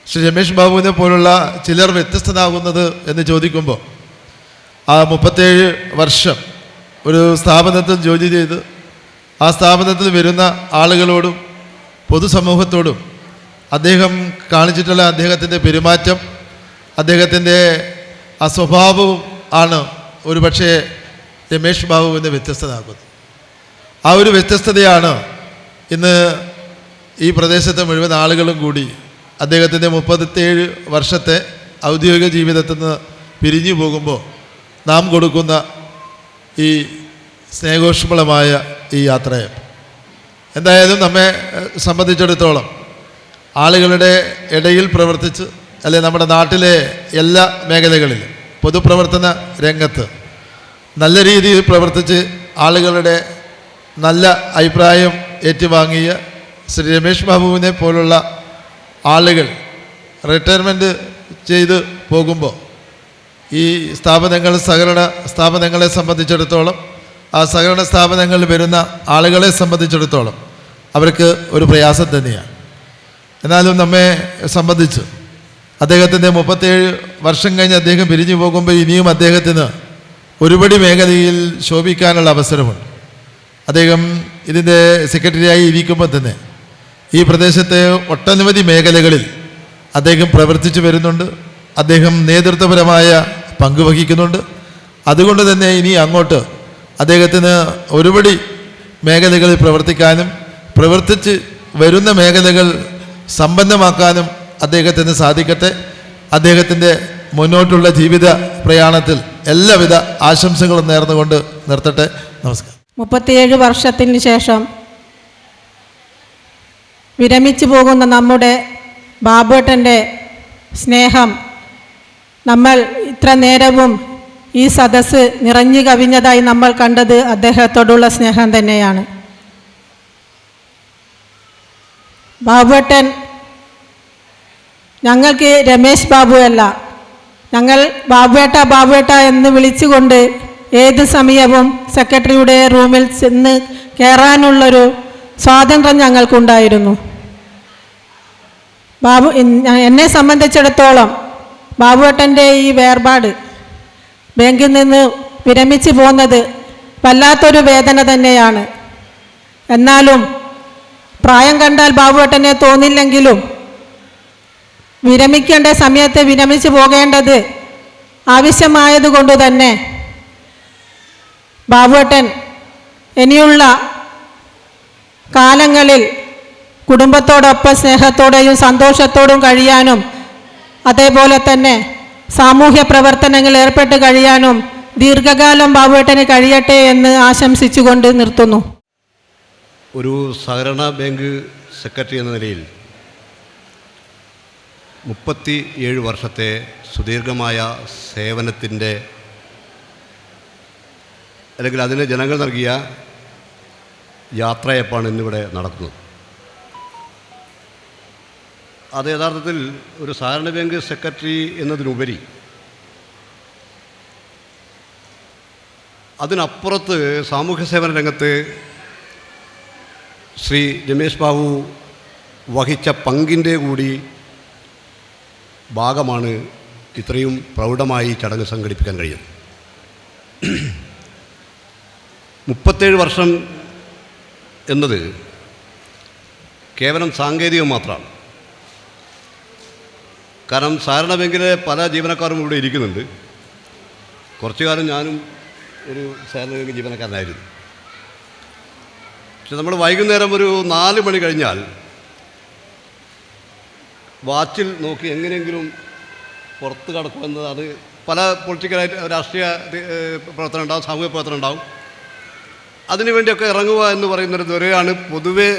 ശ്രീ രമേശ് ബാബുവിനെ പോലുള്ള ചിലർ വ്യത്യസ്തനാകുന്നത് എന്ന് ചോദിക്കുമ്പോൾ ആ 37 വർഷം ഒരു സ്ഥാപനത്തിൽ ജോലി ചെയ്ത് ആ സ്ഥാപനത്തിൽ വരുന്ന ആളുകളോടും പൊതുസമൂഹത്തോടും അദ്ദേഹം കാണിച്ചിട്ടുള്ള അദ്ദേഹത്തിൻ്റെ പെരുമാറ്റം, അദ്ദേഹത്തിൻ്റെ ആ സ്വഭാവവും ആണ് ഒരു പക്ഷേ രമേശ് ബാബുവിനെ വ്യത്യസ്തനാക്കുന്നത്. ആ ഒരു വ്യത്യസ്തതയാണ് ഇന്ന് ഈ പ്രദേശത്തെ മുഴുവൻ ആളുകളും കൂടി അദ്ദേഹത്തിൻ്റെ 37 വർഷത്തെ ഔദ്യോഗിക ജീവിതത്തിൽ നിന്ന് പിരിഞ്ഞു പോകുമ്പോൾ നാം കൊടുക്കുന്ന ഈ സ്നേഹോഷ്മളമായ ഈ യാത്രയെ. എന്തായാലും നമ്മെ സംബന്ധിച്ചിടത്തോളം ആളുകളുടെ ഇടയിൽ പ്രവർത്തിച്ച് അല്ലെ നമ്മുടെ നാട്ടിലെ എല്ലാ മേഖലകളിലും പൊതുപ്രവർത്തന രംഗത്ത് നല്ല രീതിയിൽ പ്രവർത്തിച്ച് ആളുകളുടെ നല്ല അഭിപ്രായം ഏറ്റുവാങ്ങിയ ശ്രീ രമേശ് ബാബുവിനെ പോലുള്ള ആളുകൾ റിട്ടയർമെൻറ്റ് ചെയ്ത് പോകുമ്പോൾ ഈ സ്ഥാപനങ്ങൾ, സഹകരണ സ്ഥാപനങ്ങളെ സംബന്ധിച്ചിടത്തോളം, ആ സഹകരണ സ്ഥാപനങ്ങളിൽ വരുന്ന ആളുകളെ സംബന്ധിച്ചിടത്തോളം അവർക്ക് ഒരു പ്രയാസം തന്നെയാണ്. എന്നാലും നമ്മെ സംബന്ധിച്ച് അദ്ദേഹത്തിൻ്റെ 37 വർഷം കഴിഞ്ഞ് അദ്ദേഹം പിരിഞ്ഞു പോകുമ്പോൾ ഇനിയും അദ്ദേഹത്തിന് ഒരുപടി മേഖലയിൽ ശോഭിക്കാനുള്ള അവസരമുണ്ട്. അദ്ദേഹം ഇതിൻ്റെ സെക്രട്ടറിയായി ഇരിക്കുമ്പോൾ തന്നെ ഈ പ്രദേശത്തെ ഒട്ടനവധി മേഖലകളിൽ അദ്ദേഹം പ്രവർത്തിച്ചു വരുന്നുണ്ട്. അദ്ദേഹം നേതൃത്വപരമായ പങ്ക് വഹിക്കുന്നുണ്ട്. അതുകൊണ്ട് തന്നെ ഇനി അങ്ങോട്ട് അദ്ദേഹത്തിന് ഒരുപടി മേഖലകളിൽ പ്രവർത്തിക്കാനും പ്രവർത്തിച്ച് വരുന്ന മേഖലകൾ സമ്പന്നമാക്കാനും അദ്ദേഹത്തിന് സാധിക്കട്ടെ. അദ്ദേഹത്തിൻ്റെ മുന്നോട്ടുള്ള ജീവിത പ്രയാണത്തിൽ എല്ലാവിധ ആശംസകളും നേർന്നുകൊണ്ട് നിർത്തട്ടെ. നമസ്കാരം. 37 വർഷത്തിന് ശേഷം വിരമിച്ചു പോകുന്ന നമ്മുടെ ബാബുവേട്ടൻ്റെ സ്നേഹം നമ്മൾ ഇത്ര നേരവും ഈ സദസ്സ് നിറഞ്ഞു കവിഞ്ഞതായി നമ്മൾ കണ്ടത് അദ്ദേഹത്തോടുള്ള സ്നേഹം തന്നെയാണ്. ബാബുവേട്ടൻ ഞങ്ങൾക്ക് രമേശ് ബാബു അല്ല, ഞങ്ങൾ ബാബുവേട്ട എന്ന് വിളിച്ചുകൊണ്ട് ഏത് സമയവും സെക്രട്ടറിയുടെ റൂമിൽ ചെന്ന് കയറാനുള്ളൊരു സ്വാതന്ത്ര്യം ഞങ്ങൾക്കുണ്ടായിരുന്നു. എന്നെ സംബന്ധിച്ചിടത്തോളം ബാബുവേട്ടൻ്റെ ഈ വേർപാട്, ബാങ്കിൽ നിന്ന് വിരമിച്ചു പോകുന്നത് വല്ലാത്തൊരു വേദന തന്നെയാണ്. എന്നാലും പ്രായം കണ്ടാൽ ബാബുവേട്ടനെ തോന്നില്ലെങ്കിലും വിരമിക്കേണ്ട സമയത്ത് വിരമിച്ചു പോകേണ്ടത് ആവശ്യമായതുകൊണ്ട് തന്നെ ബാബുവേട്ടൻ ഇനിയുള്ള കാലങ്ങളിൽ കുടുംബത്തോടൊപ്പം സ്നേഹത്തോടെയും സന്തോഷത്തോടും കഴിയാനും അതേപോലെ തന്നെ സാമൂഹ്യ പ്രവർത്തനങ്ങളിൽ ഏർപ്പെട്ട് കഴിയാനും ദീർഘകാലം ബാബുവേട്ടന് കഴിയട്ടെ എന്ന് ആശംസിച്ചുകൊണ്ട് നിർത്തുന്നു. ഒരു സഹകരണ ബാങ്ക് സെക്രട്ടറി എന്ന നിലയിൽ 37 വർഷത്തെ സുദീർഘമായ സേവനത്തിൻ്റെ അല്ലെങ്കിൽ അതിന് ജനങ്ങൾ നൽകിയ യാത്രയപ്പാണ് ഇന്നിവിടെ നടക്കുന്നത്. അത് യഥാർത്ഥത്തിൽ ഒരു സഹകരണ ബാങ്ക് സെക്രട്ടറി എന്നതിനുപരി അതിനപ്പുറത്ത് സാമൂഹ്യ സേവന രംഗത്ത് ശ്രീ രമേശ് ബാബു വഹിച്ച പങ്കിൻ്റെ കൂടി ഭാഗമാണ് ഇത്രയും പ്രൗഢമായി ചടങ്ങ് സംഘടിപ്പിക്കാൻ കഴിയുന്നത്. 37 വർഷം എന്നത് കേവലം സാങ്കേതികം മാത്രമാണ്. കാരണം സഹകരണ ബാങ്കിലെ പല ജീവനക്കാരും ഇവിടെ ഇരിക്കുന്നുണ്ട്. കുറച്ചു കാലം ഞാനും ഒരു സഹകരണ ബാങ്ക് ജീവനക്കാരനായിരുന്നു. പക്ഷെ നമ്മൾ വൈകുന്നേരം ഒരു 4 മണി കഴിഞ്ഞാൽ വാച്ചിൽ നോക്കി എങ്ങനെയെങ്കിലും പുറത്ത് കടക്കുമെന്നതാണ്. പല പൊളിറ്റിക്കലായിട്ട് രാഷ്ട്രീയ പ്രവർത്തനം ഉണ്ടാവും, സാമൂഹ്യ പ്രവർത്തനം ഉണ്ടാവും. അതിനുവേണ്ടിയൊക്കെ ഇറങ്ങുക എന്ന് പറയുന്നത് വരെയാണ് പൊതുവേ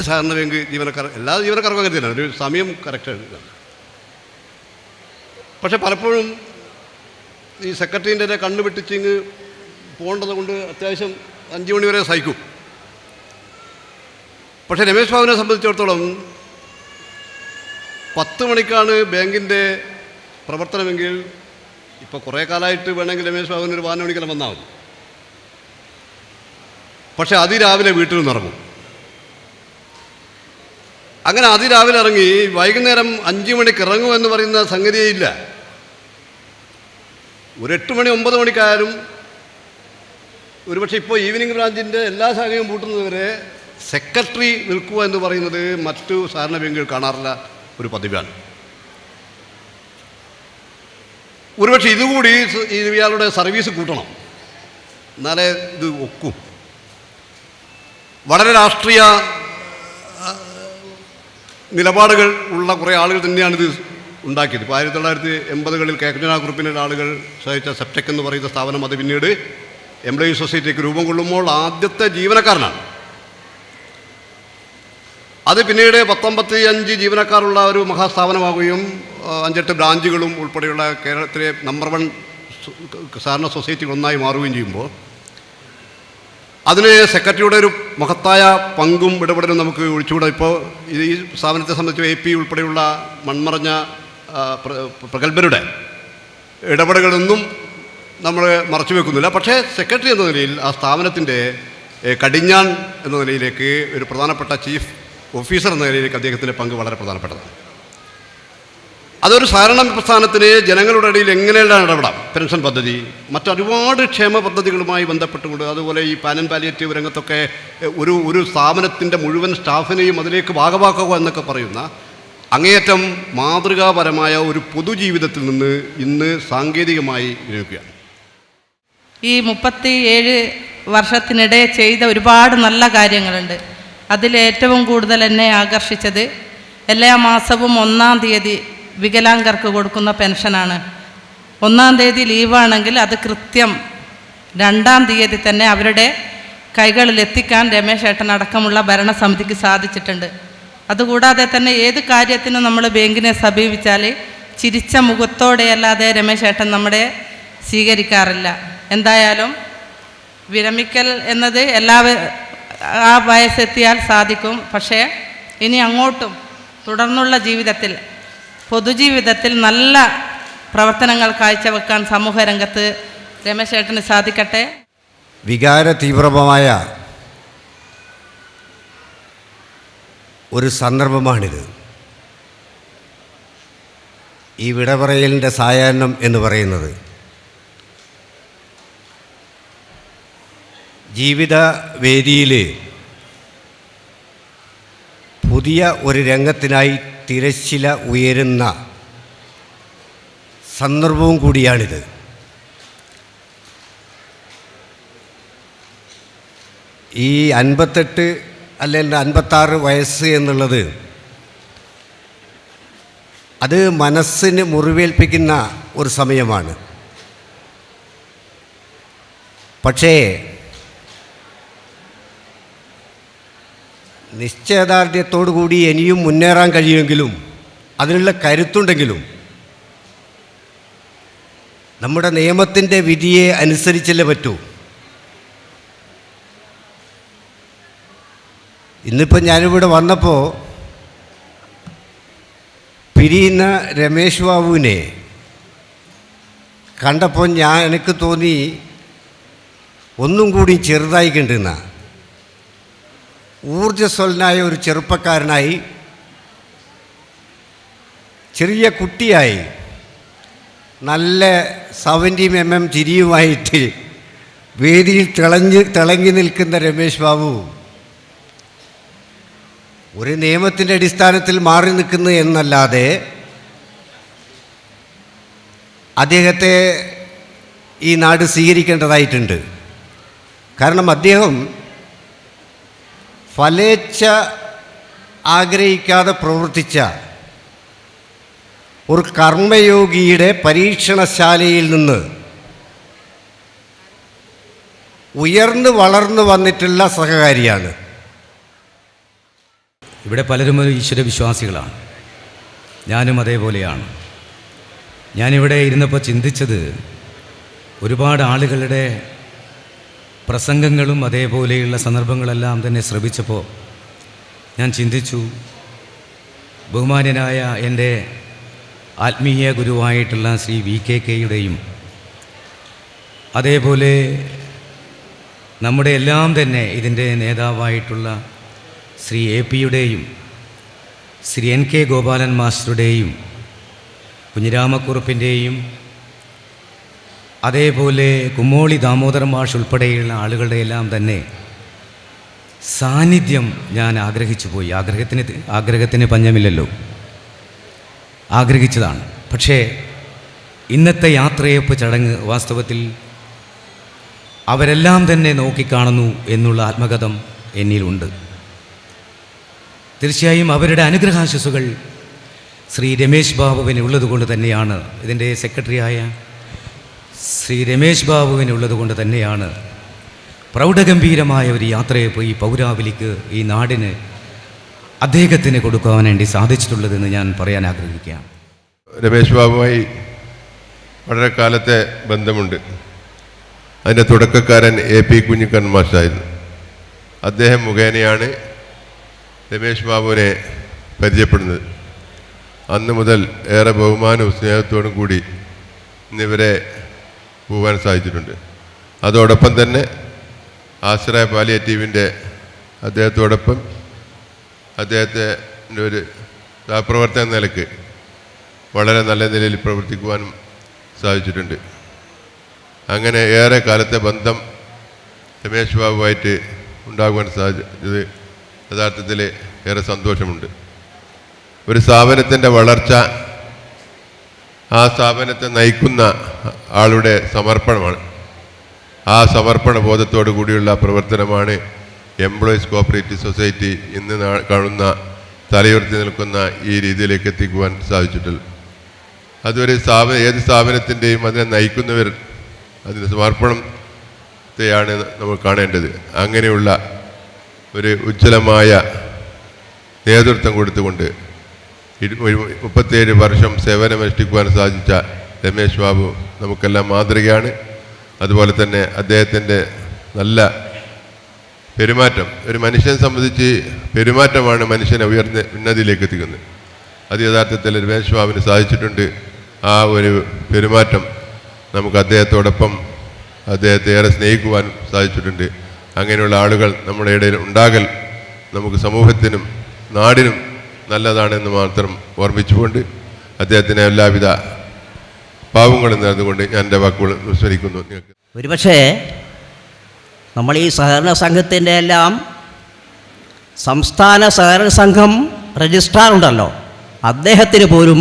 സഹകരണ ബാങ്ക് ജീവനക്കാർ, എല്ലാ ജീവനക്കാർക്കും അങ്ങനെ തന്നെയാണ്, ഒരു സമയം കറക്റ്റാണ്. പക്ഷെ പലപ്പോഴും ഈ സെക്രട്ടറിൻ്റെ കണ്ണ് വെട്ടിച്ചിങ്ങ് പോകേണ്ടത് കൊണ്ട് അത്യാവശ്യം 5 മണി വരെ സഹിക്കും. പക്ഷേ രമേശ് ബാബുവിനെ സംബന്ധിച്ചിടത്തോളം 10 മണിക്കാണ് ബാങ്കിൻ്റെ പ്രവർത്തനമെങ്കിൽ ഇപ്പോൾ കുറേ കാലമായിട്ട് വേണമെങ്കിൽ രമേശ് ബാബുവിന് ഒരു 12 മണിക്കെല്ലാം വന്നാൽ മതി. പക്ഷേ അതിരാവിലെ വീട്ടിൽ നിന്ന് ഇറങ്ങും. അങ്ങനെ അതിരാവിലെ ഇറങ്ങി വൈകുന്നേരം 5 മണിക്ക് ഇറങ്ങുമെന്ന് പറയുന്ന സംഗതിയേ ഇല്ല. ഒരു 8 മണി 9 മണിക്കായാലും ഒരുപക്ഷെ ഇപ്പോൾ ഈവനിങ് ബ്രാഞ്ചിൻ്റെ എല്ലാ ശാഖയും പൂട്ടുന്നതുവരെ സെക്രട്ടറി നിൽക്കുക എന്ന് പറയുന്നത് മറ്റു സഹകരണ ബാങ്കുകൾ കാണാറില്ല ഒരു പതിവാണ്. ഒരുപക്ഷെ ഇതുകൂടി ഇയാളുടെ സർവീസ് കൂട്ടണം, എന്നാലേ ഇത് ഒക്കും. വളരെ രാഷ്ട്രീയ നിലപാടുകൾ ഉള്ള കുറേ ആളുകൾ തന്നെയാണിത് ഉണ്ടാക്കിയത്. ഇപ്പോൾ 1980-കളിൽ കേക്കജനാകുറുപ്പിൻ്റെ ആളുകൾ സഹിച്ച സെപ്റ്റെക് എന്ന് പറയുന്ന സ്ഥാപനം അത് പിന്നീട് എംപ്ലോയീസ് സൊസൈറ്റിക്ക് രൂപം കൊള്ളുമ്പോൾ ആദ്യത്തെ ജീവനക്കാരനാണ്. അത് പിന്നീട് 55 ജീവനക്കാരുള്ള ഒരു മഹാസ്ഥാപനമാവുകയും 5-8 ബ്രാഞ്ചുകളും ഉൾപ്പെടെയുള്ള കേരളത്തിലെ നമ്പർ 1 സഹകരണ സൊസൈറ്റികൾ ഒന്നായി മാറുകയും ചെയ്യുമ്പോൾ അതിന് സെക്രട്ടറിയുടെ ഒരു മഹത്തായ പങ്കും ഇടപെടലും നമുക്ക് ഒഴിച്ചുകൂടാ. ഇപ്പോൾ ഈ സ്ഥാപനത്തെ സംബന്ധിച്ച് AP ഉൾപ്പെടെയുള്ള മൺമറഞ്ഞ പ്രഗത്ഭരുടെ ഇടപെടലുകളൊന്നും നമ്മൾ മറച്ചു വെക്കുന്നില്ല. പക്ഷേ സെക്രട്ടറി എന്ന നിലയിൽ ആ സ്ഥാപനത്തിൻ്റെ കടിഞ്ഞാൺ എന്ന നിലയിലേക്ക് ഒരു പ്രധാനപ്പെട്ട ചീഫ് ഓഫീസർ എന്ന നിലയിലേക്ക് അദ്ദേഹത്തിൻ്റെ പങ്ക് വളരെ പ്രധാനപ്പെട്ടതാണ്. അതൊരു സഹകരണ പ്രസ്ഥാനത്തിന് ജനങ്ങളുടെ ഇടയിൽ എങ്ങനെയെല്ലാം ഇടപെടാം, പെൻഷൻ പദ്ധതി, മറ്റൊരുപാട് ക്ഷേമ പദ്ധതികളുമായി ബന്ധപ്പെട്ടുകൊണ്ട്, അതുപോലെ ഈ പാൻ പാലിയേറ്റീവ് രംഗത്തൊക്കെ ഒരു സ്ഥാപനത്തിൻ്റെ മുഴുവൻ സ്റ്റാഫിനെയും അതിലേക്ക് ഭാഗമാക്കുക എന്നൊക്കെ പറയുന്ന അങ്ങേയറ്റം മാതൃകാപരമായ ഒരു പൊതുജീവിതത്തിൽ നിന്ന് ഇന്ന് സാങ്കേതികമായി വിനിയോഗിക്കുകയാണ്. ഈ 37 വർഷത്തിനിടെ ചെയ്ത ഒരുപാട് നല്ല കാര്യങ്ങളുണ്ട്. അതിലേറ്റവും കൂടുതൽ എന്നെ ആകർഷിച്ചത് എല്ലാ മാസവും 1-ാം തീയതി വികലാംഗർക്ക് കൊടുക്കുന്ന പെൻഷനാണ്. 1-ാം തീയതി ലീവാണെങ്കിൽ അത് കൃത്യം 2-ാം തീയതി തന്നെ അവരുടെ കൈകളിലെത്തിക്കാൻ രമേശ് ഏട്ടനടക്കമുള്ള ഭരണസമിതിക്ക് സാധിച്ചിട്ടുണ്ട്. അതുകൂടാതെ തന്നെ ഏത് കാര്യത്തിനും നമ്മൾ ബാങ്കിനെ സമീപിച്ചാൽ ചിരിച്ച മുഖത്തോടെയല്ലാതെ രമേശ് ഏട്ടൻ നമ്മളെ സ്വീകരിക്കാറില്ല. എന്തായാലും വിരമിക്കൽ എന്നത് ആ വയസ്സെത്തിയാൽ സാധിക്കും. പക്ഷേ ഇനി അങ്ങോട്ടും തുടർന്നുള്ള ജീവിതത്തിൽ, പൊതുജീവിതത്തിൽ നല്ല പ്രവർത്തനങ്ങൾ കാഴ്ചവെക്കാൻ സമൂഹ രംഗത്ത് രമേശ് ഏട്ടന് സാധിക്കട്ടെ. വികാര തീവ്രമായ ഒരു സന്ദർഭമാണിത്. ഈ വിടപറയലിൻ്റെ സായാഹ്നം എന്ന് പറയുന്നത് ജീവിത വേദിയിൽ പുതിയ ഒരു രംഗത്തിനായി തിരശ്ശില ഉയരുന്ന സന്ദർഭവും കൂടിയാണിത്. ഈ 58 അല്ലെങ്കിൽ 56 വയസ്സ് എന്നുള്ളത് അത് മനസ്സിന് മുറിവേൽപ്പിക്കുന്ന ഒരു സമയമാണ്. പക്ഷേ നിശ്ചയദാർഢ്യത്തോടുകൂടി ഇനിയും മുന്നേറാൻ കഴിയുമെങ്കിലും, അതിനുള്ള കരുത്തുണ്ടെങ്കിലും, നമ്മുടെ നിയമത്തിൻ്റെ വിധിയെ അനുസരിച്ചല്ലേ പറ്റൂ. ഇന്നിപ്പോൾ ഞാനിവിടെ വന്നപ്പോൾ പിരിയുന്ന രമേശ് ബാബുവിനെ കണ്ടപ്പോൾ എനിക്ക് തോന്നി ഒന്നും കൂടി ചെറുതായി കണ്ടുന്ന ഊർജ്ജസ്വലനായ ഒരു ചെറുപ്പക്കാരനായി, ചെറിയ കുട്ടിയായി, നല്ല 70 mm ചിരിയുമായിട്ട് വേദിയിൽ തിളങ്ങി നിൽക്കുന്ന രമേശ് ബാബു ഒരു നിയമത്തിൻ്റെ അടിസ്ഥാനത്തിൽ മാറി നിൽക്കുന്നു എന്നല്ലാതെ അദ്ദേഹത്തെ ഈ നാട് സ്വീകരിക്കേണ്ടതായിട്ടുണ്ട്. കാരണം അദ്ദേഹം ഫലേച്ഛ ആഗ്രഹിക്കാതെ പ്രവർത്തിച്ച ഒരു കർമ്മയോഗിയുടെ പരീക്ഷണശാലയിൽ നിന്ന് ഉയർന്നു വളർന്നു വന്നിട്ടുള്ള സഹകാരിയാണ്. ഇവിടെ പലരും ഒരു ഈശ്വരവിശ്വാസികളാണ്. ഞാനും അതേപോലെയാണ്. ഞാനിവിടെ ഇരുന്നപ്പോൾ ചിന്തിച്ചത്, ഒരുപാട് ആളുകളുടെ പ്രസംഗങ്ങളും അതേപോലെയുള്ള സന്ദർഭങ്ങളെല്ലാം തന്നെ ശ്രവിച്ചപ്പോൾ ഞാൻ ചിന്തിച്ചു, ബഹുമാന്യനായ എൻ്റെ ആത്മീയ ഗുരുവായിട്ടുള്ള ശ്രീ VKK-യുടെയും അതേപോലെ നമ്മുടെ എല്ലാം തന്നെ ഇതിൻ്റെ നേതാവായിട്ടുള്ള ശ്രീ AP-യുടെയും ശ്രീ NK ഗോപാലൻ മാസ്റ്ററുടെയും കുഞ്ഞിരാമക്കുറുപ്പിൻ്റെയും അതേപോലെ കുമ്മോളി ദാമോദരൻ മാഷ് ഉൾപ്പെടെയുള്ള ആളുകളുടെ എല്ലാം തന്നെ സാന്നിധ്യം ഞാൻ ആഗ്രഹിച്ചു പോയി. ആഗ്രഹത്തിന് പഞ്ഞമില്ലല്ലോ, ആഗ്രഹിച്ചതാണ്. പക്ഷേ ഇന്നത്തെ യാത്രയപ്പ് ചടങ്ങ് വാസ്തവത്തിൽ അവരെല്ലാം തന്നെ നോക്കിക്കാണുന്നു എന്നുള്ള ആത്മകഥം എന്നിലുണ്ട്. തീർച്ചയായും അവരുടെ അനുഗ്രഹാശിസുകൾ ശ്രീ രമേശ് ബാബുവിന് ഉള്ളതുകൊണ്ട് തന്നെയാണ്, ഇതിൻ്റെ സെക്രട്ടറിയായ ശ്രീ രമേശ് ബാബുവിന് ഉള്ളതുകൊണ്ട് തന്നെയാണ് പ്രൗഢഗംഭീരമായ ഒരു യാത്രയപ്പ് ഈ പൗരാവലിക്ക്, ഈ നാടിന്, അദ്ദേഹത്തിന് കൊടുക്കാൻ വേണ്ടി സാധിച്ചിട്ടുള്ളതെന്ന് ഞാൻ പറയാൻ ആഗ്രഹിക്കുകയാണ്. രമേശ് ബാബുമായി വളരെ കാലത്തെ ബന്ധമുണ്ട്. അതിൻ്റെ തുടക്കക്കാരൻ AP കുഞ്ഞിക്കണ്ണൻ മാഷായിരുന്നു. അദ്ദേഹം മുഖേനയാണ് രമേശ് ബാബുവിനെ പരിചയപ്പെടുന്നത്. അന്ന് മുതൽ ഏറെ ബഹുമാനവും സ്നേഹത്തോടും കൂടി ഇന്നിവരെ പോകാൻ സാധിച്ചിട്ടുണ്ട്. അതോടൊപ്പം തന്നെ ആശ്രയ പാലിയേറ്റീവിൻ്റെ അദ്ദേഹത്തോടൊപ്പം അദ്ദേഹത്തിൻ്റെ ഒരു സഹപ്രവർത്തക നിലയ്ക്ക് വളരെ നല്ല നിലയിൽ പ്രവർത്തിക്കുവാനും സാധിച്ചിട്ടുണ്ട്. അങ്ങനെ ഏറെ കാലത്തെ ബന്ധം രമേശ് ബാബുവായിട്ട് ഉണ്ടാകുവാൻ സാധിച്ചത് യഥാർത്ഥത്തിൽ ഏറെ സന്തോഷമുണ്ട്. ഒരു സ്ഥാപനത്തിൻ്റെ വളർച്ച ആ സ്ഥാപനത്തെ നയിക്കുന്ന ആളുടെ സമർപ്പണമാണ്. ആ സമർപ്പണ ബോധത്തോടു കൂടിയുള്ള പ്രവർത്തനമാണ് എംപ്ലോയീസ് കോപ്പറേറ്റീവ് സൊസൈറ്റി ഇന്ന് കാണുന്ന തലയുയർത്തി നിൽക്കുന്ന ഈ രീതിയിലേക്ക് എത്തിക്കുവാൻ സാധിച്ചിട്ടുള്ളത്. അതൊരു ഏത് സ്ഥാപനത്തിൻ്റെയും അതിനെ നയിക്കുന്നവർ അതിൻ്റെ സമർപ്പണത്തെയാണ് നമ്മൾ കാണേണ്ടത്. അങ്ങനെയുള്ള ഒരു ഉജ്ജ്വലമായ നേതൃത്വം കൊടുത്തുകൊണ്ട് 37 വർഷം സേവനമനുഷ്ഠിക്കുവാൻ സാധിച്ച രമേശ് ബാബു നമുക്കെല്ലാം മാതൃകയാണ്. അതുപോലെ തന്നെ അദ്ദേഹത്തിൻ്റെ നല്ല പെരുമാറ്റം, ഒരു മനുഷ്യനെ സംബന്ധിച്ച് പെരുമാറ്റമാണ് മനുഷ്യനെ ഉന്നതിയിലേക്ക് എത്തിക്കുന്നത്. അത് യഥാർത്ഥത്തിൽ രമേശ് ബാബുവിന് സാധിച്ചിട്ടുണ്ട്. ആ ഒരു പെരുമാറ്റം നമുക്ക് അദ്ദേഹത്തോടൊപ്പം അദ്ദേഹത്തെ ഏറെ സ്നേഹിക്കുവാനും സാധിച്ചിട്ടുണ്ട്. അങ്ങനെയുള്ള ആളുകൾ നമ്മുടെ ഇടയിൽ ഉണ്ടാകൽ നമുക്ക് സമൂഹത്തിനും നാടിനും നല്ലതാണെന്ന് മാത്രം ഓർമ്മിച്ചുകൊണ്ട് അദ്ദേഹത്തിന് എല്ലാവിധ പാവങ്ങളും നേർന്നുകൊണ്ട് ഞാൻ എൻ്റെ വാക്കുകൾ വിസ്മരിക്കുന്നു. ഒരുപക്ഷേ നമ്മൾ ഈ സഹകരണ സംഘത്തിൻ്റെ എല്ലാം സംസ്ഥാന സഹകരണ സംഘം രജിസ്ട്രാർ ഉണ്ടല്ലോ, അദ്ദേഹത്തിന് പോലും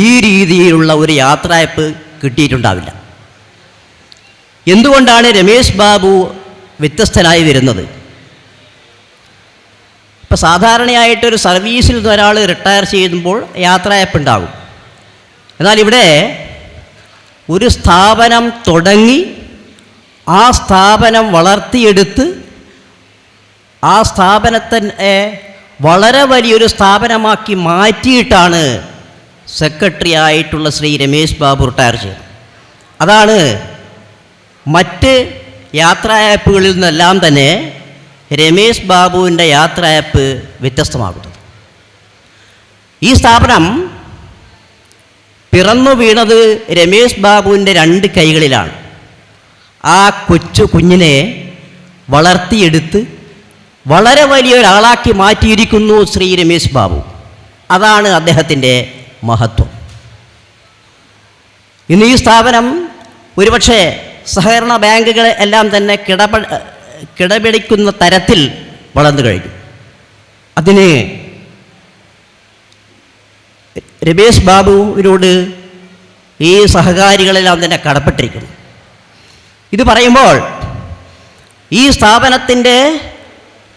ഈ രീതിയിലുള്ള ഒരു യാത്രയപ്പ് കിട്ടിയിട്ടുണ്ടാവില്ല. എന്തുകൊണ്ടാണ് രമേശ് ബാബു വ്യത്യസ്തനായി വരുന്നത്? ഇപ്പം സാധാരണയായിട്ടൊരു സർവീസിൽ നിന്ന് ഒരാൾ റിട്ടയർ ചെയ്യുമ്പോൾ യാത്രയപ്പ് ഉണ്ടാകും. എന്നാൽ ഇവിടെ ഒരു സ്ഥാപനം തുടങ്ങി ആ സ്ഥാപനം വളർത്തിയെടുത്ത് ആ സ്ഥാപനത്തെ വളരെ വലിയൊരു സ്ഥാപനമാക്കി മാറ്റിയിട്ടാണ് സെക്രട്ടറി ആയിട്ടുള്ള ശ്രീ രമേശ് ബാബു റിട്ടയർ ചെയ്തത്. അതാണ് മറ്റ് യാത്രായപ്പുകളിൽ നിന്നെല്ലാം തന്നെ രമേശ് ബാബുവിൻ്റെ യാത്രയയപ്പ് വ്യത്യസ്തമാകുന്നത്. ഈ സ്ഥാപനം പിറന്നു വീണത് രമേശ് ബാബുവിൻ്റെ 2 കൈകളിലാണ്. ആ കുഞ്ഞിനെ വളർത്തിയെടുത്ത് വളരെ വലിയൊരാളാക്കി മാറ്റിയിരിക്കുന്നു ശ്രീ രമേശ് ബാബു. അതാണ് അദ്ദേഹത്തിൻ്റെ മഹത്വം. ഇന്ന് ഈ സ്ഥാപനം ഒരുപക്ഷെ സഹകരണ ബാങ്കുകളെ എല്ലാം തന്നെ കിടപിടിക്കുന്ന തരത്തിൽ വളർന്നു കഴിഞ്ഞു. അതിന് രമേശ് ബാബുവിനോട് ഈ സഹകാരികളെല്ലാം തന്നെ കടപ്പെട്ടിരിക്കുന്നു. ഇത് പറയുമ്പോൾ ഈ സ്ഥാപനത്തിൻ്റെ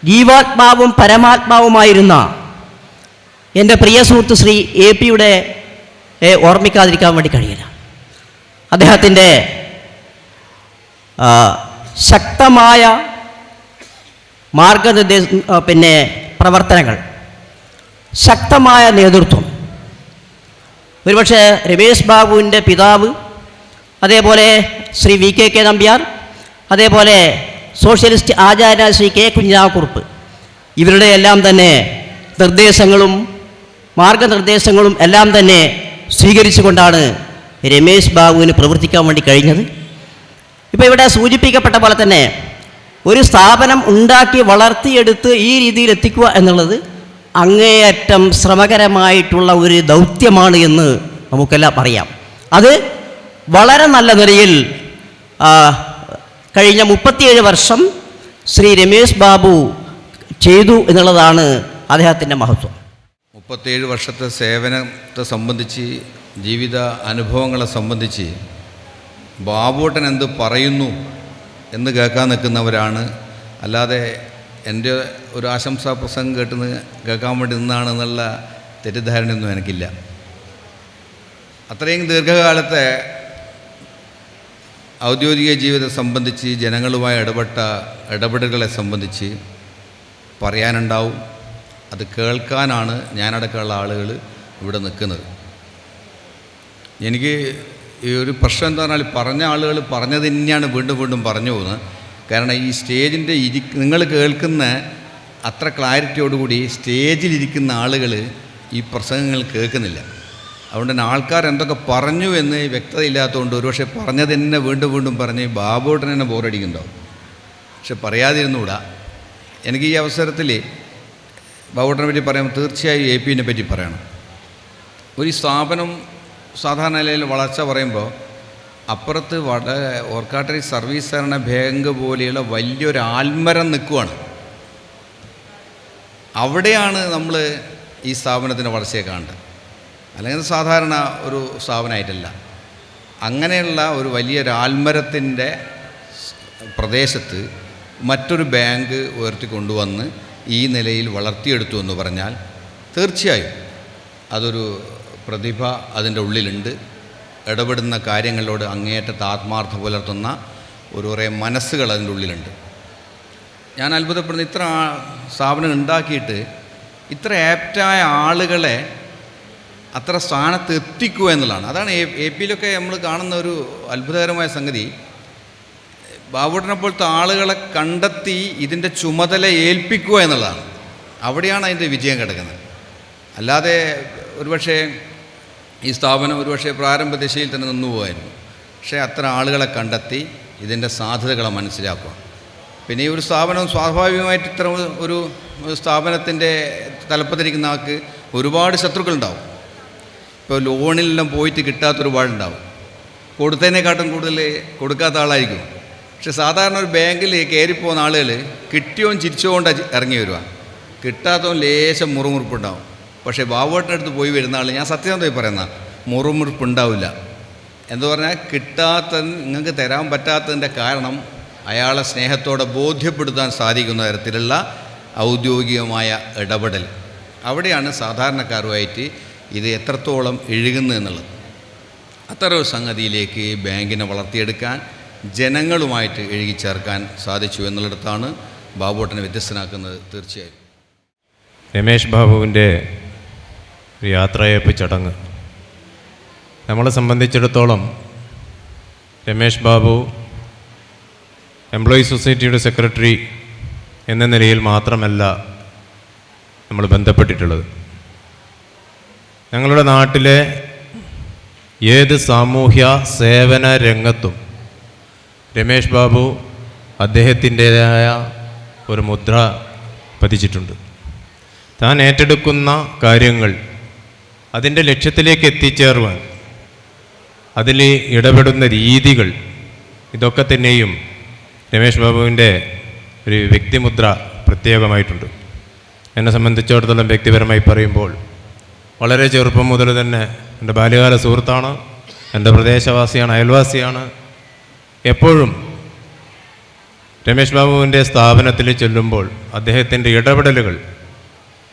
ജീവാത്മാവും പരമാത്മാവുമായിരുന്ന എൻ്റെ പ്രിയ സുഹൃത്ത് ശ്രീ AP-യുടെ ഓർമ്മിക്കാതിരിക്കാൻ വേണ്ടി കഴിയില്ല. അദ്ദേഹത്തിൻ്റെ ശക്തമായ പ്രവർത്തനങ്ങൾ, ശക്തമായ നേതൃത്വം, ഒരുപക്ഷെ രമേശ് ബാബുവിൻ്റെ പിതാവ്, അതേപോലെ ശ്രീ VK നമ്പ്യാർ, അതേപോലെ സോഷ്യലിസ്റ്റ് ആചാര്യ ശ്രീ K കുഞ്ഞാക്കുറുപ്പ്, ഇവരുടെ എല്ലാം തന്നെ നിർദ്ദേശങ്ങളും മാർഗനിർദ്ദേശങ്ങളും എല്ലാം തന്നെ സ്വീകരിച്ചുകൊണ്ടാണ് രമേശ് ബാബുവിന് പ്രവർത്തിക്കാൻ വേണ്ടി കഴിഞ്ഞത്. ഇപ്പോൾ ഇവിടെ സൂചിപ്പിക്കപ്പെട്ട പോലെ തന്നെ ഒരു സ്ഥാപനം ഉണ്ടാക്കി വളർത്തിയെടുത്ത് ഈ രീതിയിൽ എത്തിക്കുക എന്നുള്ളത് അങ്ങേയറ്റം ശ്രമകരമായിട്ടുള്ള ഒരു ദൗത്യമാണ് എന്ന് നമുക്കെല്ലാം അറിയാം. അത് വളരെ നല്ല നിലയിൽ കഴിഞ്ഞ 37 വർഷം ശ്രീ രമേശ് ബാബു ചെയ്തു എന്നുള്ളതാണ് അദ്ദേഹത്തിൻ്റെ മഹത്വം. 37 വർഷത്തെ സേവനത്തെ സംബന്ധിച്ച്, ജീവിത അനുഭവങ്ങളെ സംബന്ധിച്ച് ബാബുവേട്ടൻ എന്ത് പറയുന്നു എന്ന് കേൾക്കാൻ നിൽക്കുന്നവരാണ്. അല്ലാതെ എൻ്റെ ഒരു ആശംസാ പ്രസംഗം കേൾക്കാൻ വേണ്ടി നിന്നാണെന്നുള്ള തെറ്റിദ്ധാരണയൊന്നും എനിക്കില്ല. അത്രയും ദീർഘകാലത്തെ ഔദ്യോഗിക ജീവിതത്തെ സംബന്ധിച്ച്, ജനങ്ങളുമായി ഇടപെടലുകളെ സംബന്ധിച്ച് പറയാനുണ്ടാവും. അത് കേൾക്കാനാണ് ഞാനടക്കമുള്ള ആളുകൾ ഇവിടെ നിൽക്കുന്നത്. എനിക്ക് ഈ ഒരു പ്രശ്നം എന്താ പറഞ്ഞാൽ, പറഞ്ഞ ആളുകൾ പറഞ്ഞത് തന്നെയാണ് വീണ്ടും വീണ്ടും പറഞ്ഞു പോകുന്നത്. കാരണം ഈ സ്റ്റേജിൻ്റെ നിങ്ങൾ കേൾക്കുന്ന അത്ര ക്ലാരിറ്റിയോടുകൂടി സ്റ്റേജിലിരിക്കുന്ന ആളുകൾ ഈ പ്രസംഗങ്ങൾ കേൾക്കുന്നില്ല. അതുകൊണ്ട് തന്നെ ആൾക്കാർ എന്തൊക്കെ പറഞ്ഞു എന്ന് വ്യക്തതയില്ലാത്തതുകൊണ്ട് ഒരുപക്ഷെ പറഞ്ഞത് തന്നെ വീണ്ടും വീണ്ടും പറഞ്ഞ് ബാബുവേട്ടൻ തന്നെ ബോറടിക്കുന്നുണ്ടാവും. പക്ഷെ പറയാതിരുന്നുകൂടാ. എനിക്ക് ഈ അവസരത്തിൽ ബാബുവേട്ടനെ പറ്റി പറയുമ്പോൾ തീർച്ചയായും AP-നെ പറ്റി പറയണം. ഒരു സ്ഥാപനം സാധാരണ നിലയിൽ വളർച്ച പറയുമ്പോൾ അപ്പുറത്ത് ഓർക്കാട്ടറി സർവീസ് സഹകരണ ബാങ്ക് പോലെയുള്ള വലിയൊരു ആൽമരം നിൽക്കുകയാണ്. അവിടെയാണ് നമ്മൾ ഈ സ്ഥാപനത്തിൻ്റെ വളർച്ചയെ കാണേണ്ടത്. അല്ലെങ്കിൽ സാധാരണ ഒരു സ്ഥാപനമായിട്ടല്ല. അങ്ങനെയുള്ള ഒരു വലിയൊരു ആൽമരത്തിൻ്റെ പ്രദേശത്ത് മറ്റൊരു ബാങ്ക് ഉയർത്തിക്കൊണ്ടുവന്ന് ഈ നിലയിൽ വളർത്തിയെടുത്തു എന്ന് പറഞ്ഞാൽ തീർച്ചയായും അതൊരു പ്രതിഭ അതിൻ്റെ ഉള്ളിലുണ്ട്. ഇടപെടുന്ന കാര്യങ്ങളോട് അങ്ങേയറ്റത്ത് ആത്മാർത്ഥം പുലർത്തുന്ന കുറേ മനസ്സുകൾ അതിൻ്റെ ഉള്ളിലുണ്ട്. ഞാൻ അത്ഭുതപ്പെടുന്ന ഇത്ര സ്ഥാപനം ഉണ്ടാക്കിയിട്ട് ഇത്ര ആപ്റ്റായ ആളുകളെ അത്ര സ്ഥാനത്ത് എത്തിക്കുക എന്നുള്ളതാണ്. അതാണ് AP-യിലൊക്കെ നമ്മൾ കാണുന്ന ഒരു അത്ഭുതകരമായ സംഗതി. ബാബുവേട്ടനെ പോലത്തെ ആളുകളെ കണ്ടെത്തി ഇതിൻ്റെ ചുമതല ഏൽപ്പിക്കുക എന്നുള്ളതാണ്. അവിടെയാണ് അതിൻ്റെ വിജയം കിടക്കുന്നത്. അല്ലാതെ ഒരുപക്ഷെ ഈ സ്ഥാപനം ഒരുപക്ഷെ പ്രാരംഭ ദിശയിൽ തന്നെ നിന്നുപോകായിരുന്നു. പക്ഷേ അത്ര ആളുകളെ കണ്ടെത്തി ഇതിൻ്റെ സാധ്യതകളെ മനസ്സിലാക്കുക. പിന്നെ ഈ ഒരു സ്ഥാപനം സ്വാഭാവികമായിട്ട് ഇത്ര ഒരു സ്ഥാപനത്തിൻ്റെ തലപ്പത്തിരിക്കുന്ന ആൾക്ക് ഒരുപാട് ശത്രുക്കളുണ്ടാവും. ഇപ്പോൾ ലോണിലെല്ലാം പോയിട്ട് കിട്ടാത്തൊരുപാടുണ്ടാവും. കൊടുത്തതിനെക്കാട്ടും കൂടുതൽ കൊടുക്കാത്ത ആളായിരിക്കും. പക്ഷെ സാധാരണ ഒരു ബാങ്കിൽ കയറിപ്പോകുന്ന ആളുകൾ കിട്ടിയോൻ ചിരിച്ചുകൊണ്ട് ഇറങ്ങി വരുക, കിട്ടാത്തവൻ ലേശം മുറുമുറുപ്പുണ്ടാവും. പക്ഷേ ബാബുവേട്ടൻ്റെ അടുത്ത് പോയി വരുന്ന ആൾ, ഞാൻ സത്യം പോയി പറയുന്ന, മുറുമുറുപ്പുണ്ടാവില്ല. എന്ന് പറഞ്ഞാൽ നിങ്ങൾക്ക് തരാൻ പറ്റാത്തതിൻ്റെ കാരണം അയാളെ സ്നേഹത്തോടെ ബോധ്യപ്പെടുത്താൻ സാധിക്കുന്ന തരത്തിലുള്ള ഔദ്യോഗികമായ ഇടപെടൽ. അവിടെയാണ് സാധാരണക്കാരുമായിട്ട് ഇത് എത്രത്തോളം ഇഴുകുന്നത് എന്നുള്ളത്. അത്തരം ഒരു സംഗതിയിലേക്ക് ബാങ്കിനെ വളർത്തിയെടുക്കാൻ, ജനങ്ങളുമായിട്ട് ഇഴുകിച്ചേർക്കാൻ സാധിച്ചു എന്നുള്ളിടത്താണ് ബാബുവേട്ടനെ വ്യത്യസ്തനാക്കുന്നത്. തീർച്ചയായും രമേശ് ബാബുവിൻ്റെ ഒരു യാത്രയയപ്പ് ചടങ്ങ് നമ്മളെ സംബന്ധിച്ചിടത്തോളം, രമേശ് ബാബു എംപ്ലോയീസ് സൊസൈറ്റിയുടെ സെക്രട്ടറി എന്ന നിലയിൽ മാത്രമല്ല നമ്മൾ ബന്ധപ്പെട്ടിട്ടുള്ളത്. ഞങ്ങളുടെ നാട്ടിലെ ഏത് സാമൂഹ്യ സേവന രംഗത്തും രമേഷ് ബാബു അദ്ദേഹത്തിൻ്റേതായ ഒരു മുദ്ര പതിച്ചിട്ടുണ്ട്. താൻ ഏറ്റെടുക്കുന്ന കാര്യങ്ങൾ അതിൻ്റെ ലക്ഷ്യത്തിലേക്ക് എത്തിച്ചേർവാൻ അതിൽ ഇടപെടുന്ന രീതികൾ, ഇതൊക്കെ തന്നെയും രമേഷ് ബാബുവിൻ്റെ ഒരു വ്യക്തിമുദ്ര പ്രത്യേകമായിട്ടുണ്ട്. എന്നെ സംബന്ധിച്ചിടത്തോളം വ്യക്തിപരമായി പറയുമ്പോൾ വളരെ ചെറുപ്പം മുതൽ തന്നെ എൻ്റെ ബാല്യകാല സുഹൃത്താണ്, എൻ്റെ പ്രദേശവാസിയാണ്, അയൽവാസിയാണ്. എപ്പോഴും രമേഷ് ബാബുവിൻ്റെ സ്ഥാപനത്തിൽ ചെല്ലുമ്പോൾ അദ്ദേഹത്തിൻ്റെ ഇടപെടലുകൾ,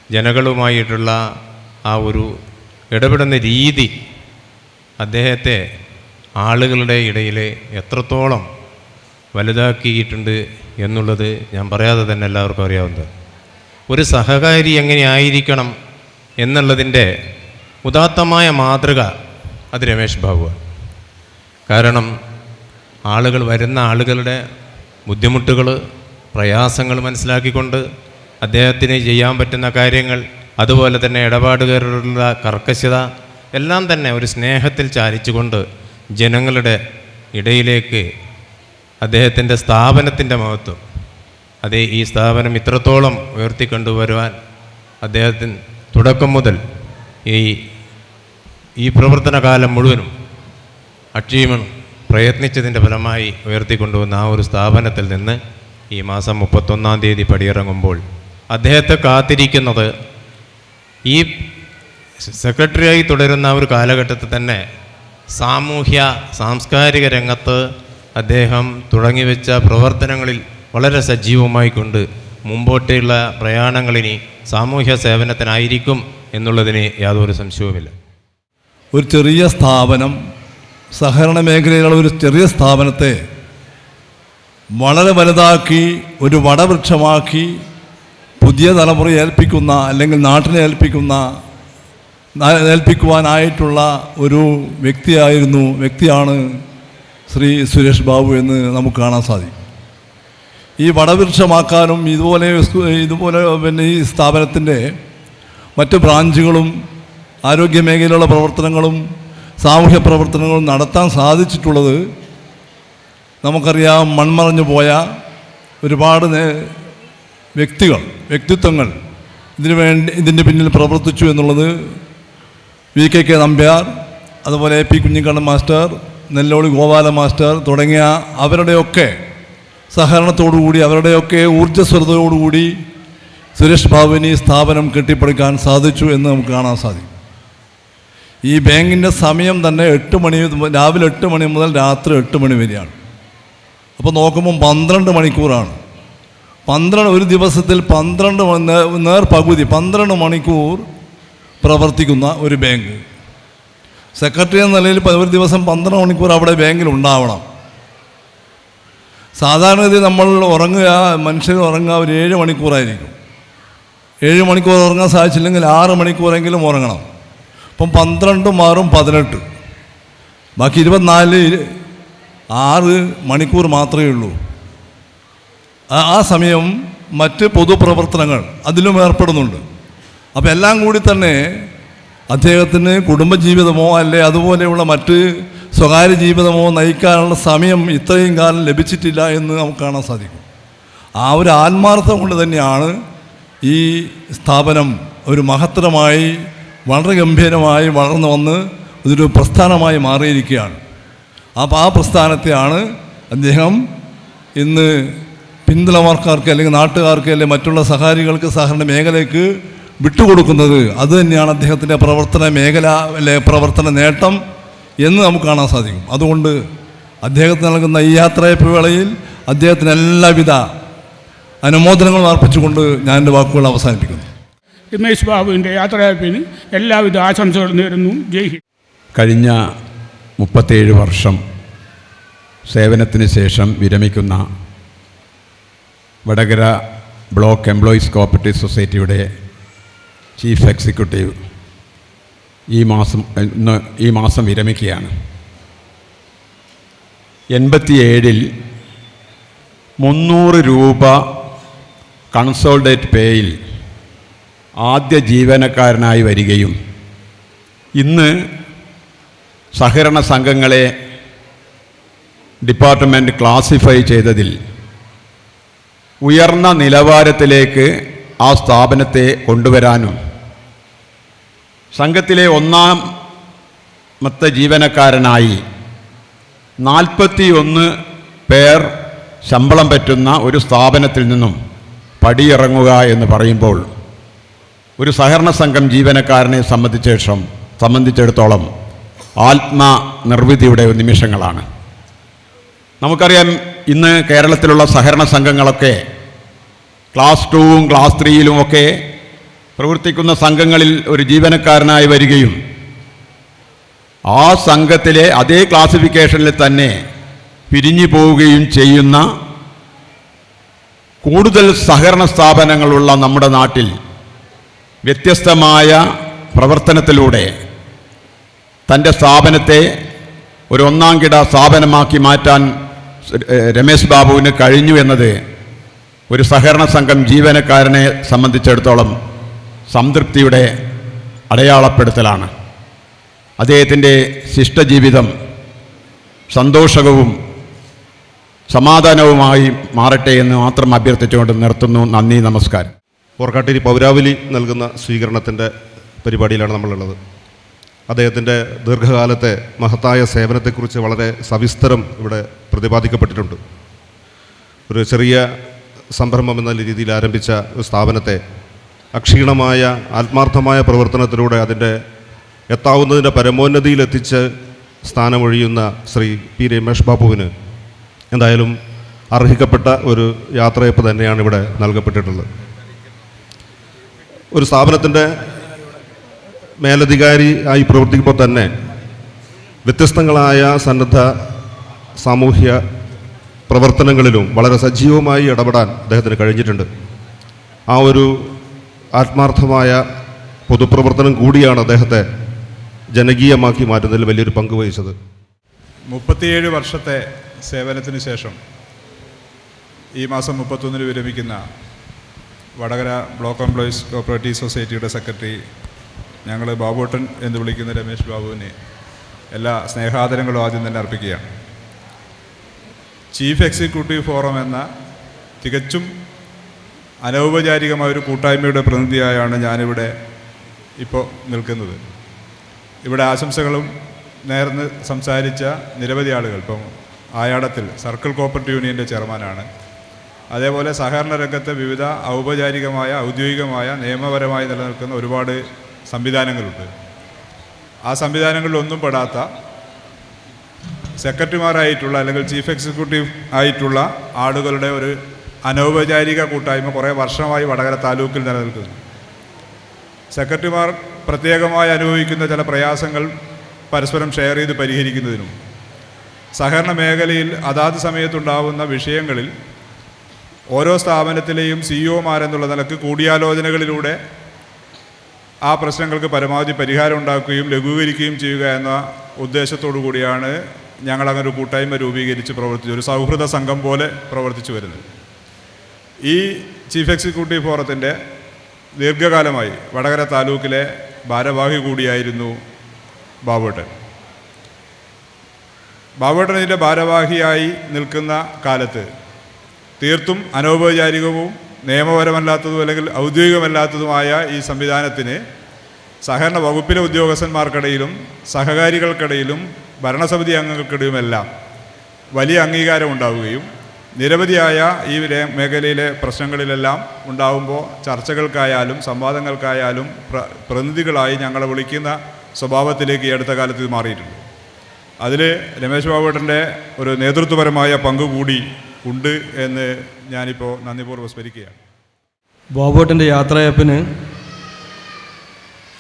ജനങ്ങളുമായിട്ടുള്ള ആ ഒരു ഇടപെടുന്ന രീതി അദ്ദേഹത്തെ ആളുകളുടെ ഇടയിൽ എത്രത്തോളം വലുതാക്കിയിട്ടുണ്ട് എന്നുള്ളത് ഞാൻ പറയാതെ തന്നെ എല്ലാവർക്കും അറിയാവുന്നത്. ഒരു സഹകാരി എങ്ങനെയായിരിക്കണം എന്നുള്ളതിൻ്റെ ഉദാത്തമായ മാതൃക അത് രമേഷ് ബാബുവാണ്. കാരണം വരുന്ന ആളുകളുടെ ബുദ്ധിമുട്ടുകൾ, പ്രയാസങ്ങൾ മനസ്സിലാക്കിക്കൊണ്ട് അദ്ദേഹത്തിന് ചെയ്യാൻ പറ്റുന്ന കാര്യങ്ങൾ, അതുപോലെ തന്നെ ഇടപാടുകാരുടെ കർക്കശത എല്ലാം തന്നെ ഒരു സ്നേഹത്തിൽ ചാലിച്ചുകൊണ്ട് ജനങ്ങളുടെ ഇടയിലേക്ക് അദ്ദേഹത്തിൻ്റെ സ്ഥാപനത്തിൻ്റെ മഹത്വം, അതേ ഈ സ്ഥാപനം ഇത്രത്തോളം ഉയർത്തിക്കൊണ്ടുവരുവാൻ അദ്ദേഹത്തിന് തുടക്കം മുതൽ ഈ പ്രവർത്തന കാലം മുഴുവനും അക്ഷീണം പ്രയത്നിച്ചതിൻ്റെ ഫലമായി ഉയർത്തിക്കൊണ്ടുവന്ന ആ ഒരു സ്ഥാപനത്തിൽ നിന്ന് ഈ മാസം 31-ാം തീയതി പടിയിറങ്ങുമ്പോൾ അദ്ദേഹത്തെ കാത്തിരിക്കുന്നത് ഈ സെക്രട്ടറിയായി തുടരുന്ന ഒരു കാലഘട്ടത്തിൽ തന്നെ സാംസ്കാരിക രംഗത്ത് അദ്ദേഹം തുടങ്ങിവെച്ച പ്രവർത്തനങ്ങളിൽ വളരെ സജീവമായി കൊണ്ട് മുമ്പോട്ടുള്ള പ്രയാണങ്ങളിനി സാമൂഹ്യ സേവനത്തിനായിരിക്കും എന്നുള്ളതിന് യാതൊരു സംശയവുമില്ല. ഒരു ചെറിയ സ്ഥാപനം, സഹകരണ മേഖലയിലുള്ള ഒരു ചെറിയ സ്ഥാപനത്തെ വളരെ വലുതാക്കി ഒരു വടവൃക്ഷമാക്കി പുതിയ തലമുറയെ ഏൽപ്പിക്കുന്ന, അല്ലെങ്കിൽ നാട്ടിനെ ഏൽപ്പിക്കുവാനായിട്ടുള്ള ഒരു വ്യക്തിയാണ് ശ്രീ സുരേഷ് ബാബു എന്ന് നമുക്ക് കാണാൻ സാധിക്കും. ഈ വടവൃക്ഷമാക്കാനും ഇതുപോലെ പിന്നെ ഈ സ്ഥാപനത്തിൻ്റെ മറ്റ് ബ്രാഞ്ചുകളും ആരോഗ്യ മേഖലയിലുള്ള പ്രവർത്തനങ്ങളും സാമൂഹ്യ പ്രവർത്തനങ്ങളും നടത്താൻ സാധിച്ചിട്ടുള്ളത് നമുക്കറിയാം. മൺമറഞ്ഞു പോയ ഒരുപാട് വ്യക്തിത്വങ്ങൾ ഇതിൻ്റെ പിന്നിൽ പ്രവർത്തിച്ചു എന്നുള്ളത് VK നമ്പ്യാർ, അതുപോലെ P Kunhikannan master, Nelloli Gopala master തുടങ്ങിയ അവരുടെയൊക്കെ സഹകരണത്തോടുകൂടി, അവരുടെയൊക്കെ ഊർജ്ജസ്വലതയോടുകൂടി സുരേഷ് ബാബുവിന് ഈ സ്ഥാപനം കെട്ടിപ്പടുക്കാൻ സാധിച്ചു എന്ന് നമുക്ക് കാണാൻ സാധിക്കും. ഈ ബാങ്കിൻ്റെ സമയം തന്നെ രാവിലെ 8 മണി മുതൽ രാത്രി 8 മണി വരെയാണ്. അപ്പോൾ നോക്കുമ്പോൾ 12 മണിക്കൂറാണ്. ഒരു ദിവസത്തിൽ 12 മണിക്കൂർ പ്രവർത്തിക്കുന്ന ഒരു ബാങ്ക്. സെക്രട്ടറി എന്ന നിലയിൽ ഒരു ദിവസം 12 മണിക്കൂർ അവിടെ ബാങ്കിൽ ഉണ്ടാവണം. സാധാരണഗതി നമ്മൾ മനുഷ്യർ ഉറങ്ങുക ഒരു 7 മണിക്കൂറായിരിക്കും. 7 മണിക്കൂർ ഉറങ്ങാൻ സാധിച്ചില്ലെങ്കിൽ 6 മണിക്കൂറെങ്കിലും ഉറങ്ങണം. അപ്പം 12 മാറും 18, ബാക്കി 6 മണിക്കൂർ മാത്രമേ ഉള്ളൂ. ആ സമയം മറ്റ് പൊതുപ്രവർത്തനങ്ങൾ അതിലും ഏർപ്പെടുന്നുണ്ട്. അപ്പോൾ എല്ലാം കൂടി തന്നെ അദ്ദേഹത്തിന് കുടുംബജീവിതമോ അതുപോലെയുള്ള മറ്റ് സ്വകാര്യ ജീവിതമോ നയിക്കാനുള്ള സമയം ഇത്രയും കാലം ലഭിച്ചിട്ടില്ല എന്ന് നമുക്ക് കാണാൻ സാധിക്കും. ആ ഒരു ആത്മാർത്ഥം കൊണ്ട് തന്നെയാണ് ഈ സ്ഥാപനം ഒരു മഹത്തരമായി വളരെ ഗംഭീരമായി വളർന്നു വന്ന് ഇതൊരു പ്രസ്ഥാനമായി മാറിയിരിക്കുകയാണ്. അപ്പോൾ ആ പ്രസ്ഥാനത്തെയാണ് അദ്ദേഹം ഇന്ന് പിന്തുണമാർക്കാർക്ക്, അല്ലെങ്കിൽ നാട്ടുകാർക്ക്, അല്ലെങ്കിൽ മറ്റുള്ള സഹകാരികൾക്ക്, സഹകരണ മേഖലയ്ക്ക് വിട്ടുകൊടുക്കുന്നത്. അതുതന്നെയാണ് അദ്ദേഹത്തിൻ്റെ പ്രവർത്തന നേട്ടം എന്ന് നമുക്ക് കാണാൻ സാധിക്കും. അതുകൊണ്ട് അദ്ദേഹത്തിന് നൽകുന്ന ഈ യാത്രയപ്പ് വേളയിൽ അദ്ദേഹത്തിന് എല്ലാവിധ അനുമോദനങ്ങളും അർപ്പിച്ചുകൊണ്ട് ഞാൻ എൻ്റെ വാക്കുകൾ അവസാനിപ്പിക്കുന്നു. രമേഷ് ബാബുവിൻ്റെ യാത്രയപ്പിന് എല്ലാവിധ ആശംസകളും നേരുന്നു. ജയ് ഹിന്ദ്. കഴിഞ്ഞ 37 വർഷം സേവനത്തിന് ശേഷം വിരമിക്കുന്ന വടകര ബ്ലോക്ക് എംപ്ലോയീസ് കോഓപ്പറേറ്റീവ് സൊസൈറ്റിയുടെ ചീഫ് എക്സിക്യൂട്ടീവ് ഈ മാസം വിരമിക്കുകയാണ്. 87-ൽ 300 രൂപ കൺസോൾഡേറ്റ് പേയിൽ ആദ്യ ജീവനക്കാരനായി വരികയും ഇന്ന് സഹകരണ സംഘങ്ങളെ ഡിപ്പാർട്ട്മെൻറ്റ് ക്ലാസിഫൈ ചെയ്തതിൽ ഉയർന്ന നിലവാരത്തിലേക്ക് ആ സ്ഥാപനത്തെ കൊണ്ടുവരാനും സംഘത്തിലെ ഒന്നാമത്തെ ജീവനക്കാരനായി 41 പേർ ശമ്പളം പറ്റുന്ന ഒരു സ്ഥാപനത്തിൽ നിന്നും പടിയിറങ്ങുക എന്ന് പറയുമ്പോൾ ഒരു സഹകരണ സംഘം ജീവനക്കാരനെ സംബന്ധിച്ചിടത്തോളം ആത്മനിർവൃതിയുടെ നിമിഷങ്ങളാണ്. നമുക്കറിയാം, ഇന്ന് കേരളത്തിലുള്ള സഹകരണ സംഘങ്ങളൊക്കെ ക്ലാസ് 2ഉം ക്ലാസ് 3യിലുമൊക്കെ പ്രവർത്തിക്കുന്ന സംഘങ്ങളിൽ ഒരു ജീവനക്കാരനായി വരികയും ആ സംഘത്തിലെ അതേ ക്ലാസിഫിക്കേഷനിൽ തന്നെ പിരിഞ്ഞു പോവുകയും ചെയ്യുന്ന കൂടുതൽ സഹകരണ സ്ഥാപനങ്ങളുള്ള നമ്മുടെ നാട്ടിൽ വ്യത്യസ്തമായ പ്രവർത്തനത്തിലൂടെ തൻ്റെ സ്ഥാപനത്തെ ഒരു ഒന്നാംകിട സ്ഥാപനമാക്കി മാറ്റാൻ രമേശ് ബാബുവിന് കഴിഞ്ഞു എന്നത് ഒരു സഹകരണ സംഘം ജീവനക്കാരനെ സംബന്ധിച്ചിടത്തോളം സംതൃപ്തിയുടെ അടയാളപ്പെടുത്തലാണ്. അദ്ദേഹത്തിൻ്റെ ശിഷ്ടജീവിതം സന്തോഷകവും സമാധാനവുമായി മാറട്ടെ എന്ന് മാത്രം അഭ്യർത്ഥിച്ചുകൊണ്ട് നിർത്തുന്നു. നന്ദി, നമസ്കാരം. ഓർക്കാട്ടേരി പൗരാവലി നൽകുന്ന സ്വീകരണത്തിൻ്റെ പരിപാടിയിലാണ് നമ്മളുള്ളത്. അദ്ദേഹത്തിൻ്റെ ദീർഘകാലത്തെ മഹത്തായ സേവനത്തെക്കുറിച്ച് വളരെ സവിസ്തരം ഇവിടെ പ്രതിപാദിക്കപ്പെട്ടിട്ടുണ്ട്. ഒരു ചെറിയ സംരംഭം എന്ന രീതിയിൽ ആരംഭിച്ച ഒരു സ്ഥാപനത്തെ അക്ഷീണമായ ആത്മാർത്ഥമായ പ്രവർത്തനത്തിലൂടെ അതിൻ്റെ എത്താവുന്നതിൻ്റെ പരമോന്നതിയിലെത്തിച്ച് സ്ഥാനമൊഴിയുന്ന ശ്രീ പി രമേഷ് ബാബുവിന് എന്തായാലും അർഹിക്കപ്പെട്ട ഒരു യാത്രയപ്പ് തന്നെയാണ് ഇവിടെ നൽകപ്പെട്ടിട്ടുള്ളത്. ഒരു സ്ഥാപനത്തിൻ്റെ മേലധികാരി ആയി പ്രവർത്തിക്കുമ്പോൾ തന്നെ വ്യത്യസ്തങ്ങളായ സന്നദ്ധ സാമൂഹ്യ പ്രവർത്തനങ്ങളിലും വളരെ സജീവമായി ഇടപെടാൻ അദ്ദേഹത്തിന് കഴിഞ്ഞിട്ടുണ്ട്. ആ ഒരു ആത്മാർത്ഥമായ പൊതുപ്രവർത്തനം കൂടിയാണ് അദ്ദേഹത്തെ ജനകീയമാക്കി മാറ്റുന്നതിൽ വലിയൊരു പങ്ക് വഹിച്ചത്. 37 വർഷത്തെ സേവനത്തിന് ശേഷം ഈ മാസം 31 വിരമിക്കുന്ന വടകര ബ്ലോക്ക് എംപ്ലോയീസ് കോപ്പറേറ്റീവ് സൊസൈറ്റിയുടെ സെക്രട്ടറി, ഞങ്ങൾ ബാബുട്ടൻ എന്ന് വിളിക്കുന്ന രമേശ് ബാബുവിന് എല്ലാ സ്നേഹാദരങ്ങളും ആദ്യം തന്നെ അർപ്പിക്കുകയാണ്. ചീഫ് എക്സിക്യൂട്ടീവ് ഫോറം എന്ന തികച്ചും അനൗപചാരികമായൊരു കൂട്ടായ്മയുടെ പ്രതിനിധിയായാണ് ഞാനിവിടെ ഇപ്പോൾ നിൽക്കുന്നത്. ഇവിടെ ആശംസകളും നേർന്ന് സംസാരിച്ച നിരവധി ആളുകൾ, ഇപ്പം ആയാടത്തിൽ സർക്കിൾ കോപ്പറേറ്റീവ് യൂണിയൻ്റെ ചെയർമാനാണ്. അതേപോലെ സഹകരണ രംഗത്തെ വിവിധ ഔപചാരികമായ ഔദ്യോഗികമായ നിയമപരമായി നിലനിൽക്കുന്ന ഒരുപാട് സംവിധാനങ്ങളുണ്ട്. ആ സംവിധാനങ്ങളിലൊന്നും പെടാത്ത സെക്രട്ടറിമാരായിട്ടുള്ള അല്ലെങ്കിൽ ചീഫ് എക്സിക്യൂട്ടീവ് ആയിട്ടുള്ള ആളുകളുടെ ഒരു അനൗപചാരിക കൂട്ടായ്മ കുറേ വർഷമായി വടകര താലൂക്കിൽ നിലനിൽക്കുന്നു. സെക്രട്ടറിമാർ പ്രത്യേകമായി അനുഭവിക്കുന്ന ചില പ്രയാസങ്ങൾ പരസ്പരം ഷെയർ ചെയ്ത് പരിഹരിക്കുന്നതിനും സഹകരണ മേഖലയിൽ അതാത് സമയത്തുണ്ടാകുന്ന വിഷയങ്ങളിൽ ഓരോ സ്ഥാപനത്തിലെയും സിഇഒമാരെന്നുള്ള നിലക്ക് കൂടിയാലോചനകളിലൂടെ ആ പ്രശ്നങ്ങൾക്ക് പരമാവധി പരിഹാരം ഉണ്ടാക്കുകയും ലഘൂകരിക്കുകയും ചെയ്യുക എന്ന ഉദ്ദേശത്തോടു കൂടിയാണ് ഞങ്ങളങ്ങനെ ഒരു കൂട്ടായ്മ രൂപീകരിച്ച് പ്രവർത്തിച്ചു, ഒരു സൗഹൃദ സംഘം പോലെ പ്രവർത്തിച്ചു വരുന്നത്. ഈ ചീഫ് എക്സിക്യൂട്ടീവ് ഫോറത്തിൻ്റെ ദീർഘകാലമായി വടകര താലൂക്കിലെ ഭാരവാഹി കൂടിയായിരുന്നു ബാബുട്ടൻ. ബാബുട്ടൻ ഇതിൻ്റെ ഭാരവാഹിയായി നിൽക്കുന്ന കാലത്ത് തീർത്തും അനൗപചാരികവും നിയമപരമല്ലാത്തതും അല്ലെങ്കിൽ ഔദ്യോഗികമല്ലാത്തതുമായ ഈ സംവിധാനത്തിന് സഹകരണ വകുപ്പിലെ ഉദ്യോഗസ്ഥന്മാർക്കിടയിലും സഹകാരികൾക്കിടയിലും ഭരണസമിതി അംഗങ്ങൾക്കിടയുമെല്ലാം വലിയ അംഗീകാരം ഉണ്ടാവുകയും നിരവധിയായ ഈ മേഖലയിലെ പ്രശ്നങ്ങളിലെല്ലാം ഉണ്ടാകുമ്പോൾ ചർച്ചകൾക്കായാലും സംവാദങ്ങൾക്കായാലും പ്രതിനിധികളായി ഞങ്ങളെ വിളിക്കുന്ന സ്വഭാവത്തിലേക്ക് ഈ അടുത്ത കാലത്ത് ഇത് മാറിയിട്ടുണ്ട്. അതിൽ രമേശ് ബാബുട്ടൻ്റെ ഒരു നേതൃത്വപരമായ പങ്ക് കൂടി ഉണ്ട് എന്ന് ഞാനിപ്പോൾ നന്ദിപൂർവ്വം സ്മരിക്കുകയാണ്. ബാബുട്ടൻ്റെ യാത്രയപ്പിന്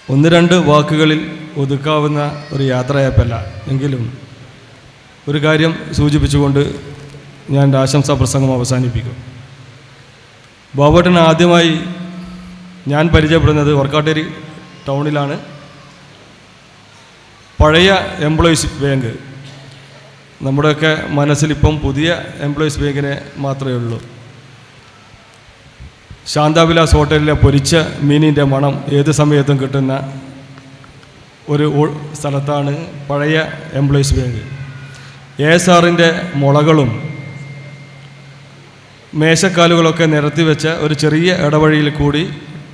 1-2 വാക്കുകളിൽ ഒതുക്കാവുന്ന ഒരു യാത്രയപ്പല്ല. എങ്കിലും ഒരു കാര്യം സൂചിപ്പിച്ചുകൊണ്ട് ഞാൻ എൻ്റെ ആശംസാ പ്രസംഗം അവസാനിപ്പിക്കും. ബാബുട്ടൻ ആദ്യമായി ഞാൻ പരിചയപ്പെടുന്നത് ഓർക്കാട്ടേരി ടൗണിലാണ്. പഴയ എംപ്ലോയീസ് ബാങ്ക്, നമ്മുടെയൊക്കെ മനസ്സിലിപ്പം പുതിയ എംപ്ലോയീസ് ബാങ്കിനെ മാത്രമേ ഉള്ളൂ. ശാന്താവിലാസ് ഹോട്ടലിലെ പൊരിച്ച മീനിൻ്റെ മണം ഏത് സമയത്തും കിട്ടുന്ന ഒരു സ്ഥലത്താണ് പഴയ എംപ്ലോയീസ് ബാങ്ക്. ASRൻ്റെ മുളകളും മേശക്കാലുകളൊക്കെ നിരത്തി വെച്ച ഒരു ചെറിയ ഇടവഴിയിൽ കൂടി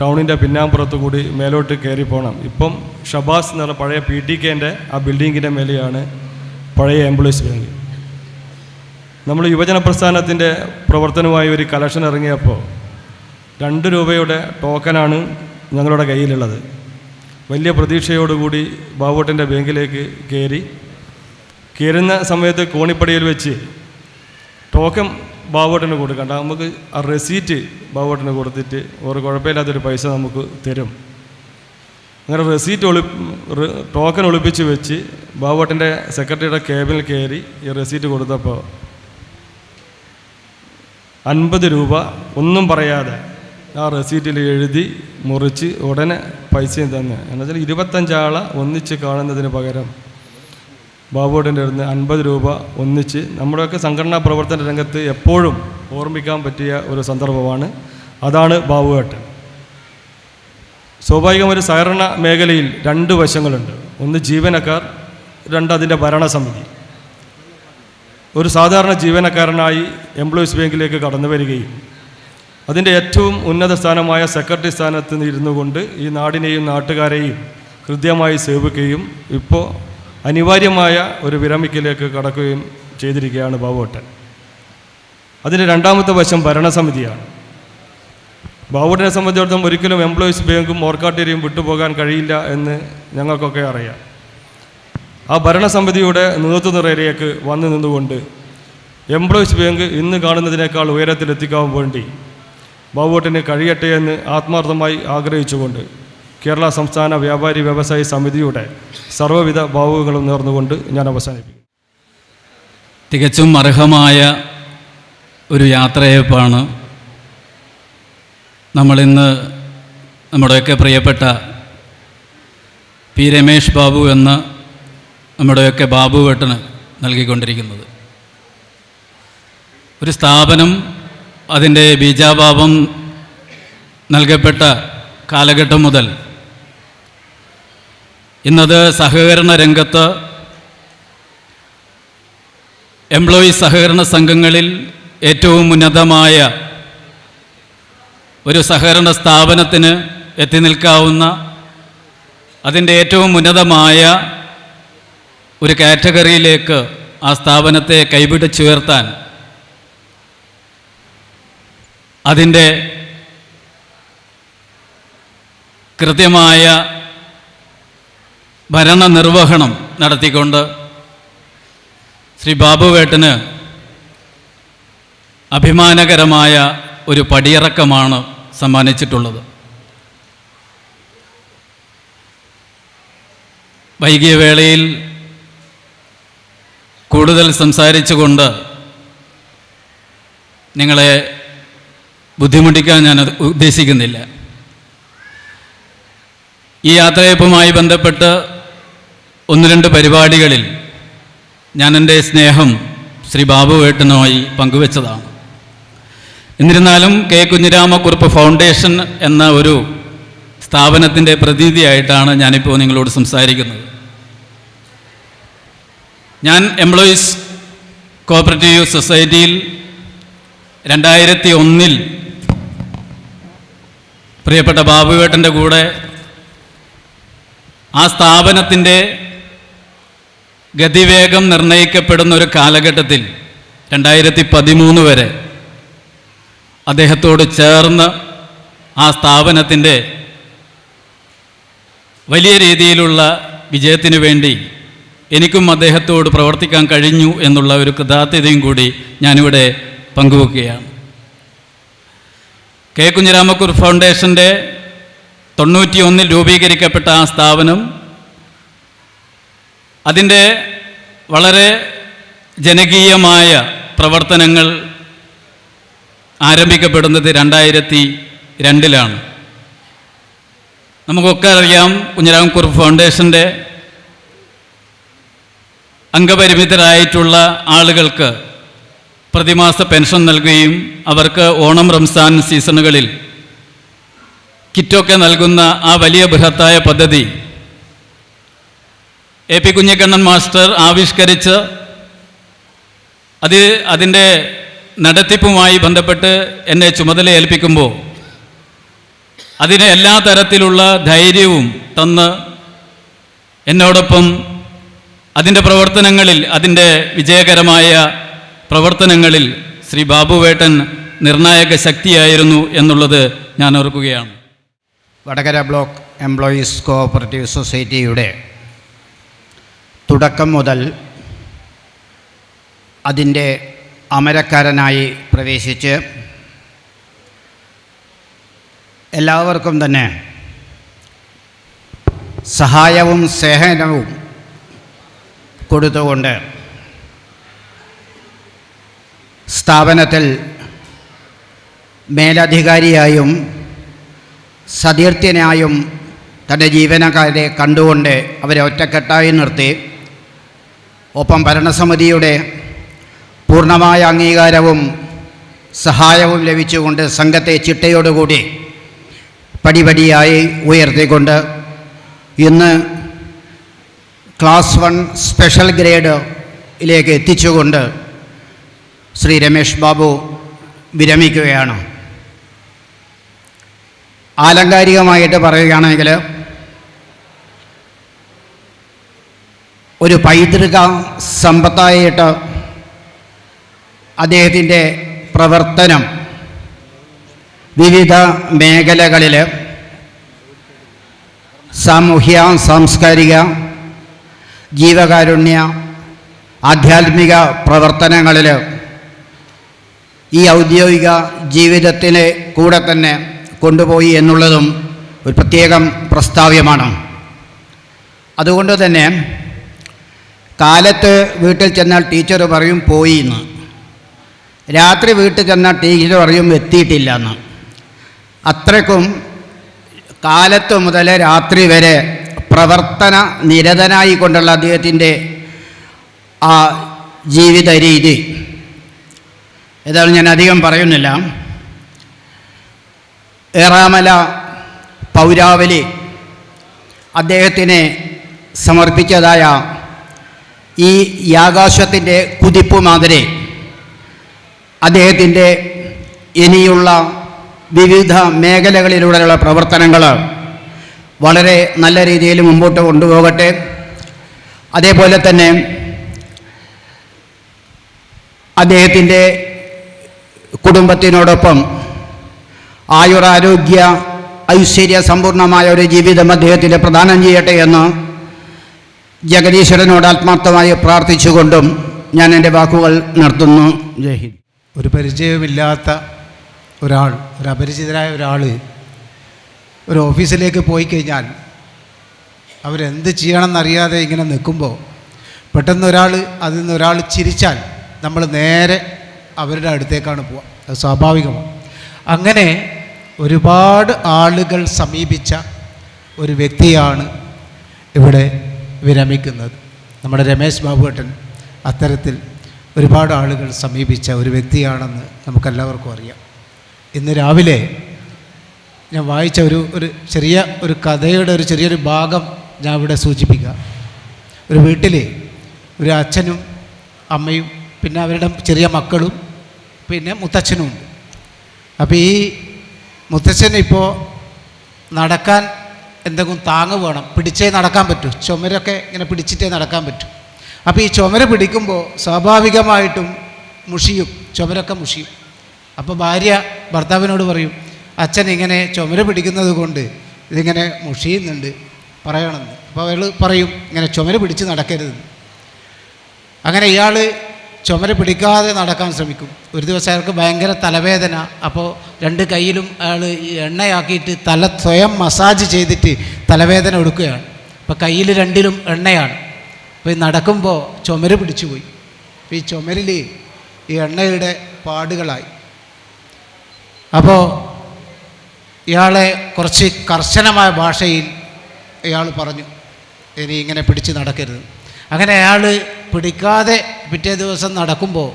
ടൗണിൻ്റെ പിന്നാമ്പുറത്ത് കൂടി മേലോട്ട് കയറി പോകണം. ഇപ്പം ഷബാസ് എന്ന് പറഞ്ഞ പഴയ PTKൻ്റെ ആ ബിൽഡിങ്ങിൻ്റെ മേലെയാണ് പഴയ എംപ്ലോയീസ് ബാങ്ക്. നമ്മൾ യുവജന പ്രസ്ഥാനത്തിൻ്റെ പ്രവർത്തനവുമായി ഒരു കളക്ഷൻ ഇറങ്ങിയപ്പോൾ 2 രൂപയുടെ ടോക്കനാണ് ഞങ്ങളുടെ കയ്യിലുള്ളത്. വലിയ പ്രതീക്ഷയോടുകൂടി ബാബുവേട്ടൻ്റെ ബാങ്കിലേക്ക് കയറുന്ന സമയത്ത് കോണിപ്പടിയിൽ വെച്ച് ടോക്കൺ ബാബുവേട്ടന് കൊടുക്കണ്ട, നമുക്ക് ആ റെസീറ്റ് ബാബുവേട്ടന് കൊടുത്തിട്ട് ഒരു കുഴപ്പമില്ലാത്തൊരു പൈസ നമുക്ക് തരും. അങ്ങനെ റെസീറ്റ് ടോക്കൺ ഒളിപ്പിച്ച് വെച്ച് ബാബുവേട്ടൻ്റെ സെക്രട്ടറിയുടെ ക്യാബിനിൽ കയറി ഈ റെസീറ്റ് കൊടുത്തപ്പോൾ 50 രൂപ ഒന്നും പറയാതെ ആ റെസീറ്റിൽ എഴുതി മുറിച്ച് ഉടനെ പൈസയും തന്നെ. എന്നുവെച്ചാൽ 25 ആളെ ഒന്നിച്ച് കാണുന്നതിന് പകരം ബാബുവേട്ടൻ്റെ അടുത്ത് 50 രൂപ ഒന്നിച്ച് നമ്മുടെയൊക്കെ സംഘടനാ പ്രവർത്തന രംഗത്ത് എപ്പോഴും ഓർമ്മിക്കാൻ പറ്റിയ ഒരു സന്ദർഭമാണ്. അതാണ് ബാബുവേട്ടൻ. സ്വാഭാവികം ഒരു സഹകരണ മേഖലയിൽ 2 വശങ്ങളുണ്ട്. ഒന്ന് ജീവനക്കാർ, 2 അതിൻ്റെ ഭരണസമിതി. ഒരു സാധാരണ ജീവനക്കാരനായി എംപ്ലോയീസ് ബാങ്കിലേക്ക് കടന്നു വരികയും അതിൻ്റെ ഏറ്റവും ഉന്നത സ്ഥാനമായ സെക്രട്ടറി സ്ഥാനത്ത് ഇരുന്നു കൊണ്ട് ഈ നാടിനെയും നാട്ടുകാരെയും കൃത്യമായി സേവിക്കുകയും ഇപ്പോൾ അനിവാര്യമായ ഒരു വിരമിക്കലേക്ക് കടക്കുകയും ചെയ്തിരിക്കുകയാണ് ബാബുവേട്ടൻ. അതിൻ്റെ രണ്ടാമത്തെ വശം ഭരണസമിതിയാണ്. ബാബുവേട്ടനെ സംബന്ധിച്ചിടത്തോളം ഒരിക്കലും എംപ്ലോയീസ് ബാങ്കും ഓർക്കാട്ടേരിയും വിട്ടുപോകാൻ കഴിയില്ല എന്ന് ഞങ്ങൾക്കൊക്കെ അറിയാം. ആ ഭരണസമിതിയുടെ നേതൃത്വനിരയിലേക്ക് വന്നു നിന്നുകൊണ്ട് എംപ്ലോയീസ് ബാങ്ക് ഇന്ന് കാണുന്നതിനേക്കാൾ ഉയരത്തിലെത്തിക്കാൻ വേണ്ടി ബാബുവേട്ടന് കഴിയട്ടെ എന്ന് ആത്മാർത്ഥമായി ആഗ്രഹിച്ചുകൊണ്ട് കേരള സംസ്ഥാന വ്യാപാരി വ്യവസായി സമിതിയുടെ സർവ്വവിധ ഭാവുകങ്ങളും നേർന്നുകൊണ്ട് ഞാൻ അവസാനിപ്പിക്കും. തികച്ചും അർഹമായ ഒരു യാത്രയപ്പാണ് നമ്മളിന്ന് നമ്മുടെയൊക്കെ പ്രിയപ്പെട്ട പി. രമേഷ് ബാബു എന്ന നമ്മുടെയൊക്കെ ബാബുവേട്ടന് നൽകിക്കൊണ്ടിരിക്കുന്നത്. ഒരു സ്ഥാപനം അതിൻ്റെ ബീജാഭാവം നൽകപ്പെട്ട കാലഘട്ടം മുതൽ ഇന്നത് സഹകരണ രംഗത്ത് എംപ്ലോയീസ് സഹകരണ സംഘങ്ങളിൽ ഏറ്റവും ഉന്നതമായ ഒരു സഹകരണ സ്ഥാപനത്തിന് എത്തി നിൽക്കാവുന്ന അതിൻ്റെ ഏറ്റവും ഉന്നതമായ ഒരു കാറ്റഗറിയിലേക്ക് ആ സ്ഥാപനത്തെ കൈപിടിച്ചുയർത്താൻ അതിൻ്റെ കൃത്യമായ ഭരണനിർവഹണം നടത്തിക്കൊണ്ട് ശ്രീ ബാബുവേട്ടന് അഭിമാനകരമായ ഒരു പടിയിറക്കമാണ് സമ്മാനിച്ചിട്ടുള്ളത്. വൈകിയ വേളയിൽ കൂടുതൽ സംസാരിച്ചുകൊണ്ട് നിങ്ങളെ ബുദ്ധിമുട്ടിക്കാൻ ഞാൻ ഉദ്ദേശിക്കുന്നില്ല. ഈ യാത്രയപ്പുമായി ബന്ധപ്പെട്ട് 1-2 പരിപാടികളിൽ ഞാൻ എൻ്റെ സ്നേഹം ശ്രീ ബാബുവേട്ടനുമായി പങ്കുവെച്ചതാണ്. എന്നിരുന്നാലും കെ കുഞ്ഞിരാമക്കുറുപ്പ് ഫൗണ്ടേഷൻ എന്ന ഒരു സ്ഥാപനത്തിൻ്റെ പ്രതിനിധിയായിട്ടാണ് ഞാനിപ്പോൾ നിങ്ങളോട് സംസാരിക്കുന്നത്. ഞാൻ എംപ്ലോയീസ് കോഓപ്പറേറ്റീവ് സൊസൈറ്റിയിൽ 2001 പ്രിയപ്പെട്ട ബാബുവേട്ടൻ്റെ കൂടെ ആ സ്ഥാപനത്തിൻ്റെ ഗതിവേഗം നിർണയിക്കപ്പെടുന്ന ഒരു കാലഘട്ടത്തിൽ 2013 വരെ അദ്ദേഹത്തോട് ചേർന്ന് ആ സ്ഥാപനത്തിൻ്റെ വലിയ രീതിയിലുള്ള വിജയത്തിന് വേണ്ടി എനിക്കും അദ്ദേഹത്തോട് പ്രവർത്തിക്കാൻ കഴിഞ്ഞു എന്നുള്ള ഒരു കൃതാർത്ഥതയും കൂടി ഞാനിവിടെ പങ്കുവെക്കുകയാണ്. കെ കുഞ്ഞിരാമക്കുറുപ്പ് ഫൗണ്ടേഷൻ്റെ 91 രൂപീകരിക്കപ്പെട്ട ആ സ്ഥാപനം അതിൻ്റെ വളരെ ജനകീയമായ പ്രവർത്തനങ്ങൾ ആരംഭിക്കപ്പെടുന്നത് 2002 നമുക്കൊക്കെ അറിയാം. കുഞ്ഞിരാമക്കുറുപ്പ് ഫൗണ്ടേഷൻ്റെ അംഗപരിമിതരായിട്ടുള്ള ആളുകൾക്ക് പ്രതിമാസ പെൻഷൻ നൽകുകയും അവർക്ക് ഓണം റംസാൻ സീസണുകളിൽ കിറ്റൊക്കെ നൽകുന്ന ആ വലിയ ബൃഹത്തായ പദ്ധതി എ പി കുഞ്ഞിക്കണ്ണൻ മാസ്റ്റർ ആവിഷ്കരിച്ച് അതിൻ്റെ നടത്തിപ്പുമായി ബന്ധപ്പെട്ട് എന്നെ ചുമതല ഏൽപ്പിക്കുമ്പോൾ അതിന് എല്ലാ തരത്തിലുള്ള ധൈര്യവും തന്ന് എന്നോടൊപ്പം അതിൻ്റെ പ്രവർത്തനങ്ങളിൽ, അതിൻ്റെ വിജയകരമായ പ്രവർത്തനങ്ങളിൽ ശ്രീ ബാബുവേട്ടൻ നിർണായക ശക്തിയായിരുന്നു എന്നുള്ളത് ഞാൻ ഓർക്കുകയാണ്. വടകര ബ്ലോക്ക് എംപ്ലോയീസ് കോഓപ്പറേറ്റീവ് സൊസൈറ്റിയുടെ തുടക്കം മുതൽ അതിൻ്റെ അമരക്കാരനായി പ്രവേശിച്ച് എല്ലാവർക്കും തന്നെ സഹായവും സേവനവും കൊടുത്തുകൊണ്ട് സ്ഥാപനത്തിൽ മേലധികാരിയായും സതീർത്ഥ്യനായും തൻ്റെ ജീവനക്കാരെ കണ്ടുകൊണ്ട് അവരെ ഒറ്റക്കെട്ടായി നിർത്തി, ഒപ്പം ഭരണസമിതിയുടെ പൂർണ്ണമായ അംഗീകാരവും സഹായവും ലഭിച്ചുകൊണ്ട് സംഘത്തെ ചിട്ടയോടുകൂടി പടിപടിയായി ഉയർത്തിക്കൊണ്ട് ഇന്ന് ക്ലാസ് 1 സ്പെഷ്യൽ ഗ്രേഡിലേക്ക് എത്തിച്ചുകൊണ്ട് ശ്രീ രമേഷ് ബാബു വിരമിക്കുകയാണ്. ആലങ്കാരികമായിട്ട് പറയുകയാണെങ്കിൽ ഒരു പൈതൃക സമ്പത്തായിട്ട് അദ്ദേഹത്തിൻ്റെ പ്രവർത്തനം വിവിധ മേഖലകളിൽ സാമൂഹ്യ, സാംസ്കാരിക, ജീവകാരുണ്യ, ആധ്യാത്മിക പ്രവർത്തനങ്ങളിൽ ഈ ഔദ്യോഗിക ജീവിതത്തിലെ കൂടെ തന്നെ കൊണ്ടുപോയി എന്നുള്ളതും ഒരു പ്രത്യേകം പ്രസ്താവ്യമാണ്. അതുകൊണ്ട് തന്നെ കാലത്ത് വീട്ടിൽ ചെന്നാൽ ടീച്ചർ പറയും പോയി എന്ന്, രാത്രി വീട്ടിൽ ചെന്നാൽ ടീച്ചർ പറയും എത്തിയിട്ടില്ല എന്ന്. അത്രയ്ക്കും കാലത്ത് മുതൽ രാത്രി വരെ പ്രവർത്തന നിരതനായിക്കൊണ്ടുള്ള അദ്ദേഹത്തിൻ്റെ ആ ജീവിത രീതി ഏതായാലും ഞാൻ അധികം പറയുന്നില്ല. ഏറാമല പൗരാവലി അദ്ദേഹത്തിന് സമർപ്പിച്ചതായ ഈ യാകാശത്തിൻ്റെ കുതിപ്പ് മാതിരി അദ്ദേഹത്തിൻ്റെ ഇനിയുള്ള വിവിധ മേഖലകളിലൂടെയുള്ള പ്രവർത്തനങ്ങൾ വളരെ നല്ല രീതിയിൽ മുമ്പോട്ട് കൊണ്ടുപോകട്ടെ. അതേപോലെ തന്നെ അദ്ദേഹത്തിൻ്റെ കുടുംബത്തിനോടൊപ്പം ആയുരാരോഗ്യ ഐശ്വര്യ സമ്പൂർണമായ ഒരു ജീവിതം അദ്ദേഹത്തിന് പ്രദാനം ചെയ്യട്ടെ എന്ന് ജഗദീശ്വരനോട് ആത്മാർത്ഥമായി പ്രാർത്ഥിച്ചുകൊണ്ടും ഞാൻ എൻ്റെ വാക്കുകൾ നിർത്തുന്നു. ജയ് ഹിന്ദ്. ഒരു പരിചയമില്ലാത്ത ഒരാൾ, ഒരു അപരിചിതരായ ഒരാൾ ഒരു ഓഫീസിലേക്ക് പോയി കഴിഞ്ഞാൽ അവരെന്ത് ചെയ്യണമെന്നറിയാതെ ഇങ്ങനെ നിൽക്കുമ്പോൾ പെട്ടെന്ന് അതിൽ നിന്ന് ഒരാൾ ചിരിച്ചാൽ നമ്മൾ നേരെ അവരുടെ അടുത്തേക്കാണ് പോവുക. അത് സ്വാഭാവികമാണ്. അങ്ങനെ ഒരുപാട് ആളുകൾ സമീപിച്ച ഒരു വ്യക്തിയാണ് ഇവിടെ വിരമിക്കുന്നത്. നമ്മുടെ രമേശ് ബാബുവേട്ടൻ അത്തരത്തിൽ ഒരുപാട് ആളുകൾ സമീപിച്ച ഒരു വ്യക്തിയാണെന്ന് നമുക്കെല്ലാവർക്കും അറിയാം. ഇന്ന് രാവിലെ ഞാൻ വായിച്ച ഒരു ചെറിയ ഒരു കഥയുടെ ചെറിയൊരു ഭാഗം ഞാൻ ഇവിടെ സൂചിപ്പിക്കാം. ഒരു വീട്ടിൽ ഒരു അച്ഛനും അമ്മയും പിന്നെ അവരുടെ ചെറിയ മക്കളും പിന്നെ മുത്തച്ഛനും ഉണ്ട്. അപ്പോൾ ഈ മുത്തച്ഛന് ഇപ്പോൾ നടക്കാൻ എന്തെങ്കിലും താങ്ങ് വേണം, പിടിച്ചേ നടക്കാൻ പറ്റൂ, ചുമരൊക്കെ ഇങ്ങനെ പിടിച്ചിട്ടേ നടക്കാൻ പറ്റൂ. അപ്പോൾ ഈ ചുമര പിടിക്കുമ്പോൾ സ്വാഭാവികമായിട്ടും മുഷിയും, ചുമരൊക്കെ മുഷിയും. അപ്പോൾ ഭാര്യ ഭർത്താവിനോട് പറയും, അച്ഛൻ ഇങ്ങനെ ചുമര പിടിക്കുന്നത് കൊണ്ട് ഇതിങ്ങനെ മുഷിയുന്നുണ്ട് പറയണമെന്ന്. അപ്പോൾ അയാൾ പറയും ഇങ്ങനെ ചുമര പിടിച്ച് നടക്കരുത്. അങ്ങനെ ഇയാൾ ചുമര പിടിക്കാതെ നടക്കാൻ ശ്രമിക്കും. ഒരു ദിവസം അയാൾക്ക് ഭയങ്കര തലവേദന. അപ്പോൾ രണ്ട് കയ്യിലും അയാൾ എണ്ണയാക്കിയിട്ട് തല സ്വയം മസാജ് ചെയ്തിട്ട് തലവേദന എടുക്കുകയാണ്. അപ്പോൾ കയ്യിൽ രണ്ടിലും എണ്ണയാണ്. അപ്പോൾ ഈ നടക്കുമ്പോൾ ചുമര് പിടിച്ചു പോയി. അപ്പോൾ ഈ ചുമരിൽ ഈ എണ്ണയുടെ പാടുകളായി. അപ്പോൾ ഇയാളെ കുറച്ച് കർശനമായ ഭാഷയിൽ ഇയാൾ പറഞ്ഞു, ഇനി ഇങ്ങനെ പിടിച്ച് നടക്കരുത്. അങ്ങനെ അയാൾ പിടിക്കാതെ പിറ്റേ ദിവസം നടക്കുമ്പോൾ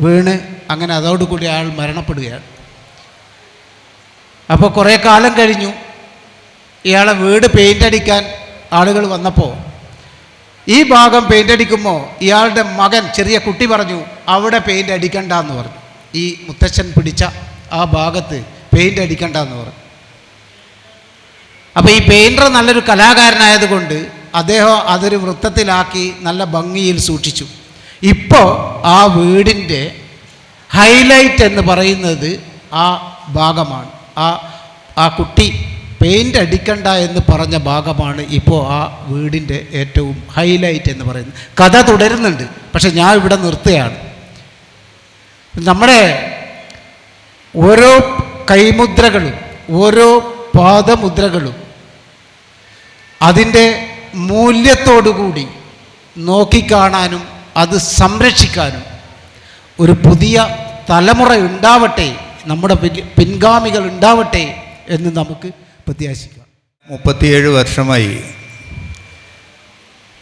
വീണ് അങ്ങനെ അതോടുകൂടി അയാൾ മരണപ്പെടുകയാണ്. അപ്പോൾ കുറേ കാലം കഴിഞ്ഞു ഇയാളെ വീട് പെയിൻ്റ് അടിക്കാൻ ആളുകൾ വന്നപ്പോൾ ഈ ഭാഗം പെയിൻ്റ് അടിക്കുമ്പോൾ ഇയാളുടെ മകൻ ചെറിയ കുട്ടി പറഞ്ഞു അവിടെ പെയിൻ്റ് അടിക്കണ്ട എന്ന് പറഞ്ഞു. ഈ മുത്തച്ഛൻ പിടിച്ച ആ ഭാഗത്ത് പെയിൻ്റ് അടിക്കണ്ട എന്ന് പറഞ്ഞു. അപ്പോൾ ഈ പെയിൻറ്റർ നല്ലൊരു കലാകാരനായതുകൊണ്ട് അദ്ദേഹം അതൊരു വൃത്തത്തിലാക്കി നല്ല ഭംഗിയിൽ സൂക്ഷിച്ചു. ഇപ്പോൾ ആ വീടിൻ്റെ ഹൈലൈറ്റ് എന്ന് പറയുന്നത് ആ ഭാഗമാണ്. ആ കുട്ടി പെയിൻ്റ് അടിക്കണ്ട എന്ന് പറഞ്ഞ ഭാഗമാണ് ഇപ്പോൾ ആ വീടിൻ്റെ ഏറ്റവും ഹൈലൈറ്റ് എന്ന് പറയുന്നത്. കഥ തുടരുന്നുണ്ട്, പക്ഷെ ഞാൻ ഇവിടെ നിർത്തുകയാണ്. നമ്മുടെ ഓരോ കൈമുദ്രകളും ഓരോ പാദമുദ്രകളും അതിൻ്റെ മൂല്യത്തോടുകൂടി നോക്കിക്കാണാനും അത് സംരക്ഷിക്കാനും ഒരു പുതിയ തലമുറ ഉണ്ടാവട്ടെ, നമ്മുടെ പിൻഗാമികൾ ഉണ്ടാവട്ടെ എന്ന് നമുക്ക് പ്രത്യാശിക്കാം. 37 വർഷമായി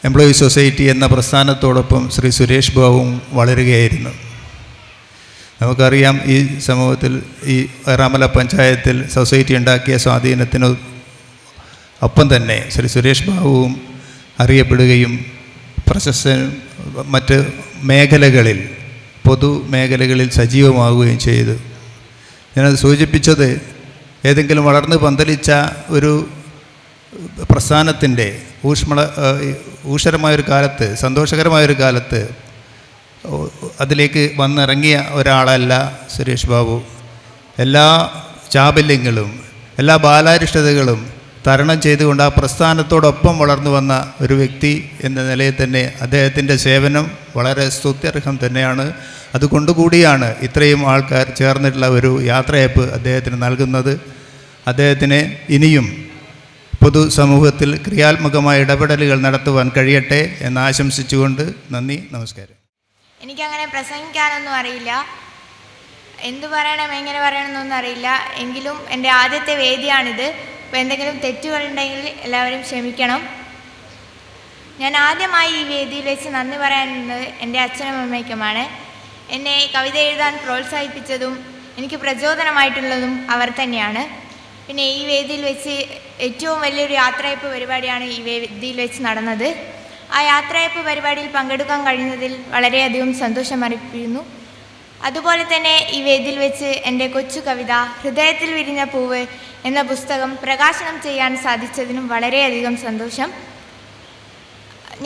എംപ്ലോയീസ് സൊസൈറ്റി എന്ന പ്രസ്ഥാനത്തോടൊപ്പം ശ്രീ സുരേഷ് ബാബുവും വളരുകയായിരുന്നു. നമുക്കറിയാം, ഈ സമൂഹത്തിൽ ഈ ഏറാമല പഞ്ചായത്തിൽ സൊസൈറ്റി ഉണ്ടാക്കിയ സ്വാധീനത്തിന് ഒപ്പം തന്നെ ശ്രീ സുരേഷ് ബാബുവും അറിയപ്പെടുകയും പ്രശസ്തനും മറ്റ് മേഖലകളിൽ പൊതുമേഖലകളിൽ സജീവമാവുകയും ചെയ്തു. ഞാനത് സൂചിപ്പിച്ചത് ഏതെങ്കിലും വളർന്ന് പന്തലിച്ച ഒരു പ്രസ്ഥാനത്തിൻ്റെ ഊഷരമായൊരു കാലത്ത്, സന്തോഷകരമായൊരു കാലത്ത് അതിലേക്ക് വന്നിറങ്ങിയ ഒരാളല്ല സുരേഷ് ബാബു. എല്ലാ ചാബല്യങ്ങളും എല്ലാ ബാലാരിഷ്ടതകളും തരണം ചെയ്തുകൊണ്ട് ആ പ്രസ്ഥാനത്തോടൊപ്പം വളർന്നു വന്ന ഒരു വ്യക്തി എന്ന നിലയിൽ തന്നെ അദ്ദേഹത്തിൻ്റെ സേവനം വളരെ സ്തുത്യർഹം തന്നെയാണ്. അതുകൊണ്ടുകൂടിയാണ് ഇത്രയും ആൾക്കാർ ചേർന്നിട്ടുള്ള ഒരു യാത്രയയപ്പ് അദ്ദേഹത്തിന് നൽകുന്നത്. അദ്ദേഹത്തിന് ഇനിയും പൊതുസമൂഹത്തിൽ ക്രിയാത്മകമായ ഇടപെടലുകൾ നടത്തുവാൻ കഴിയട്ടെ എന്ന് ആശംസിച്ചുകൊണ്ട് നന്ദി, നമസ്കാരം. എനിക്കങ്ങനെ പ്രസംഗിക്കാനൊന്നും അറിയില്ല, എന്തു പറയണം എങ്ങനെ പറയണമെന്നൊന്നും അറിയില്ല. എങ്കിലും എൻ്റെ ആദ്യത്തെ വേദിയാണിത്. അപ്പോൾ എന്തെങ്കിലും തെറ്റുകളുണ്ടെങ്കിൽ എല്ലാവരും ക്ഷമിക്കണം. ഞാൻ ആദ്യമായി ഈ വേദിയിൽ വെച്ച് നന്ദി പറയാനുള്ളത് എൻ്റെ അച്ഛനും അമ്മയ്ക്കുമാണ്. എന്നെ കവിത എഴുതാൻ പ്രോത്സാഹിപ്പിച്ചതും എനിക്ക് പ്രചോദനമായിട്ടുള്ളതും അവർ തന്നെയാണ്. പിന്നെ ഈ വേദിയിൽ വെച്ച് ഏറ്റവും വലിയൊരു യാത്രയയപ്പ് പരിപാടിയാണ് ഈ വേദിയിൽ വെച്ച് നടന്നത്. ആ യാത്രയയപ്പ് പരിപാടിയിൽ പങ്കെടുക്കാൻ കഴിഞ്ഞതിൽ വളരെയധികം സന്തോഷം അറിയിക്കുന്നു. അതുപോലെ തന്നെ ഈ വേദിയിൽ വെച്ച് എൻ്റെ കൊച്ചു കവിത ഹൃദയത്തിൽ വിരിഞ്ഞ പൂവ് എന്ന പുസ്തകം പ്രകാശനം ചെയ്യാൻ സാധിച്ചതിനും വളരെയധികം സന്തോഷം.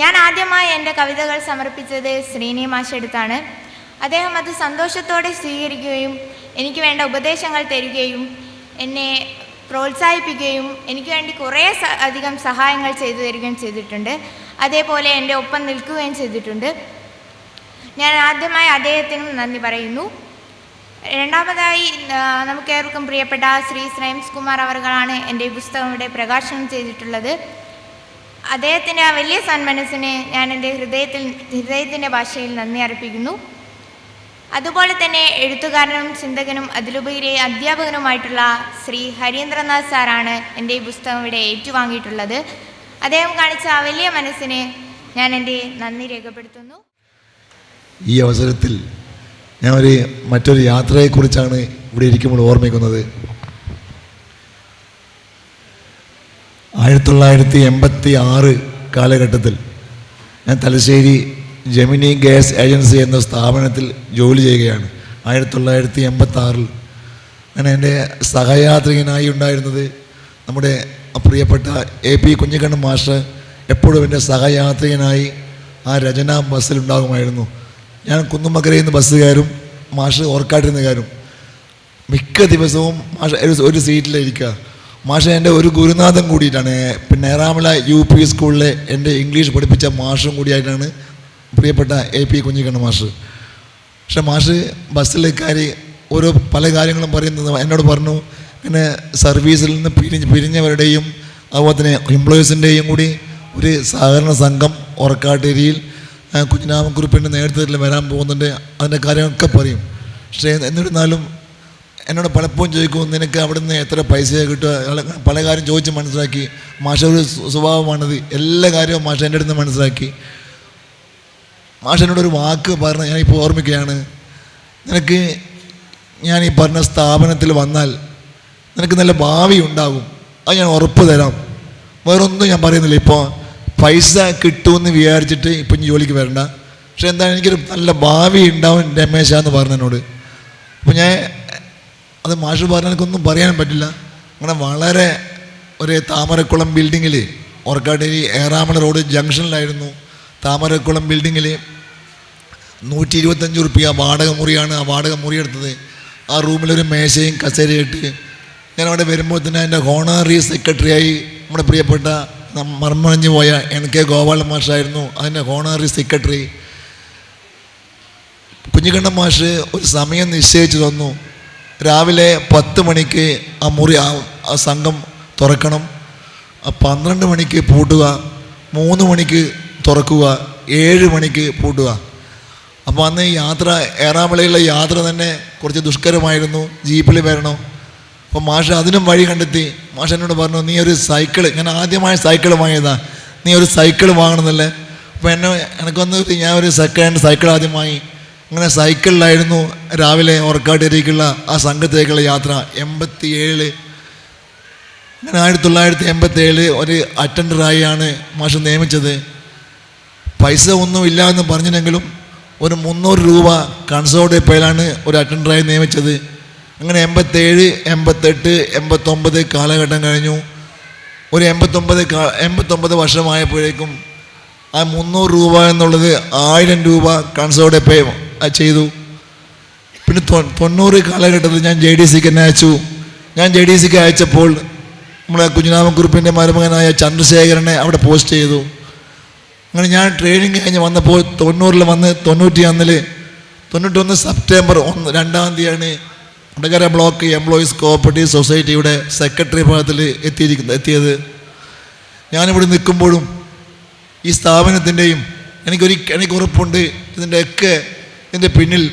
ഞാൻ ആദ്യമായി എൻ്റെ കവിതകൾ സമർപ്പിച്ചത് ശ്രീനി മാഷെടുത്താണ്. അദ്ദേഹം അത് സന്തോഷത്തോടെ സ്വീകരിക്കുകയും എനിക്ക് വേണ്ട ഉപദേശങ്ങൾ തരികയും എന്നെ പ്രോത്സാഹിപ്പിക്കുകയും എനിക്ക് വേണ്ടി കുറേ അധികം സഹായങ്ങൾ ചെയ്തു തരികയും ചെയ്തിട്ടുണ്ട്. അതേപോലെ എൻ്റെ ഒപ്പം നിൽക്കുകയും ചെയ്തിട്ടുണ്ട്. ഞാൻ ആദ്യമായി അദ്ദേഹത്തിനും നന്ദി പറയുന്നു. രണ്ടാമതായി നമുക്കേവർക്കും പ്രിയപ്പെട്ട ശ്രീ ശ്രേംസ് കുമാർ അവർകളാണ് എൻ്റെ ഈ പുസ്തകം ഇവിടെ പ്രകാശനം ചെയ്തിട്ടുള്ളത്. അദ്ദേഹത്തിൻ്റെ ആ വലിയ സന്മനസ്സിന് ഞാൻ എൻ്റെ ഹൃദയത്തിൻ്റെ ഭാഷയിൽ നന്ദി അർപ്പിക്കുന്നു. അതുപോലെ തന്നെ എഴുത്തുകാരനും ചിന്തകനും അതിലുപരി അധ്യാപകനുമായിട്ടുള്ള ശ്രീ ഹരീന്ദ്രനാഥ് സാറാണ് എൻ്റെ ഈ പുസ്തകം ഇവിടെ ഏറ്റുവാങ്ങിയിട്ടുള്ളത്. അദ്ദേഹം കാണിച്ച ആ വലിയ മനസ്സിന് ഞാൻ എൻ്റെ നന്ദി രേഖപ്പെടുത്തുന്നു. ഈ അവസരത്തിൽ ഞാൻ മറ്റൊരു യാത്രയെക്കുറിച്ചാണ് ഇവിടെ ഇരിക്കുമ്പോൾ ഓർമ്മിക്കുന്നത്. 1986 കാലഘട്ടത്തിൽ ഞാൻ തലശ്ശേരി ജെമിനി ഗ്യാസ് ഏജൻസി എന്ന സ്ഥാപനത്തിൽ ജോലി ചെയ്യുകയാണ്. 1986 അങ്ങനെ എൻ്റെ സഹയാത്രികനായി ഉണ്ടായിരുന്നത് നമ്മുടെ പ്രിയപ്പെട്ട AP കുഞ്ഞിക്കണ്ണൻ മാസ്റ്റർ എപ്പോഴും എൻ്റെ സഹയാത്രികനായി ആ രചന ബസ്സിലുണ്ടാകുമായിരുന്നു. ഞാൻ കുന്നുമക്കരയിൽ നിന്ന് ബസ് കയറും, മാഷ് ഓർക്കാട്ടിരുന്ന് കയറും. മിക്ക ദിവസവും മാഷ് ഒരു സീറ്റിലിരിക്കുക. മാഷ് എൻ്റെ ഒരു ഗുരുനാഥൻ കൂടിയിട്ടാണ്. പിന്നെ ഏറാമല UP സ്കൂളിലെ എൻ്റെ ഇംഗ്ലീഷ് പഠിപ്പിച്ച മാഷും കൂടിയായിട്ടാണ് പ്രിയപ്പെട്ട AP കുഞ്ഞിക്കണ്ണൻ മാഷ്. പക്ഷെ മാഷ് ബസ്സിൽ കയറി ഓരോ പല കാര്യങ്ങളും പറയുന്നത് എന്നോട് പറഞ്ഞു, അങ്ങനെ സർവീസിൽ നിന്ന് പിരിഞ്ഞവരുടെയും അതുപോലെ തന്നെ എംപ്ലോയീസിൻ്റെയും കൂടി ഒരു സഹകരണ സംഘം ഓർക്കാട്ടേരിയിൽ കുഞ്ഞിനാമക്കുറിപ്പിൻ്റെ നേതൃത്വത്തിൽ വരാൻ പോകുന്നുണ്ട്, അതിൻ്റെ കാര്യങ്ങളൊക്കെ പറയും. പക്ഷേ എന്നിരുന്നാലും എന്നോട് പലപ്പോഴും ചോദിക്കും, നിനക്ക് അവിടെ നിന്ന് എത്ര പൈസ കിട്ടുക, പല കാര്യം ചോദിച്ച് മനസ്സിലാക്കി. മാഷ ഒരു സ്വഭാവമാണത്. എല്ലാ കാര്യവും മാഷ എൻ്റെ അടുത്ത് മനസ്സിലാക്കി. മാഷ എന്നോടൊരു വാക്ക് പറഞ്ഞ് ഞാനിപ്പോൾ ഓർമ്മിക്കുകയാണ്, നിനക്ക് ഞാൻ ഈ പറഞ്ഞ സ്ഥാപനത്തിൽ വന്നാൽ നിനക്ക് നല്ല ഭാവി ഉണ്ടാകും, അത് ഞാൻ ഉറപ്പ് തരാം. വേറൊന്നും ഞാൻ പറയുന്നില്ല. ഇപ്പോൾ പൈസ കിട്ടുമെന്ന് വിചാരിച്ചിട്ട് ഇപ്പം ഇനി ജോലിക്ക് വരണ്ട, പക്ഷെ എന്താണ് എനിക്കൊരു നല്ല ഭാവി ഉണ്ടാവും രമേശ എന്ന് പറഞ്ഞതിനോട്. അപ്പോൾ ഞാൻ അത് മാഷ് പറഞ്ഞാൽ എനിക്കൊന്നും പറയാൻ പറ്റില്ല. അങ്ങനെ വളരെ ഒരു താമരക്കുളം ബിൽഡിങ്ങിൽ, ഓർക്കാട്ടേരി ഏറാമല റോഡ് ജംഗ്ഷനിലായിരുന്നു താമരക്കുളം ബിൽഡിങ്ങിൽ 125 റുപ്യ വാടക മുറിയാണ്. ആ വാടക മുറി എടുത്തത്. ആ റൂമിലൊരു മേശയും കസേരയും ഇട്ട് ഞാൻ അവിടെ വരുമ്പോൾ തന്നെ എൻ്റെ ഹോണററി സെക്രട്ടറിയായി നമ്മുടെ പ്രിയപ്പെട്ട മർമ്മണിഞ്ഞു പോയ NK ഗോപാലൻ മാഷായിരുന്നു അതിൻ്റെ ഹോണററി സെക്രട്ടറി. കുഞ്ഞിക്കണ്ണൻ മാഷ് ഒരു സമയം നിശ്ചയിച്ചു തന്നു. രാവിലെ 10 മണിക്ക് ആ മുറി ആ സംഘം തുറക്കണം, 12 മണിക്ക് പൂട്ടുക, 3 മണിക്ക് തുറക്കുക, 7 മണിക്ക് പൂട്ടുക. അപ്പോൾ അന്ന് യാത്ര, ഏറാമലയിലുള്ള യാത്ര തന്നെ കുറച്ച് ദുഷ്കരമായിരുന്നു, ജീപ്പിൽ വരണം. അപ്പോൾ മാഷ് അതിനും വഴി കണ്ടെത്തി. മാഷ് എന്നോട് പറഞ്ഞു, നീ ഒരു സൈക്കിൾ, ഞാൻ ആദ്യമായി സൈക്കിൾ വാങ്ങിയതാണ്, നീ ഒരു സൈക്കിൾ വാങ്ങണമെന്നല്ലേ. അപ്പോൾ എനിക്കൊന്ന് ഞാൻ ഒരു സെക്കൻഡ് ഹാൻഡ് സൈക്കിൾ ആദ്യമായി. അങ്ങനെ സൈക്കിളിലായിരുന്നു രാവിലെ ഓർക്കാട്ടേരിക്കുള്ള ആ സംഘത്തേക്കുള്ള യാത്ര. 87 അങ്ങനെ 1987 ഒരു അറ്റൻഡറായാണ് മാഷ് നിയമിച്ചത്. പൈസ ഒന്നും ഇല്ല എന്ന് പറഞ്ഞില്ലെങ്കിലും ഒരു 300 രൂപ കൺസോർട്ട് പേയിലാണ് ഒരു അറ്റൻഡറായി നിയമിച്ചത്. അങ്ങനെ 87, 88, 89 കാലഘട്ടം കഴിഞ്ഞു. ഒരു 89 വർഷമായപ്പോഴേക്കും ആ 300 രൂപ എന്നുള്ളത് 1000 രൂപ കൺസോർട്ട് പേ ചെയ്തു. പിന്നെ 90 കാലഘട്ടത്തിൽ ഞാൻ JDCക്ക് തന്നെ അയച്ചു. ഞാൻ JDCക്ക് അയച്ചപ്പോൾ നമ്മുടെ കുഞ്ഞിനാമക്കുറിപ്പിൻ്റെ മരുമകനായ ചന്ദ്രശേഖരനെ അവിടെ പോസ്റ്റ് ചെയ്തു. അങ്ങനെ ഞാൻ ട്രെയിനിങ് കഴിഞ്ഞ് വന്നപ്പോൾ 90 വന്ന് 91 September 2 Vadakara block employees cooperative സൊസൈറ്റിയുടെ സെക്രട്ടറി ഭാഗത്തിൽ എത്തിയത്. ഞാനിവിടെ നിൽക്കുമ്പോഴും ഈ സ്ഥാപനത്തിൻ്റെയും എനിക്ക് ഉറപ്പുണ്ട് ഇതിൻ്റെ പിന്നിൽ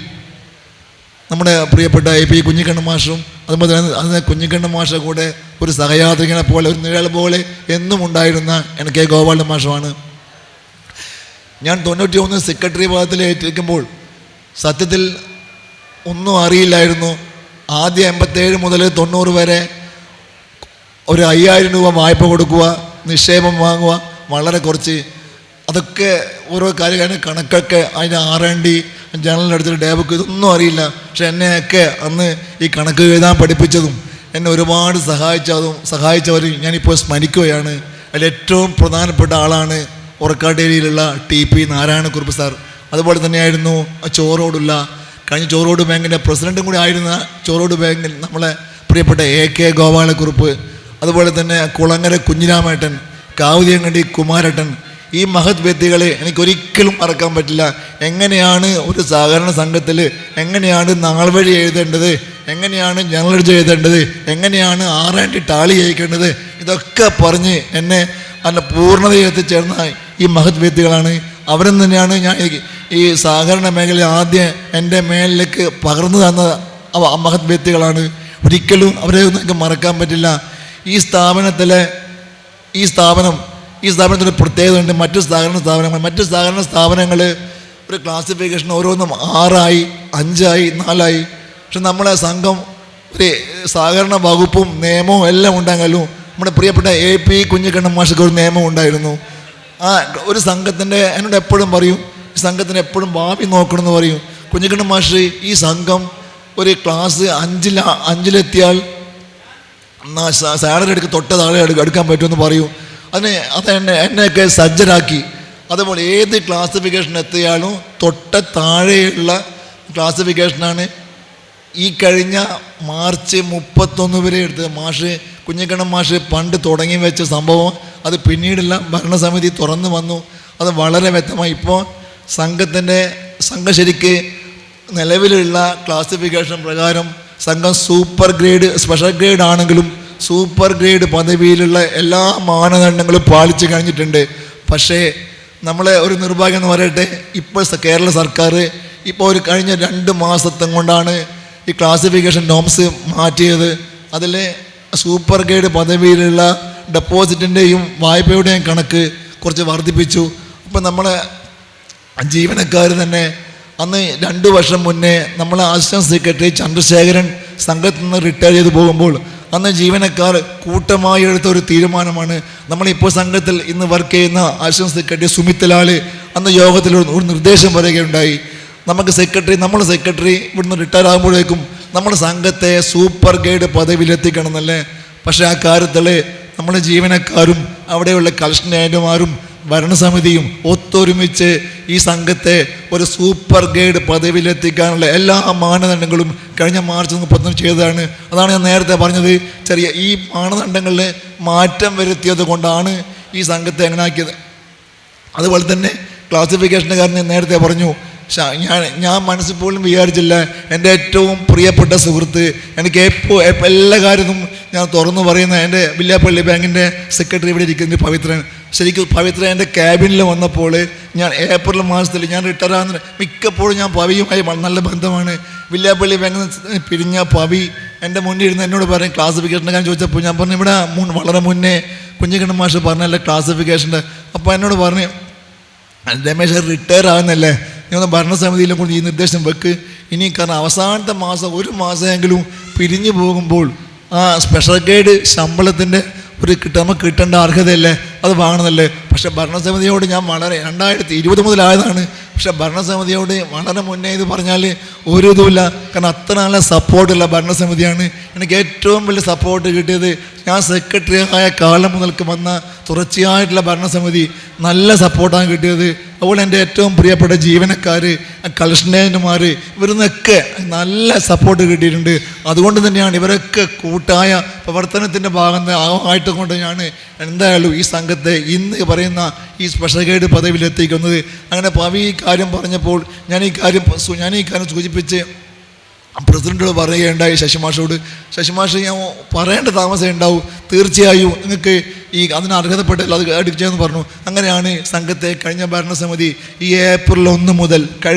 നമ്മുടെ പ്രിയപ്പെട്ട AP കുഞ്ഞിക്കണ്ണൻ മാഷും അതുപോലെ തന്നെ അതിന് കുഞ്ഞിക്കണ്ണൻ മാഷ കൂടെ ഒരു സഹയാത്രികനെ പോലെ, ഒരു നിഴൽ പോലെ എന്നും ഉണ്ടായിരുന്ന NK ഗോപാലൻ മാഷുമാണ്. ഞാൻ 91 സെക്രട്ടറി ഭാഗത്തിൽ ഏറ്റിരിക്കുമ്പോൾ സത്യത്തിൽ ഒന്നും അറിയില്ലായിരുന്നു. ആദ്യം 87 മുതൽ 90 വരെ ഒരു 5000 രൂപ വായ്പ കൊടുക്കുക, നിക്ഷേപം വാങ്ങുക, വളരെ കുറച്ച്. അതൊക്കെ ഓരോ കാര്യമാണ്, കണക്കൊക്കെ അതിൻ്റെ R&D ജനറലെടുത്തിട്ട് ഡേബുക്ക് ഇതൊന്നും അറിയില്ല. പക്ഷെ എന്നെയൊക്കെ അന്ന് ഈ കണക്ക് എഴുതാൻ പഠിപ്പിച്ചതും എന്നെ ഒരുപാട് സഹായിച്ചവരും ഞാനിപ്പോൾ സ്മരിക്കുകയാണ്. അതിൽ ഏറ്റവും പ്രധാനപ്പെട്ട ആളാണ് ഓർക്കാട്ടേരിയിലുള്ള TP നാരായണക്കുറുപ്പ് സാർ. അതുപോലെ തന്നെയായിരുന്നു ചോറോടുള്ള കഴിഞ്ഞ ചോറോട് ബാങ്കിൻ്റെ പ്രസിഡൻറ്റും കൂടി ആയിരുന്ന ചോറോട് ബാങ്കിൽ നമ്മളെ പ്രിയപ്പെട്ട AK ഗോപാലക്കുറുപ്പ്, അതുപോലെ തന്നെ കുളങ്ങര കുഞ്ഞിരാമേട്ടൻ, കാവുതിയങ്കണ്ടി കുമാരേട്ടൻ. ഈ മഹത് വ്യക്തികളെ എനിക്കൊരിക്കലും മറക്കാൻ പറ്റില്ല. എങ്ങനെയാണ് ഒരു സഹകരണ സംഘത്തിൽ എങ്ങനെയാണ് നാൾ വഴി എഴുതേണ്ടത്, എങ്ങനെയാണ് ജനറൽ എഴുതി എഴുതേണ്ടത്, എങ്ങനെയാണ് R&D ടാലി ചെയ്യിക്കേണ്ടത്, ഇതൊക്കെ പറഞ്ഞ് എന്നെ അതിൻ്റെ പൂർണ്ണതയിൽ എത്തിച്ചേർന്ന ഈ മഹത് വ്യക്തികളാണ്. അവരും തന്നെയാണ് ഞാൻ ഈ സഹകരണ മേഖല ആദ്യം എൻ്റെ മേലിലേക്ക് പകർന്നു തന്ന മഹത് വ്യക്തികളാണ്. ഒരിക്കലും അവരെ ഒന്നും എനിക്ക് മറക്കാൻ പറ്റില്ല. ഈ സ്ഥാപനത്തിന് പ്രത്യേകതയുണ്ട്. മറ്റു സഹകരണ സ്ഥാപനങ്ങൾ ഒരു ക്ലാസിഫിക്കേഷൻ ഓരോന്നും 6 ആയി, 5 ആയി, 4 ആയി. പക്ഷെ നമ്മളെ സംഘം ഒരു സഹകരണ വകുപ്പും നിയമവും എല്ലാം ഉണ്ടെങ്കിലും നമ്മുടെ പ്രിയപ്പെട്ട AP കുഞ്ഞിക്കണ്ണൻ മാഷക്ക് ഒരു നിയമം ഉണ്ടായിരുന്നു. ആ ഒരു സംഘത്തിൻ്റെ എന്നോട് എപ്പോഴും പറയും, ഈ സംഘത്തിന് എപ്പോഴും ഭാവി നോക്കണമെന്ന് പറയും. കുഞ്ഞിക്കണ്ണൻ മാഷ് ഈ സംഘം ഒരു ക്ലാസ് 5-ലെത്തിയാൽ സാലറി തൊട്ട താഴെ എടുക്കാൻ പറ്റുമെന്ന് പറയും. എന്നെയൊക്കെ സജ്ജരാക്കി. അതുപോലെ ഏത് ക്ലാസിഫിക്കേഷൻ എത്തിയാലും തൊട്ട താഴെയുള്ള ക്ലാസിഫിക്കേഷനാണ് ഈ കഴിഞ്ഞ മാർച്ച് 31 വരെ എടുത്തത്. കുഞ്ഞിക്കണ്ണൻ മാഷ് പണ്ട് തുടങ്ങി വെച്ച സംഭവം അത് പിന്നീടുള്ള ഭരണസമിതി തുറന്നു വന്നു. അത് വളരെ വ്യക്തമായി. ഇപ്പോൾ സംഘം ശരിക്ക് നിലവിലുള്ള ക്ലാസിഫിക്കേഷൻ പ്രകാരം സംഘം സൂപ്പർ ഗ്രേഡ്, സ്പെഷ്യൽ ഗ്രേഡ് ആണെങ്കിലും സൂപ്പർ ഗ്രേഡ് പദവിയിലുള്ള എല്ലാ മാനദണ്ഡങ്ങളും പാലിച്ചു കഴിഞ്ഞിട്ടുണ്ട്. പക്ഷേ നമ്മളെ ഒരു നിർഭാഗ്യം എന്ന് പറയട്ടെ, ഇപ്പോൾ കേരള സർക്കാർ ഇപ്പോൾ ഒരു കഴിഞ്ഞ 2 മാസത്തെ കൊണ്ടാണ് ഈ ക്ലാസിഫിക്കേഷൻ നോംസ് മാറ്റിയത്. അതിൽ സൂപ്പർ ഗ്രേഡ് പദവിയിലുള്ള ഡെപ്പോസിറ്റിൻ്റെയും വായ്പയുടെയും കണക്ക് കുറച്ച് വർദ്ധിപ്പിച്ചു. അപ്പം നമ്മളെ ജീവനക്കാർ തന്നെ അന്ന് 2 വർഷം മുന്നേ നമ്മളെ അസിസ്റ്റന്റ് സെക്രട്ടറി ചന്ദ്രശേഖരൻ സംഘത്തിൽ നിന്ന് റിട്ടയർ ചെയ്ത് പോകുമ്പോൾ അന്ന് ജീവനക്കാർ കൂട്ടമായി എടുത്ത ഒരു തീരുമാനമാണ്. നമ്മളിപ്പോൾ സംഘത്തിൽ ഇന്ന് വർക്ക് ചെയ്യുന്ന അസിസ്റ്റന്റ് സെക്രട്ടറി സുമിത് ലാൽ അന്ന് യോഗത്തിൽ ഒരു നിർദ്ദേശം പറയുകയുണ്ടായി. നമ്മുടെ സെക്രട്ടറി ഇവിടുന്ന് റിട്ടയർ ആകുമ്പോഴേക്കും നമ്മുടെ സംഘത്തെ സൂപ്പർ ഗൈഡ് പദവിയിലെത്തിക്കണം എന്നല്ലേ. പക്ഷേ ആ കാര്യത്തിൽ നമ്മുടെ ജീവനക്കാരും അവിടെയുള്ള കളക്ഷൻ ഏജന്റുമാരും ഭരണസമിതിയും ഒത്തൊരുമിച്ച് ഈ സംഘത്തെ ഒരു സൂപ്പർ ഗൈഡ് പദവിയിലെത്തിക്കാനുള്ള എല്ലാ മാനദണ്ഡങ്ങളും കഴിഞ്ഞ മാർച്ച് 31 ചെയ്തതാണ്. അതാണ് ഞാൻ നേരത്തെ പറഞ്ഞത്. ചെറിയ ഈ മാനദണ്ഡങ്ങളിൽ മാറ്റം വരുത്തിയത് കൊണ്ടാണ് ഈ സംഘത്തെ അങ്ങനെ ആക്കിയത്. അതുപോലെ തന്നെ ക്ലാസിഫിക്കേഷൻ്റെ കാര്യം ഞാൻ നേരത്തെ പറഞ്ഞു. ഞാൻ മനസ്സിൽ പോലും വിചാരിച്ചില്ല, എൻ്റെ ഏറ്റവും പ്രിയപ്പെട്ട സുഹൃത്ത്, എനിക്ക് എല്ലാ കാര്യവും ഞാൻ തുറന്നു പറയുന്ന എൻ്റെ വില്യാപ്പള്ളി ബാങ്കിൻ്റെ സെക്രട്ടറി ഇവിടെ ഇരിക്കുന്ന പവിത്രൻ. ശരിക്കും പവിത്രൻ എൻ്റെ ക്യാബിനിൽ വന്നപ്പോൾ ഞാൻ ഏപ്രിൽ മാസത്തിൽ ഞാൻ റിട്ടയർ ആകുന്ന മിക്കപ്പോഴും ഞാൻ പവിയുമായി നല്ല ബന്ധമാണ്. വില്യാപ്പള്ളി ബാങ്കിൽ പിരിഞ്ഞ പവി എൻ്റെ മുന്നിൽ ഇരുന്ന് എന്നോട് പറയും ക്ലാസിഫിക്കേഷൻ്റെ കാര്യം ചോദിച്ചപ്പോൾ ഞാൻ പറഞ്ഞു ഇവിടെ വളരെ മുന്നേ കുഞ്ഞിക്കണ്ണൻ മാഷ് പറഞ്ഞല്ല ക്ലാസിഫിക്കേഷൻ്റെ. അപ്പോൾ എന്നോട് പറഞ്ഞു രമേശ് റിട്ടയർ ആകുന്നല്ലേ, നിങ്ങൾ ഭരണസമിതിയിലും കൊണ്ട് ഈ നിർദ്ദേശം വെക്ക്. ഇനി കാരണം അവസാനത്തെ മാസം ഒരു മാസമെങ്കിലും പിരിഞ്ഞു പോകുമ്പോൾ ആ സ്പെഷ്യൽ ഗൈഡ് ശമ്പളത്തിൻ്റെ നമുക്ക് കിട്ടേണ്ട അർഹതയല്ലേ, അത് വാങ്ങണമെന്നല്ലേ. പക്ഷേ ഭരണസമിതിയോട് ഞാൻ വളരെ 2020 മുതലായതാണ്. പക്ഷേ ഭരണസമിതിയോട് വളരെ മുന്നേ ഇത് പറഞ്ഞാൽ ഒരു ഇതുമില്ല. കാരണം അത്ര നല്ല സപ്പോർട്ടുള്ള ഭരണസമിതിയാണ്. എനിക്ക് ഏറ്റവും വലിയ സപ്പോർട്ട് കിട്ടിയത് ഞാൻ സെക്രട്ടറി ആയ കാലം മുതൽക്ക് വന്ന തുടർച്ചയായിട്ടുള്ള ഭരണസമിതി നല്ല സപ്പോർട്ടാണ് കിട്ടിയത്. അതുപോലെ എൻ്റെ ഏറ്റവും പ്രിയപ്പെട്ട ജീവനക്കാർ, കളക്ഷൻ ഏജന്റുമാർ, ഇവരിന്നൊക്കെ നല്ല സപ്പോർട്ട് കിട്ടിയിട്ടുണ്ട്. അതുകൊണ്ട് തന്നെയാണ് ഇവരൊക്കെ കൂട്ടായ പ്രവർത്തനത്തിൻ്റെ ഭാഗമായിട്ട് കൊണ്ട് ഞാൻ എന്തായാലും ഈ സംഘത്തെ ഇന്ന് പറയുന്ന ഈ സ്പെഷ്യൽ ഗൈഡ് പദവിയിലെത്തിക്കുന്നത്. അങ്ങനെ പവി ഈ കാര്യം പറഞ്ഞപ്പോൾ ഞാൻ ഈ കാര്യം സൂചിപ്പിച്ച് പ്രസിഡന്റോട് പറയുകയുണ്ടായി, ശശിമാഷോട്. ശശിമാഷ് ഞാൻ പറയേണ്ട താമസം ഉണ്ടാവും, തീർച്ചയായും നിങ്ങൾക്ക് ഈ അതിന് അർഹതപ്പെട്ടല്ല അത് അടിച്ചതെന്ന് പറഞ്ഞു. അങ്ങനെയാണ് സംഘത്തെ കഴിഞ്ഞ ഭരണസമിതി ഈ ഏപ്രിൽ 1 മുതൽ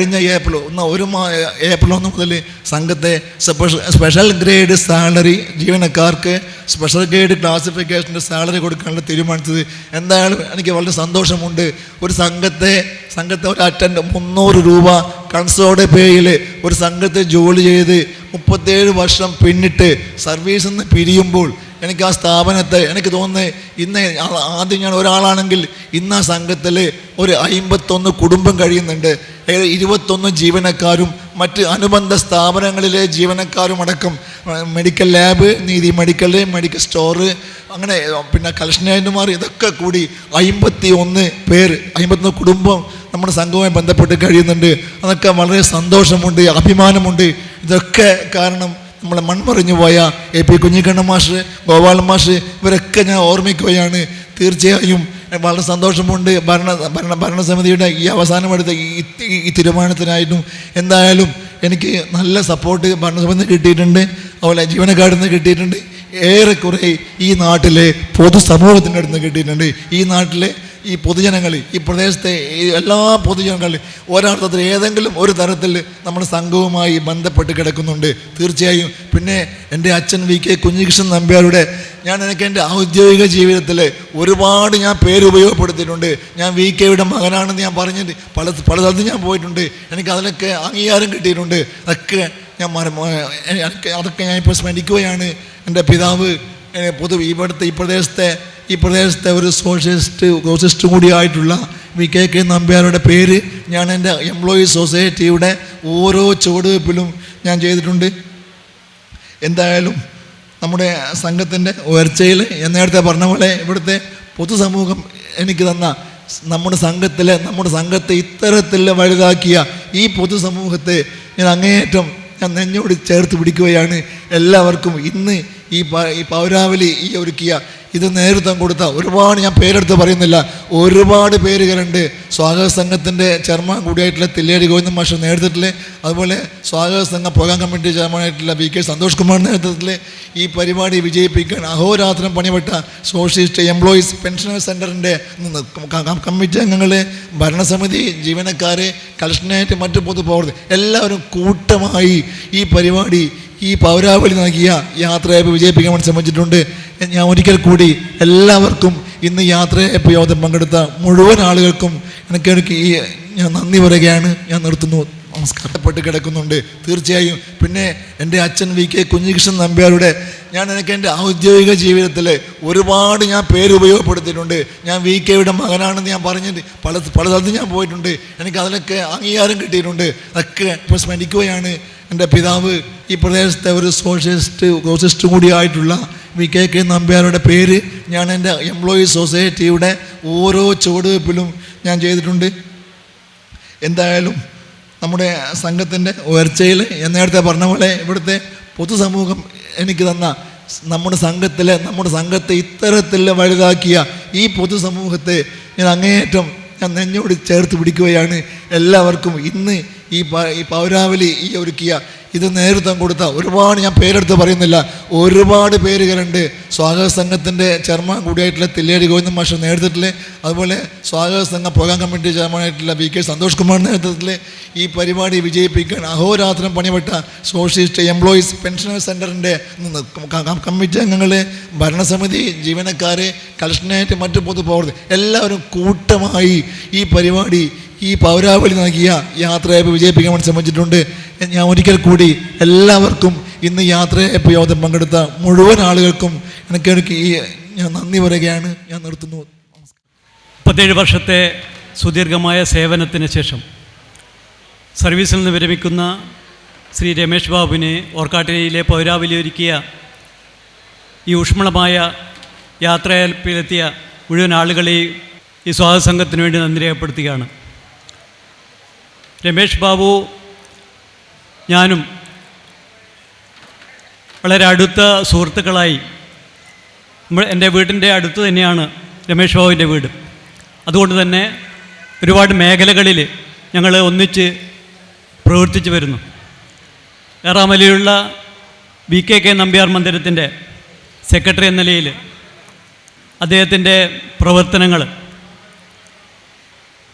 ഏപ്രിൽ 1 മുതൽ സംഘത്തെ സ്പെഷ്യൽ ഗ്രേഡ് സാലറി ജീവനക്കാർക്ക് സ്പെഷ്യൽ ഗ്രേഡ് ക്ലാസിഫിക്കേഷൻ്റെ സാലറി കൊടുക്കാനുള്ള തീരുമാനിച്ചത്. എന്തായാലും എനിക്ക് വളരെ സന്തോഷമുണ്ട്. ഒരു സംഘത്തെ ഒരു അറ്റൻഡ് 300 രൂപ കൺസോർഡ് പേയിൽ ഒരു സംഘത്തെ ജോലി ചെയ്ത് 37 വർഷം പിന്നിട്ട് സർവീസിൽ നിന്ന് പിരിയുമ്പോൾ എനിക്ക് ആ സ്ഥാപനത്തെ എനിക്ക് തോന്നുന്നത് ഇന്ന് ആദ്യം ഞാൻ ഒരാളാണെങ്കിൽ ഇന്ന് ആ സംഘത്തിൽ ഒരു 51 കുടുംബം കഴിയുന്നുണ്ട്. 21 ജീവനക്കാരും മറ്റ് അനുബന്ധ സ്ഥാപനങ്ങളിലെ ജീവനക്കാരും അടക്കം മെഡിക്കൽ ലാബ്, നീതി മെഡിക്കൽ സ്റ്റോറ്, അങ്ങനെ പിന്നെ കളക്ഷൻ ഏജന്റുമാർ, ഇതൊക്കെ കൂടി 51 കുടുംബം നമ്മുടെ സംഘവുമായി ബന്ധപ്പെട്ട് കഴിയുന്നുണ്ട്. അതൊക്കെ വളരെ സന്തോഷമുണ്ട്, അഭിമാനമുണ്ട്. ഇതൊക്കെ കാരണം നമ്മളെ മൺമറിഞ്ഞു പോയ AP കുഞ്ഞിക്കണ്ണൻ മാഷ്, ഗോപാലൻ മാഷ്, ഇവരൊക്കെ ഞാൻ ഓർമ്മിക്കുകയാണ്. തീർച്ചയായും വളരെ സന്തോഷമുണ്ട് ഭരണസമിതിയുടെ ഈ അവസാനമെടുത്ത ഈ തീരുമാനത്തിനായിട്ടും. എന്തായാലും എനിക്ക് നല്ല സപ്പോർട്ട് ഭരണസമിതി കിട്ടിയിട്ടുണ്ട്, അതുപോലെ ജീവനക്കാരിൽ നിന്ന് കിട്ടിയിട്ടുണ്ട്, ഏറെക്കുറെ ഈ നാട്ടിലെ പൊതുസമൂഹത്തിൻ്റെ അടുത്ത് നിന്ന് കിട്ടിയിട്ടുണ്ട്. ഈ നാട്ടിലെ ഈ പൊതുജനങ്ങൾ, ഈ പ്രദേശത്തെ എല്ലാ പൊതുജനങ്ങളും ഒരർത്ഥത്തിൽ ഏതെങ്കിലും ഒരു തരത്തിൽ നമ്മുടെ സംഘവുമായി ബന്ധപ്പെട്ട് കിടക്കുന്നുണ്ട് തീർച്ചയായും. പിന്നെ എൻ്റെ അച്ഛൻ VK കുഞ്ഞികൃഷ്ണൻ നമ്പ്യാരുടെ എനിക്ക് എൻ്റെ ഔദ്യോഗിക ജീവിതത്തിൽ ഒരുപാട് ഞാൻ പേര് ഉപയോഗപ്പെടുത്തിയിട്ടുണ്ട്. ഞാൻ VKയുടെ മകനാണെന്ന് ഞാൻ പറഞ്ഞിട്ട് പല സ്ഥലത്തും ഞാൻ പോയിട്ടുണ്ട്. എനിക്ക് അതിലൊക്കെ അംഗീകാരം കിട്ടിയിട്ടുണ്ട്. അതൊക്കെ ഞാൻ ഇപ്പോൾ സ്മരിക്കുകയാണ്. എൻ്റെ പിതാവ് ഈ പ്രദേശത്തെ ഒരു സോഷ്യലിസ്റ്റ് കൂടിയായിട്ടുള്ള VK നമ്പ്യാരുടെ പേര് ഞാൻ എൻ്റെ എംപ്ലോയീസ് സൊസൈറ്റിയുടെ ഓരോ ചുവടുവെപ്പിലും ഞാൻ ചെയ്തിട്ടുണ്ട്. എന്തായാലും നമ്മുടെ സംഘത്തിൻ്റെ ഉയർച്ചയിൽ ഞാൻ നേരത്തെ പറഞ്ഞ പോലെ ഇവിടുത്തെ പൊതുസമൂഹം എനിക്ക് തന്ന നമ്മുടെ സംഘത്തെ ഇത്തരത്തിൽ വലുതാക്കിയ ഈ പൊതുസമൂഹത്തെ ഞാൻ അങ്ങേയറ്റം നെഞ്ഞോട് ചേർത്ത് പിടിക്കുകയാണ്. എല്ലാവർക്കും ഇന്ന് ഈ പൗരാവലി ഒരുക്കിയ ഇത് നേതൃത്വം കൊടുത്ത ഒരുപാട്, ഞാൻ പേരെടുത്ത് പറയുന്നില്ല, ഒരുപാട് പേരുകളുണ്ട്. സ്വാഗത സംഘത്തിൻ്റെ ചെയർമാൻ കൂടിയായിട്ടുള്ള തില്ലേരി ഗോവിന്ദൻ മാഷ് നേതൃത്വത്തിൽ, അതുപോലെ സ്വാഗത സംഘം പ്രോഗ്രാം കമ്മിറ്റി ചെയർമാനായിട്ടുള്ള VK സന്തോഷ് കുമാർ നേതൃത്വത്തിൽ ഈ പരിപാടി വിജയിപ്പിക്കാൻ അഹോരാത്രം പണിപ്പെട്ട സോഷ്യലിസ്റ്റ് എംപ്ലോയീസ് പെൻഷനേഴ്സ് സെൻ്ററിൻ്റെ കമ്മിറ്റി അംഗങ്ങൾ, ഭരണസമിതി ജീവനക്കാർ, കളക്ഷനേറ്റ്, മറ്റു പൊതുപ്രവർത്തകർ എല്ലാവരും കൂട്ടമായി ഈ പരിപാടി, ഈ പൗരാവലി നൽകിയ യാത്രയപ്പ് വിജയിപ്പിക്കാൻ വേണ്ടി ശ്രമിച്ചിട്ടുണ്ട്. ഞാൻ ഒരിക്കൽ കൂടി എല്ലാവർക്കും ഇന്ന് യാത്രയപ്പ് യോഗത്തിൽ പങ്കെടുത്ത മുഴുവൻ ആളുകൾക്കും എനിക്ക് ഞാൻ നന്ദി പറയുകയാണ്. ഞാൻ നിർത്തുന്നു. നമസ്കാരപ്പെട്ട് കിടക്കുന്നുണ്ട് തീർച്ചയായും. പിന്നെ എൻ്റെ അച്ഛൻ VK കുഞ്ഞികൃഷ്ണൻ നമ്പ്യാരുടെ എനിക്ക് എൻ്റെ ഔദ്യോഗിക ജീവിതത്തിൽ ഒരുപാട് ഞാൻ പേര് ഉപയോഗപ്പെടുത്തിയിട്ടുണ്ട്. ഞാൻ VK-യുടെ മകനാണെന്ന് ഞാൻ പറഞ്ഞിട്ട് പല സ്ഥലത്ത് ഞാൻ പോയിട്ടുണ്ട്. എനിക്ക് അതിലൊക്കെ അംഗീകാരം കിട്ടിയിട്ടുണ്ട്. അതൊക്കെ ഇപ്പോൾ സ്മരിക്കുകയാണ്. എൻ്റെ പിതാവ് ഈ പ്രദേശത്തെ ഒരു സോഷ്യലിസ്റ്റ് കൂടിയായിട്ടുള്ള VK നമ്പ്യാരുടെ പേര് ഞാൻ എൻ്റെ എംപ്ലോയീസ് സൊസൈറ്റിയുടെ ഓരോ ചുവടുവെപ്പിലും ഞാൻ ചെയ്തിട്ടുണ്ട്. എന്തായാലും നമ്മുടെ സംഘത്തിൻ്റെ ഉയർച്ചയിൽ ഞാൻ നേരത്തെ പറഞ്ഞ പോലെ ഇവിടുത്തെ പൊതുസമൂഹം എനിക്ക് തന്ന നമ്മുടെ സംഘത്തെ ഇത്തരത്തിൽ വലുതാക്കിയ ഈ പൊതുസമൂഹത്തെ ഞാൻ അങ്ങേയറ്റം ഞാൻ നെഞ്ഞോട് ചേർത്ത് പിടിക്കുകയാണ്. എല്ലാവർക്കും ഇന്ന് ഈ പൗരാവലി ഒരുക്കിയ ഇത് നേതൃത്വം കൊടുത്ത ഒരുപാട്, ഞാൻ പേരെടുത്ത് പറയുന്നില്ല, ഒരുപാട് പേരുകളുണ്ട്. സ്വാഗത സംഘത്തിൻ്റെ ചെയർമാൻ കൂടിയായിട്ടുള്ള തില്ലേരി ഗോവിന്ദൻ മാസ്റ്റർ നേതൃത്വത്തിൽ, അതുപോലെ സ്വാഗത സംഘം പ്രോഗ്രാം കമ്മിറ്റി ചെയർമാനായിട്ടുള്ള VK സന്തോഷ് കുമാർ നേതൃത്വത്തിൽ ഈ പരിപാടി വിജയിപ്പിക്കാൻ അഹോരാത്രം പണിപ്പെട്ട സോഷ്യലിസ്റ്റ് എംപ്ലോയീസ് പെൻഷനേഴ്സ് സെൻ്ററിൻ്റെ കമ്മിറ്റി അംഗങ്ങൾ, ഭരണസമിതി ജീവനക്കാർ, കളക്ഷനേറ്റ്, മറ്റു പൊതുപ്രവർത്തകർ എല്ലാവരും കൂട്ടമായി ഈ പരിപാടി, ഈ പൗരാവലി നൽകിയ യാത്രയപ്പ് വിജയിപ്പിക്കാൻ വേണ്ടി ശ്രമിച്ചിട്ടുണ്ട്. ഞാൻ ഒരിക്കൽ കൂടി എല്ലാവർക്കും ഇന്ന് യാത്രയപ്പ് യോഗത്തിൽ പങ്കെടുത്ത മുഴുവൻ ആളുകൾക്കും എനിക്ക് ഞാൻ നന്ദി പറയുകയാണ്. ഞാൻ നിർത്തുന്നു. 37 വർഷത്തെ സുദീർഘമായ സേവനത്തിന് ശേഷം സർവീസിൽ നിന്ന് വിരമിക്കുന്ന ശ്രീ രമേഷ് ബാബുവിനെ ഓർക്കാട്ടിലെ പൗരാവലി ഒരുക്കിയ ഈ ഊഷ്മളമായ യാത്രയപ്പിലെത്തിയ മുഴുവൻ ആളുകളെയും ഈ സ്വാഗത സംഘത്തിന് വേണ്ടി നന്ദി രേഖപ്പെടുത്തുകയാണ്. രമേഷ് ബാബു ഞാനും വളരെ അടുത്ത സുഹൃത്തുക്കളായി, എൻ്റെ വീടിൻ്റെ അടുത്ത് തന്നെയാണ് രമേഷ് ബാബുവിൻ്റെ വീട്. അതുകൊണ്ട് തന്നെ ഒരുപാട് മേഖലകളിൽ ഞങ്ങൾ ഒന്നിച്ച് പ്രവർത്തിച്ചു വരുന്നു. ഏറാമലയിലുള്ള VK നമ്പ്യാർ മന്ദിരത്തിൻ്റെ സെക്രട്ടറി എന്ന നിലയിൽ അദ്ദേഹത്തിൻ്റെ പ്രവർത്തനങ്ങൾ,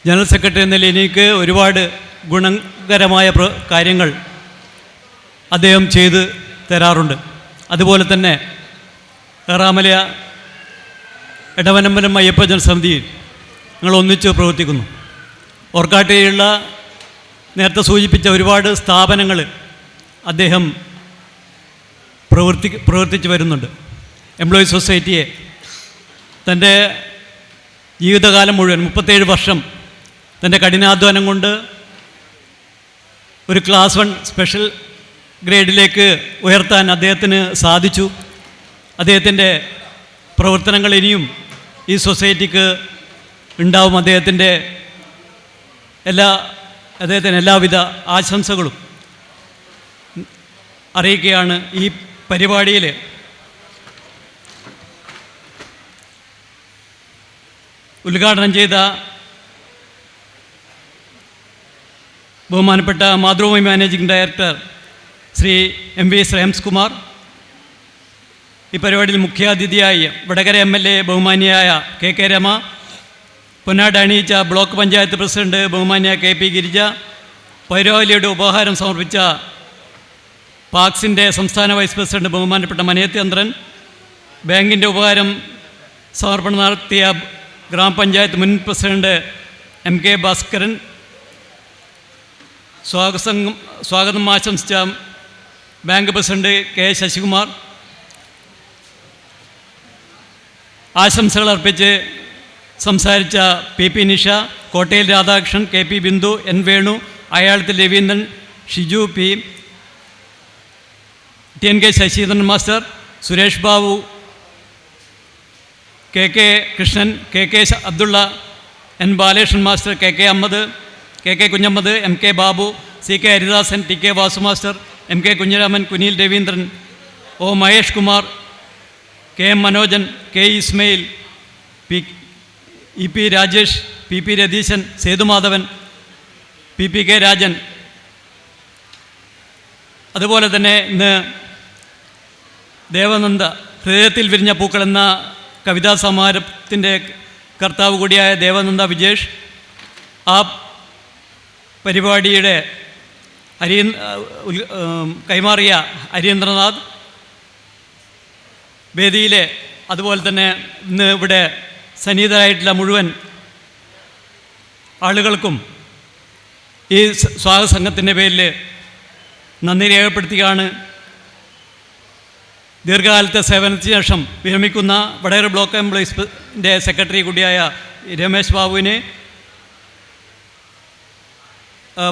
ജനറൽ സെക്രട്ടറി എന്ന നിലയിൽ എനിക്ക് ഒരുപാട് ഗുണകരമായ കാര്യങ്ങൾ അദ്ദേഹം ചെയ്ത് തരാറുണ്ട്. അതുപോലെ തന്നെ ഏറാമല എടവനമ്പലം അയ്യപ്പജന സമിതിയിൽ ഞങ്ങൾ ഒന്നിച്ച് പ്രവർത്തിക്കുന്നു. ഓർക്കാട്ടിലുള്ള നേരത്തെ സൂചിപ്പിച്ച ഒരുപാട് സ്ഥാപനങ്ങൾ അദ്ദേഹം പ്രവർത്തിച്ച് വരുന്നുണ്ട്. എംപ്ലോയീസ് സൊസൈറ്റിയെ തൻ്റെ ജീവിതകാലം മുഴുവൻ 37 വർഷം തൻ്റെ കഠിനാധ്വാനം കൊണ്ട് ഒരു ക്ലാസ് 1 സ്പെഷ്യൽ ഗ്രേഡിലേക്ക് ഉയർത്താൻ അദ്ദേഹത്തിന് സാധിച്ചു. അദ്ദേഹത്തിൻ്റെ പ്രവർത്തനങ്ങൾ ഇനിയും ഈ സൊസൈറ്റിക്ക് ഉണ്ടാവും. അദ്ദേഹത്തിന് എല്ലാവിധ ആശംസകളും അറിയിക്കുകയാണ്. ഈ പരിപാടിയിൽ ഉദ്ഘാടനം ചെയ്ത ബഹുമാനപ്പെട്ട Mathrubhumi managing director Shri MV Shreyams Kumar, ഈ പരിപാടിയിൽ മുഖ്യാതിഥിയായി വടകര MLA ബഹുമാനിയായ KK രമ, പൊന്നാട് അണിയിച്ച ബ്ലോക്ക് പഞ്ചായത്ത് പ്രസിഡന്റ് ബഹുമാനിയ KP ഗിരിജ, പൗരാവലിയുടെ ഉപഹാരം സമർപ്പിച്ച പാക്സിൻ്റെ സംസ്ഥാന വൈസ് പ്രസിഡന്റ് ബഹുമാനപ്പെട്ട മനയത്യന്ത്രൻ, ബാങ്കിൻ്റെ ഉപഹാരം സമർപ്പണം നടത്തിയ ഗ്രാമപഞ്ചായത്ത് മുൻ പ്രസിഡന്റ് MK ഭാസ്കരൻ, സ്വാഗതം ആശംസിച്ച ബാങ്ക് പ്രസിഡന്റ് K ശശികുമാർ, ആശംസകൾ അർപ്പിച്ച് സംസാരിച്ച PP Nisha, Kottayil Radhakrishnan, KP Bindu, N Venu, Ayalathil Raveendran, Shiju P, TNK Sasheendran master, Suresh Babu, KK Krishnan, KK Abdulla, N Balakrishnan master, KK Ahammad, KK Kunhammad, MK Babu, CK Haridasan, TK Vasu master, MK Kunhiraman, Kuniyil Raveendran, O Mahesh Kumar, KM Manojan, K Ismail, EP Rajesh, PP Ratheesan, Sethumadhavan, PPK Rajan. അതുപോലെ തന്നെ ഇന്ന് ദേവനന്ദ ഹൃദയത്തിൽ വിരിഞ്ഞ പൂക്കൾ എന്ന കവിതാ സമാരത്തിൻ്റെ കർത്താവ് കൂടിയായ ദേവനന്ദ വിജേഷ്, ആ പരിപാടിയുടെ കൈമാറിയ ഹരീന്ദ്രനാഥ്, വേദിയിലെ അതുപോലെ തന്നെ ഇന്ന് ഇവിടെ സന്നിഹിതരായിട്ടുള്ള മുഴുവൻ ആളുകൾക്കും ഈ സ്വാഗത സംഘത്തിൻ്റെ പേരിൽ നന്ദി രേഖപ്പെടുത്തുകയാണ്. ദീർഘകാലത്തെ സേവനത്തിന് ശേഷം വിരമിക്കുന്ന വടകര ബ്ലോക്ക് എംപ്ലോയീസിൻ്റെ സെക്രട്ടറി കൂടിയായ രമേശ് ബാബുവിനെ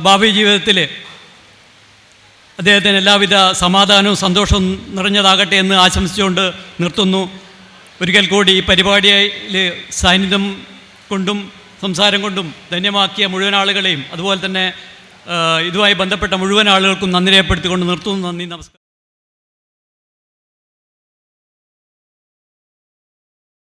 ഭാവി ജീവിതത്തിൽ അദ്ദേഹത്തിന് എല്ലാവിധ സമാധാനവും സന്തോഷവും നിറഞ്ഞതാകട്ടെ എന്ന് ആശംസിച്ചുകൊണ്ട് നിർത്തുന്നു. ഒരിക്കൽ കൂടി ഈ പരിപാടിയിൽ സാന്നിധ്യം കൊണ്ടും സംസാരം കൊണ്ടും ധന്യമാക്കിയ മുഴുവൻ ആളുകളെയും അതുപോലെ തന്നെ ഇതുമായി ബന്ധപ്പെട്ട മുഴുവൻ ആളുകൾക്കും നന്ദി രേഖപ്പെടുത്തിക്കൊണ്ട് നിർത്തുന്നു. നന്ദി, നമസ്കാരം.